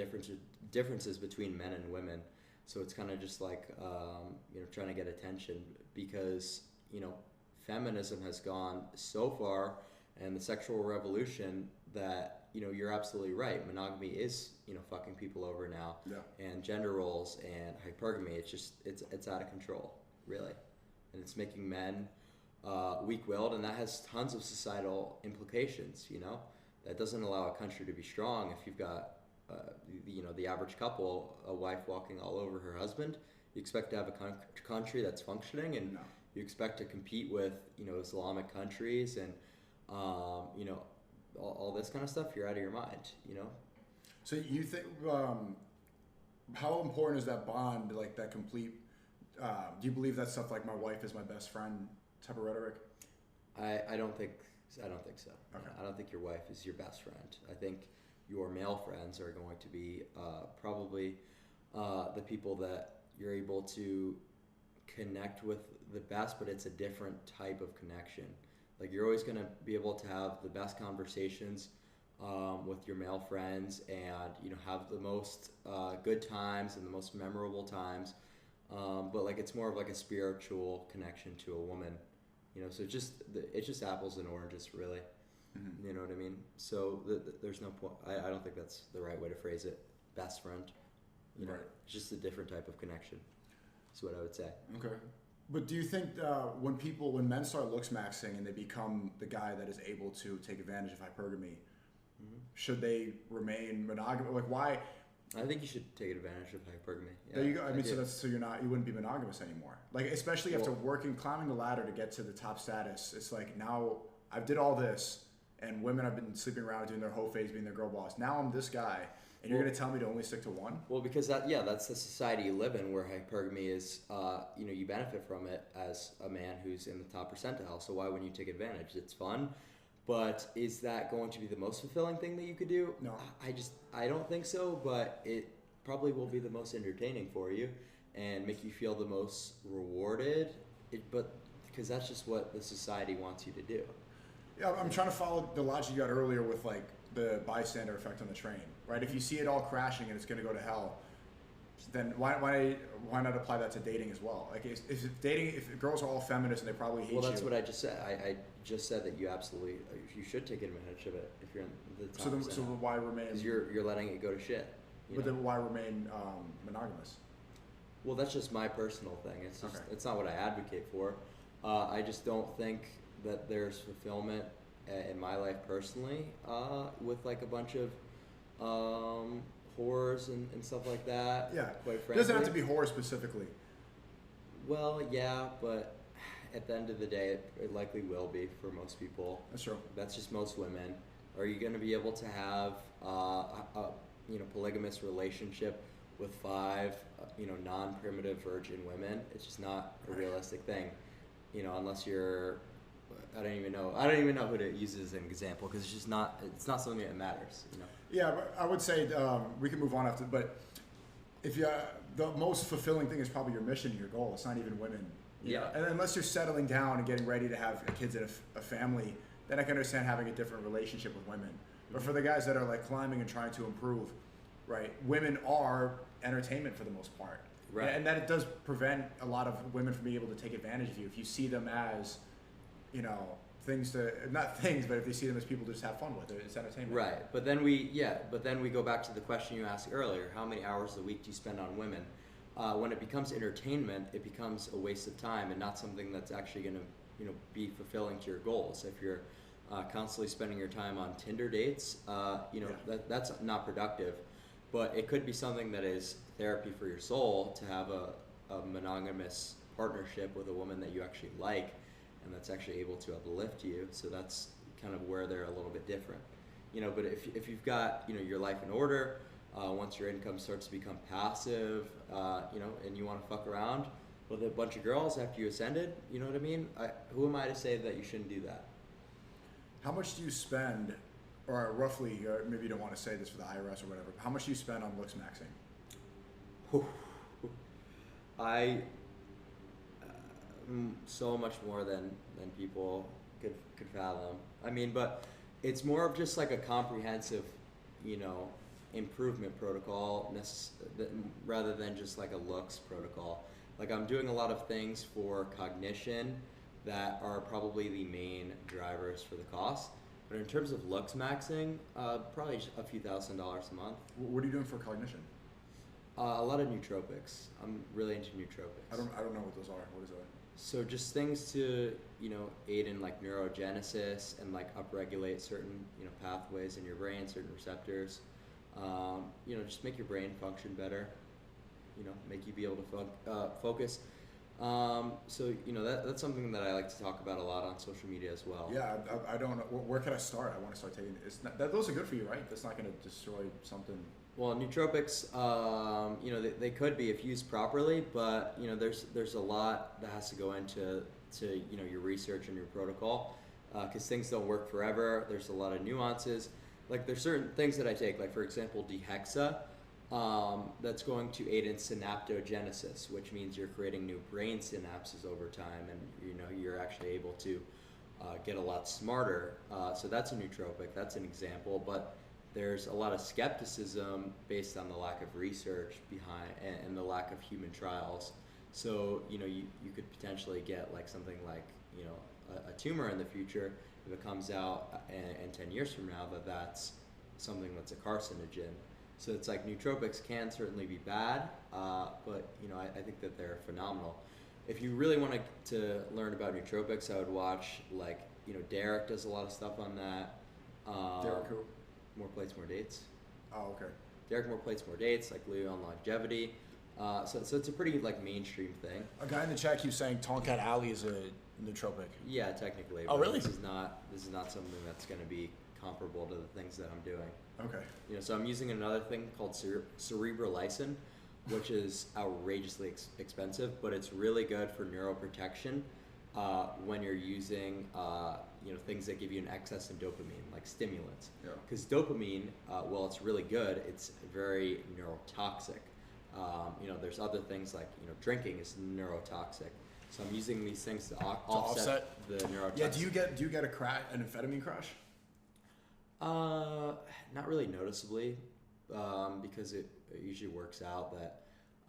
differences between men and women. So it's kind of just like, trying to get attention because, feminism has gone so far and the sexual revolution that, you're absolutely right. Monogamy is, fucking people over now. Yeah. And gender roles and hypergamy, it's out of control, really. And it's making men weak-willed, and that has tons of societal implications, That doesn't allow a country to be strong if you've got, the average couple, a wife walking all over her husband. You expect to have a country that's functioning, and you expect to compete with, Islamic countries and, all this kind of stuff. You're out of your mind, So you think, how important is that bond, like that complete, do you believe that stuff like my wife is my best friend type of rhetoric? I don't think so. Okay. I don't think your wife is your best friend. I think your male friends are going to be probably the people that you're able to connect with the best, but it's a different type of connection. Like you're always going to be able to have the best conversations with your male friends and have the most good times and the most memorable times, but like it's more of like a spiritual connection to a woman. So it's just apples and oranges, really. Mm-hmm. You know what I mean? So there's no point. I don't think that's the right way to phrase it. Best friend. Right. It's just a different type of connection. That's what I would say. Okay. But do you think when men start looks maxing and they become the guy that is able to take advantage of hypergamy, should they remain monogamous? Like why? I think you should take advantage of hypergamy. Yeah, there you go. I mean, so you wouldn't be monogamous anymore. Like especially after climbing the ladder to get to the top status. It's like now I did all this, and women have been sleeping around doing their whole phase, being their girl boss. Now I'm this guy, and you're going to tell me to only stick to one? Well, because that's the society you live in, where hypergamy is, you benefit from it as a man who's in the top percentile. So why wouldn't you take advantage? It's fun. But is that going to be the most fulfilling thing that you could do? No. I don't think so, but it probably will be the most entertaining for you and make you feel the most rewarded. But because that's just what the society wants you to do. Yeah, I'm trying to follow the logic you got earlier with like the bystander effect on the train, right? If you see it all crashing and it's going to go to hell, then why not apply that to dating as well? Like, if girls are all feminists and they probably hate you. Well, that's what I just said. I just said that you should take advantage of it if you're in the top. So why remain? Because you're letting it go to shit. But then why remain monogamous? Well, that's just my personal thing. It's just it's not what I advocate for. I just don't think that there's fulfillment in my life personally with like a bunch of whores and stuff like that. Yeah, quite frankly. It doesn't have to be whore specifically. Well, yeah, but at the end of the day, it likely will be for most people. That's true. That's just most women. Are you going to be able to have a polygamous relationship with 5 non-primitive virgin women? It's just not a realistic thing. Unless you're, I don't even know who to use as an example, because it's not something that matters. Yeah, but I would say we can move on after. But if the most fulfilling thing is probably your mission, your goal. It's not even women. Yeah. And unless you're settling down and getting ready to have kids and a family, then I can understand having a different relationship with women. But for the guys that are like climbing and trying to improve, right? Women are entertainment for the most part. Right. And that it does prevent a lot of women from being able to take advantage of you if you see them as, things to, not things, but if they see them as people to just have fun with, it's entertainment. Right. But then we go back to the question you asked earlier: how many hours a week do you spend on women? When it becomes entertainment, it becomes a waste of time and not something that's actually going to, be fulfilling to your goals. If you're constantly spending your time on Tinder dates, that's not productive. But it could be something that is therapy for your soul to have a monogamous partnership with a woman that you actually like and that's actually able to uplift you. So that's kind of where they're a little bit different. But if you've got, your life in order, once your income starts to become passive, and you want to fuck around with a bunch of girls after you ascended, you know what I mean? Who am I to say that you shouldn't do that? How much do you spend, or roughly, maybe you don't want to say this for the IRS or whatever, how much do you spend on looks maxing? So much more than people could fathom. I mean, but it's more of just like a comprehensive, improvement protocol rather than just like a looks protocol. Like, I'm doing a lot of things for cognition that are probably the main drivers for the cost. But in terms of looks maxing, probably just a few $1,000s a month. What are you doing for cognition? A lot of nootropics. I'm really into nootropics. I don't know what those are. What is that? So just things to, aid in like neurogenesis and like upregulate certain, pathways in your brain, certain receptors. Just make your brain function better. Make you be able to focus. So that's something that I like to talk about a lot on social media as well. Yeah, I don't know. Where can I start? I want to start taking it. Those are good for you, right? That's not going to destroy something. Well, nootropics, they could be if used properly, but there's a lot that has to go into your research and your protocol, because things don't work forever. There's a lot of nuances. Like, there's certain things that I take, like for example, dehexa, that's going to aid in synaptogenesis, which means you're creating new brain synapses over time, and you're actually able to get a lot smarter. So that's a nootropic. That's an example, but there's a lot of skepticism based on the lack of research behind and the lack of human trials. So you could potentially get like something like a tumor in the future if it comes out and 10 years from now that's something that's a carcinogen. So it's like nootropics can certainly be bad, but I think that they're phenomenal. If you really wanted to learn about nootropics, I would watch like Derek does a lot of stuff on that. Derek who? More Plates, More Dates. Oh, okay. Derek More Plates, More Dates, like Leo on longevity. So it's a pretty like mainstream thing. A guy in the chat keeps saying Tonkat Alley is a nootropic. Yeah, technically. Oh, really? This is not something that's going to be comparable to the things that I'm doing. Okay. So I'm using another thing called cerebrolysin, which is outrageously expensive, but it's really good for neuroprotection when you're using things that give you an excess in dopamine, like stimulants. Yeah. Because dopamine, while it's really good, it's very neurotoxic. There's other things like drinking is neurotoxic. So I'm using these things to offset the neurotoxic. Yeah. Do you get an amphetamine crush? Not really noticeably, because it usually works out that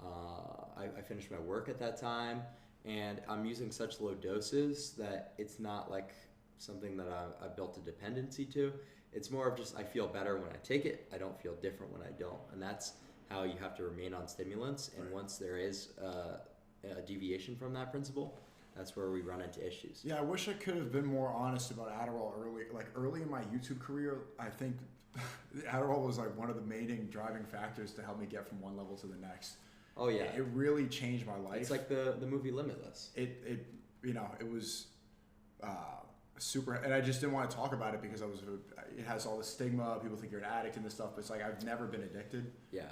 I finished my work at that time, and I'm using such low doses that it's not like something that I built a dependency to. It's more of just I feel better when I take it. I don't feel different when I don't, and that's how you have to remain on stimulants. And once there is a deviation from that principle, that's where we run into issues. Yeah, I wish I could have been more honest about Adderall early. Like early in my YouTube career, I think Adderall was like one of the main driving factors to help me get from one level to the next. Oh yeah, it really changed my life. It's like the movie Limitless. It it was super, and I just didn't want to talk about it because it has all the stigma. People think you're an addict and this stuff, but it's like I've never been addicted. Yeah,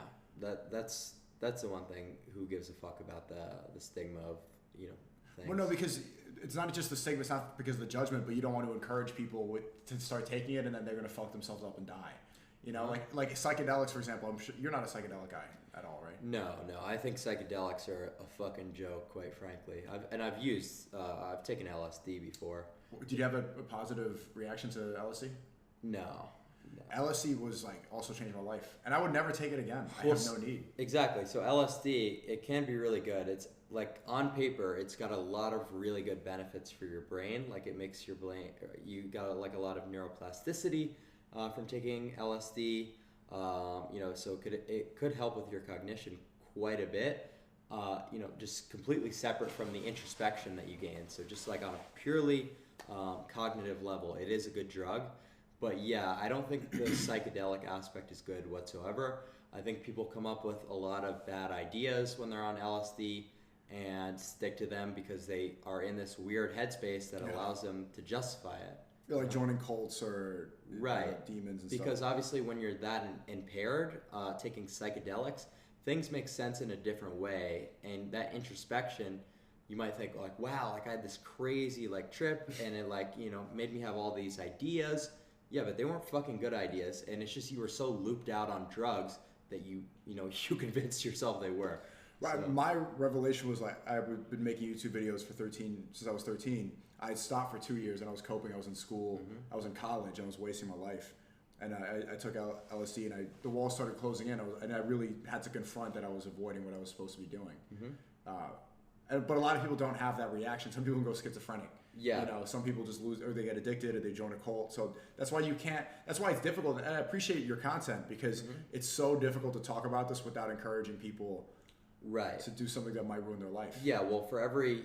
that's the one thing. Who gives a fuck about the stigma of things? Well, no, because it's not just the stigma. It's not because of the judgment, but you don't want to encourage people to start taking it, and then they're gonna fuck themselves up and die. Like psychedelics, for example. I'm sure you're not a psychedelic guy at all, right? No. I think psychedelics are a fucking joke, quite frankly. I've taken LSD before. Did you have a positive reaction to LSD? No. LSD was like also changed my life, and I would never take it again. I have no need. Exactly. So LSD, it can be really good. It's like on paper, it's got a lot of really good benefits for your brain. Like it makes your brain, you got like a lot of neuroplasticity from taking LSD. So it could help with your cognition quite a bit. Just completely separate from the introspection that you gain. So just like on a purely cognitive level, it is a good drug. But yeah, I don't think the psychedelic aspect is good whatsoever. I think people come up with a lot of bad ideas when they're on LSD and stick to them because they are in this weird headspace that allows them to justify it. You're like joining cults or demons and stuff. Because obviously when you're that impaired, taking psychedelics, things make sense in a different way. And that introspection, you might think like, wow, like I had this crazy like trip and it like, made me have all these ideas. Yeah, but they weren't fucking good ideas, and it's just you were so looped out on drugs that you convinced yourself they were. Right. So. My revelation was like I've been making YouTube videos since I was 13. I had stopped for 2 years, and I was coping. I was in school. Mm-hmm. I was in college. I was wasting my life, and I took LSD, and the walls started closing in. I really had to confront that I was avoiding what I was supposed to be doing. Mm-hmm. But a lot of people don't have that reaction. Some people go schizophrenic. Yeah. Some people just lose, or they get addicted, or they join a cult. So that's why that's why it's difficult. And I appreciate your content because it's so difficult to talk about this without encouraging people to do something that might ruin their life. Yeah, well, for every,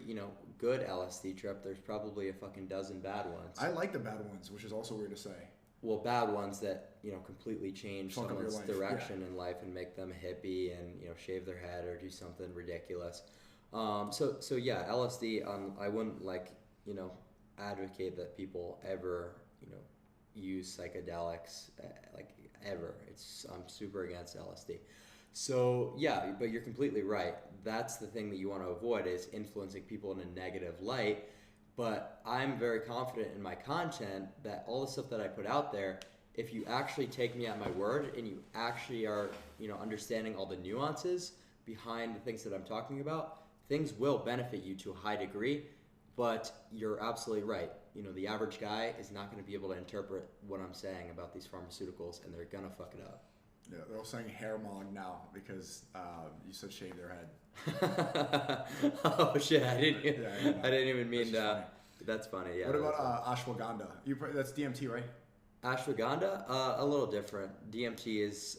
good LSD trip, there's probably a fucking dozen bad ones. I like the bad ones, which is also weird to say. Well, bad ones that, completely change someone's direction in life and make them a hippie and, shave their head or do something ridiculous. So yeah, LSD, I wouldn't advocate that people ever, use psychedelics, ever. I'm super against LSD. So yeah, but you're completely right. That's the thing that you want to avoid is influencing people in a negative light. But I'm very confident in my content that all the stuff that I put out there, if you actually take me at my word and you actually are, understanding all the nuances behind the things that I'm talking about, things will benefit you to a high degree. But you're absolutely right. The average guy is not going to be able to interpret what I'm saying about these pharmaceuticals, and they're going to fuck it up. Yeah, they're all saying hair mog now because you said shave their head. Oh shit! I didn't even mean that. That's funny. Yeah. What about ashwagandha? That's DMT, right? Ashwagandha, a little different. DMT is,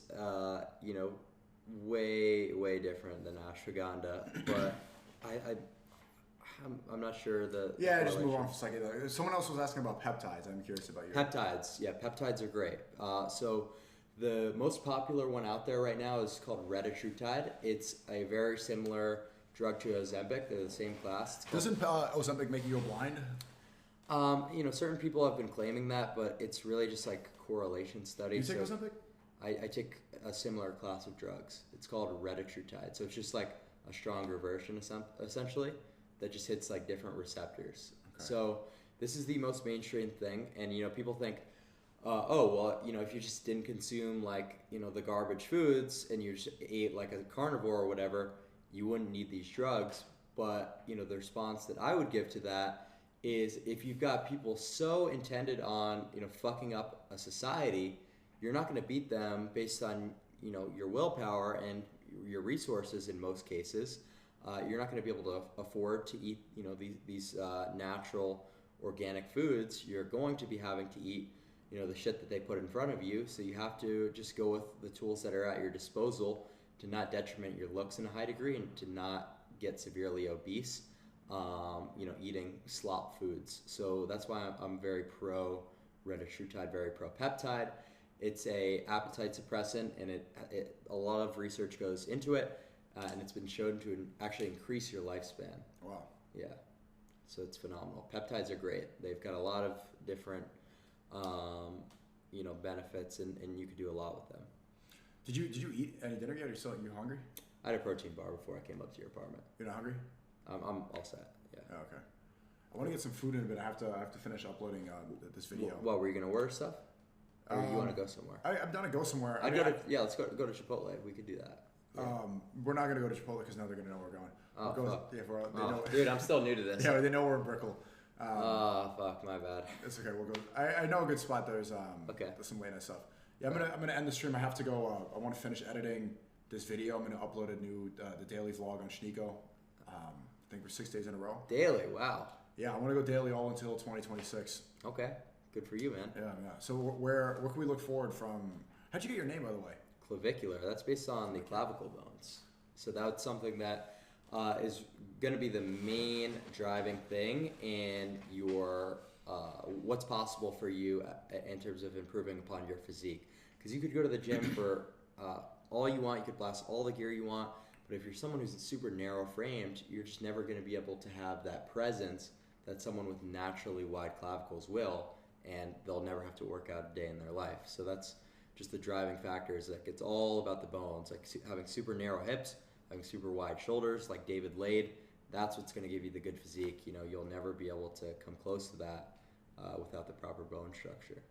way different than ashwagandha, but I'm not sure the just move on for psychedelics. Someone else was asking about peptides. I'm curious about your peptides. Yeah, peptides are great. So the most popular one out there right now is called retatrutide. It's a very similar drug to Ozempic. They're the same class. Doesn't Ozempic make you go blind? Certain people have been claiming that, but it's really just like correlation studies. You take Ozempic? I take a similar class of drugs. It's called retatrutide. So it's just like a stronger version, essentially, that just hits like different receptors. Okay. So this is the most mainstream thing, and people think, if you just didn't consume the garbage foods and you just ate like a carnivore or whatever, you wouldn't need these drugs. But the response that I would give to that is if you've got people so intended on fucking up a society, you're not going to beat them based on your willpower and your resources in most cases, you're not going to be able to afford to eat, you know, these natural organic foods. You're going to be having to eat, you know, the shit that they put in front of you. So you have to just go with the tools that are at your disposal to not detriment your looks in a high degree and to not get severely obese, you know, eating slop foods. So that's why I'm very pro retatrutide, very pro peptide. It's a appetite suppressant, and a lot of research goes into it, and it's been shown to actually increase your lifespan. Wow. Yeah. So it's phenomenal. Peptides are great. They've got a lot of different, you know, benefits, and you could do a lot with them. Did you eat any dinner yet? Are you hungry? I had a protein bar before I came up to your apartment. You're not hungry? I'm all set. Yeah. Oh, okay. I want to get some food in, but I have to finish uploading this video. Well, were you gonna order stuff? Or you want to go somewhere? I'm down to go somewhere. Let's go to Chipotle. We could do that. Yeah. We're not gonna go to Chipotle because now they're gonna know we're going. Oh, dude, I'm still new to this. Yeah, they know we're in Brickell. Fuck, my bad. It's okay. We'll go. I know a good spot. There's there's some late night stuff. Yeah, I'm gonna end the stream. I have to go. I want to finish editing this video. I'm gonna upload a new the daily vlog on SNEAKO. I think we're 6 days in a row. Daily, wow. Yeah, I want to go daily all until 2026. Okay, good for you, man. Yeah. So where can we look forward from? How'd you get your name, by the way? Clavicular. That's based on the clavicle bones. So that's something that is going to be the main driving thing in your what's possible for you in terms of improving upon your physique. Because you could go to the gym for all you want, you could blast all the gear you want, but if you're someone who's super narrow framed, you're just never going to be able to have that presence that someone with naturally wide clavicles will, and they'll never have to work out a day in their life. So that's just the driving factor, is like it's all about the bones, like having super narrow hips, having super wide shoulders like David Lade. That's what's going to give you the good physique. You know, you'll never be able to come close to that without the proper bone structure.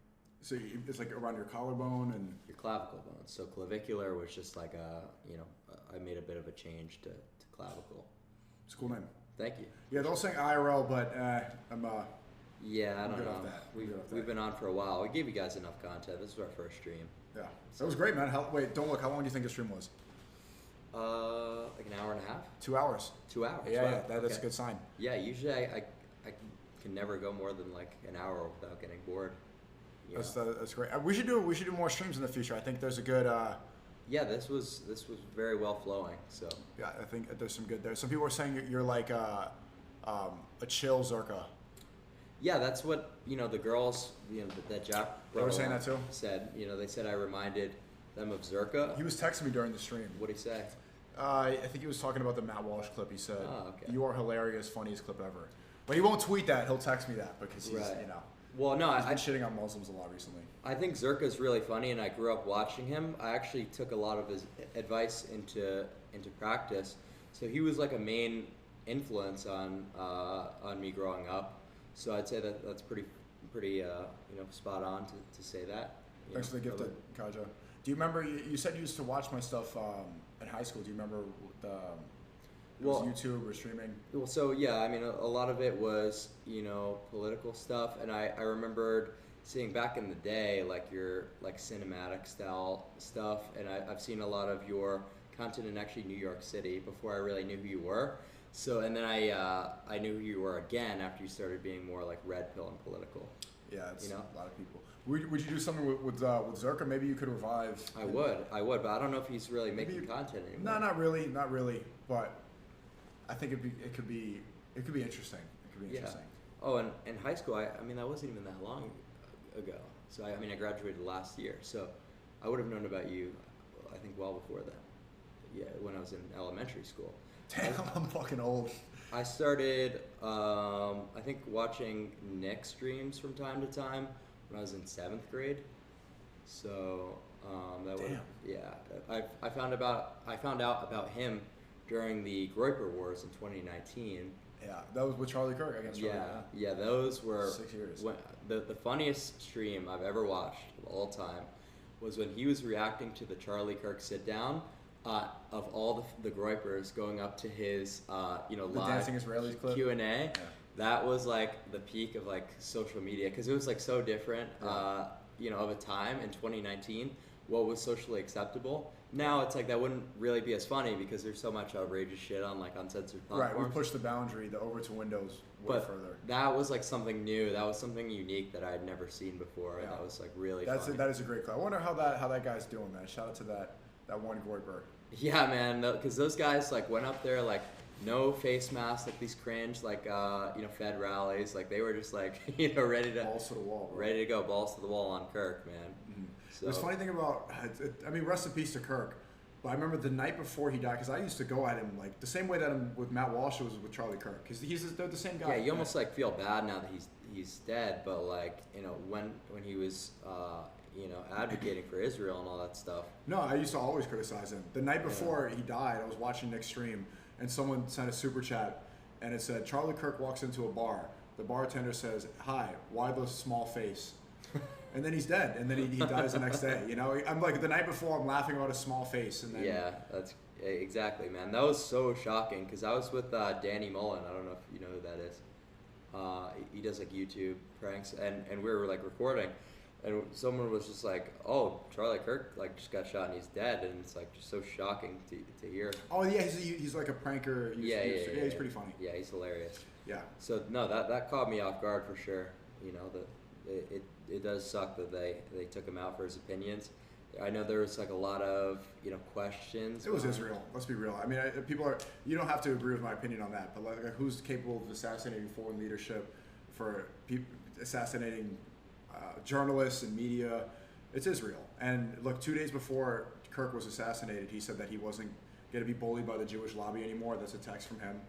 So it's like around your collarbone and your clavicle bones. So clavicular was just like I made a bit of a change to clavicle. It's a cool name. Thank you. Yeah, they're all saying IRL, but I'm yeah, I don't know. We've been on for a while. We gave you guys enough content. This was our first stream. Yeah, that was great, man. Wait, don't look. How long do you think the stream was? Like an hour and a half. 2 hours. 2 hours. Yeah, wow. That's a good sign. Yeah, usually I can never go more than like an hour without getting bored. That's great. We should do more streams in the future. I think there's a good. Yeah, this was very well flowing. So yeah, I think there's some good there. Some people are saying you're like a chill Zerka. Yeah, that's what the girls that Jack they were saying that too. Said they said I reminded them of Zerka. He was texting me during the stream. What'd he say? I think he was talking about the Matt Walsh clip. He said, okay. "You are hilarious, funniest clip ever." But he won't tweet that. He'll text me that because he's Well, no, I've been shitting on Muslims a lot recently. I think Zerka's really funny, and I grew up watching him. I actually took a lot of his advice into practice. So he was like a main influence on me growing up. So I'd say that's pretty spot on to say that. Thanks for the gift, Kaja. Do you remember? You said you used to watch my stuff in high school. Do you remember was YouTube or streaming? Well, so yeah, I mean, a lot of it was political stuff, and I remembered seeing back in the day like your cinematic style stuff, and I've seen a lot of your content in actually New York City before I really knew who you were. So and then I knew who you were again after you started being more like red pill and political. Yeah, it's a lot of people. Would you do something with Zerka? Maybe you could revive. I would, but I don't know if he's really making content anymore. No, not really. But I think it could be interesting. It could be interesting. Oh, and in high school, I mean, that wasn't even that long ago. So I graduated last year. So I would have known about you, I think, well before then. Yeah, when I was in elementary school. Damn, I'm fucking old. I started, I think, watching Nick streams from time to time when I was in 7th grade. So I found out about him during the Groyper Wars in 2019. Yeah, that was with Charlie Kirk against Charlie. Yeah, those were 6 years. The funniest stream I've ever watched of all time was when he was reacting to the Charlie Kirk sit down. Of all the Groypers going up to his live Dancing Israelis clip. Q&A, that was like the peak of like social media because it was like so different of a time in 2019 what was socially acceptable. Now it's like that wouldn't really be as funny because there's so much outrageous shit on like uncensored platforms. Right, we pushed the boundary over to Windows way further. That was like something new. That was something unique that I had never seen before. Yeah. That was like really funny. That is a great clip. I wonder how that guy's doing, man. Shout out to that one Goiber. Yeah, man, because those guys like went up there like no face masks, like these cringe like Fed rallies, like they were just like ready to balls to the wall, bro. ready to go balls to the wall on Kirk, man. Mm-hmm. So There's a funny thing about, I mean, rest in peace to Kirk. But I remember the night before he died, because I used to go at him like the same way that I'm with Matt Walsh was with Charlie Kirk, because they're the same guy. Yeah, you almost like feel bad now that he's dead, but like when he was advocating for Israel and all that stuff. No, I used to always criticize him. The night before he died, I was watching Nick's stream, and someone sent a super chat, and it said Charlie Kirk walks into a bar. The bartender says, "Hi, why the small face?" And then he's dead, and then he dies the next day. I'm like the night before, I'm laughing about a small face, and then yeah, that's exactly, man. That was so shocking because I was with Danny Mullen. I don't know if you know who that is. He does like YouTube pranks, and we were like recording, and someone was just like, "Oh, Charlie Kirk like just got shot and he's dead," and it's like just so shocking to hear. Oh yeah, he's like a pranker. He's pretty funny. Yeah, he's hilarious. Yeah. So no, that caught me off guard for sure. It does suck that they took him out for his opinions. I know there was like a lot of questions. It was Israel. Let's be real. I mean, you don't have to agree with my opinion on that, but like who's capable of assassinating foreign leadership, for assassinating journalists and media? It's Israel. And look, 2 days before Kirk was assassinated, he said that he wasn't going to be bullied by the Jewish lobby anymore. That's a text from him.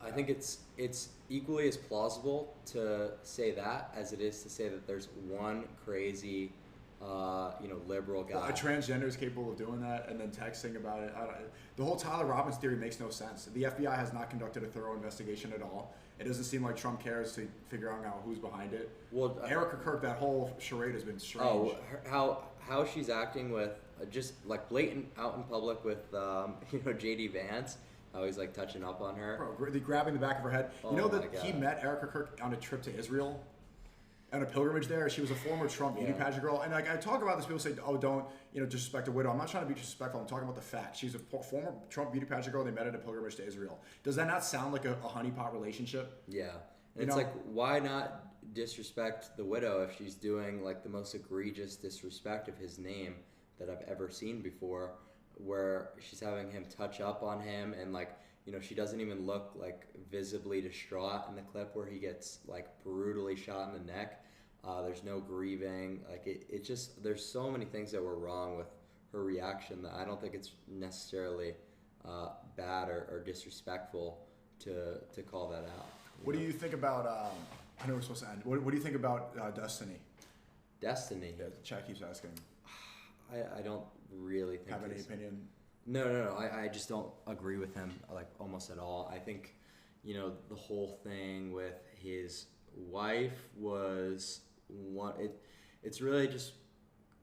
I think it's equally as plausible to say that as it is to say that there's one crazy, liberal guy. Well, a transgender is capable of doing that and then texting about it. The whole Tyler Robbins theory makes no sense. The FBI has not conducted a thorough investigation at all. It doesn't seem like Trump cares to figure out now who's behind it. Well, Erica Kirk, that whole charade has been strange. Oh, how she's acting with just like blatant out in public with JD Vance. How he's like touching up on her. Bro, grabbing the back of her head. Oh, you know that he met Erica Kirk on a trip to Israel? On a pilgrimage there. She was a former Trump beauty pageant girl. And like I talk about this, people say, oh, don't disrespect a widow. I'm not trying to be disrespectful. I'm talking about the fact. She's a former Trump beauty pageant girl. They met at a pilgrimage to Israel. Does that not sound like a honeypot relationship? Yeah. And it's like, why not disrespect the widow if she's doing like the most egregious disrespect of his name that I've ever seen before? Where she's having him touch up on him and like she doesn't even look like visibly distraught in the clip where he gets like brutally shot in the neck. There's no grieving. Like it just there's so many things that were wrong with her reaction that I don't think it's necessarily bad or disrespectful to call that out. What do you think about I know we're supposed to end. What do you think about Destiny? Destiny? Yeah, chat keeps asking. I don't really think have any opinion. No. I just don't agree with him like almost at all. I think the whole thing with his wife was it's really just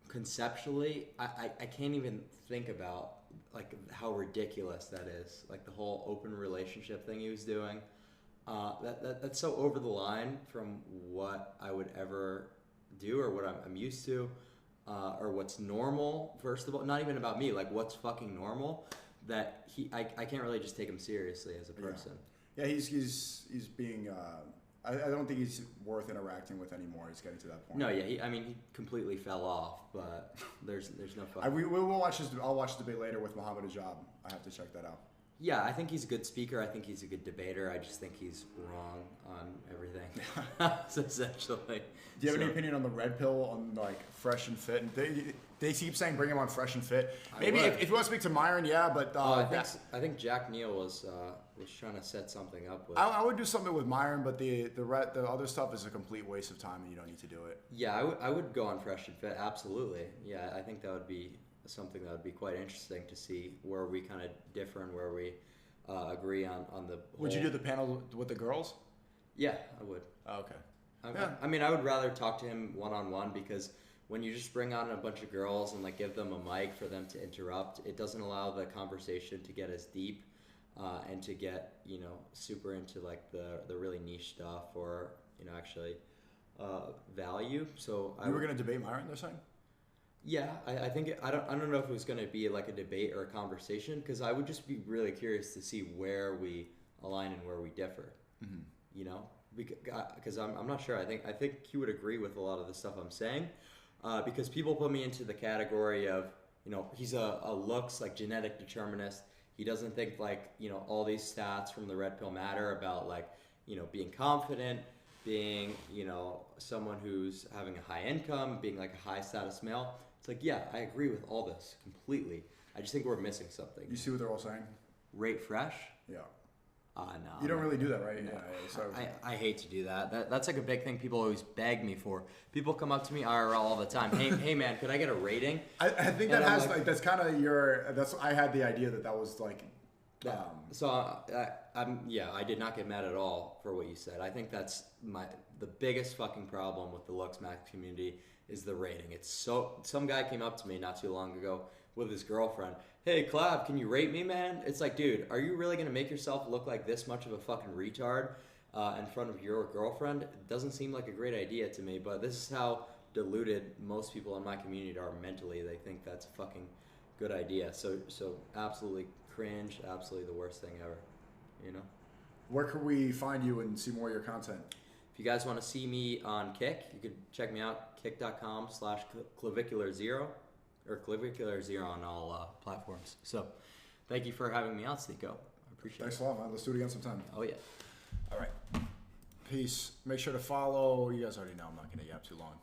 conceptually I can't even think about like how ridiculous that is, like the whole open relationship thing he was doing. That's so over the line from what I would ever do or what I'm used to. Or what's normal, first of all, not even about me, like what's fucking normal, that I can't really just take him seriously as a person. Yeah, he's being, I don't think he's worth interacting with anymore. He's getting to that point. No, yeah, he completely fell off, but there's no fucking... We'll watch I'll watch the debate later with Mohammed Ajab. I have to check that out. Yeah, I think he's a good speaker. I think he's a good debater. I just think he's wrong on everything. So essentially. Do you have any opinion on the red pill on like Fresh and Fit? And they keep saying bring him on Fresh and Fit. Maybe if you want to speak to Myron, yeah, but I think Jack Neal was trying to set something up with. I would do something with Myron, but the other stuff is a complete waste of time, and you don't need to do it. Yeah, I would go on Fresh and Fit, absolutely. Yeah, I think that would be something that would be quite interesting to see where we kind of differ and where we agree on the whole... Would you do the panel with the girls? Yeah, I would. Oh, okay. I mean, I would rather talk to him one-on-one, because when you just bring on a bunch of girls and like give them a mic for them to interrupt, it doesn't allow the conversation to get as deep and to get super into like the really niche stuff or actually value. So you were gonna debate Myron, they're saying? Yeah, I think I don't know if it was going to be like a debate or a conversation, because I would just be really curious to see where we align and where we differ. Mm-hmm. You know, because I'm not sure. I think he would agree with a lot of the stuff I'm saying, because people put me into the category of, you know, he's a looks like genetic determinist. He doesn't think like, you know, all these stats from the red pill matter about like, you know, being confident, being, you know, someone who's having a high income, being like a high status male. It's like, yeah, I agree with all this completely. I just think we're missing something. You see what they're all saying? Rate fresh? Yeah. No. You don't really do that, right? No. Yeah. So I hate to do that. That's like a big thing people always beg me for. People come up to me IRL all the time. Hey man, could I get a rating? I think that has like that's kind of your. That's I had the idea that was like. So I did not get mad at all for what you said. I think that's the biggest fucking problem with the Lux Max community is the rating. It's so, some guy came up to me not too long ago with his girlfriend. Hey, Clav, can you rate me, man? It's like, dude, are you really gonna make yourself look like this much of a fucking retard in front of your girlfriend? It doesn't seem like a great idea to me, but this is how deluded most people in my community are mentally. They think that's a fucking good idea. So absolutely cringe, absolutely the worst thing ever, you know? Where can we find you and see more of your content? If you guys want to see me on Kick, you can check me out, kick.com/clavicular0 or clavicular0 on all platforms. So thank you for having me out, Sneako. I appreciate it. Thanks a lot, man. Let's do it again sometime. Oh, yeah. All right. Peace. Make sure to follow. You guys already know I'm not going to yap too long.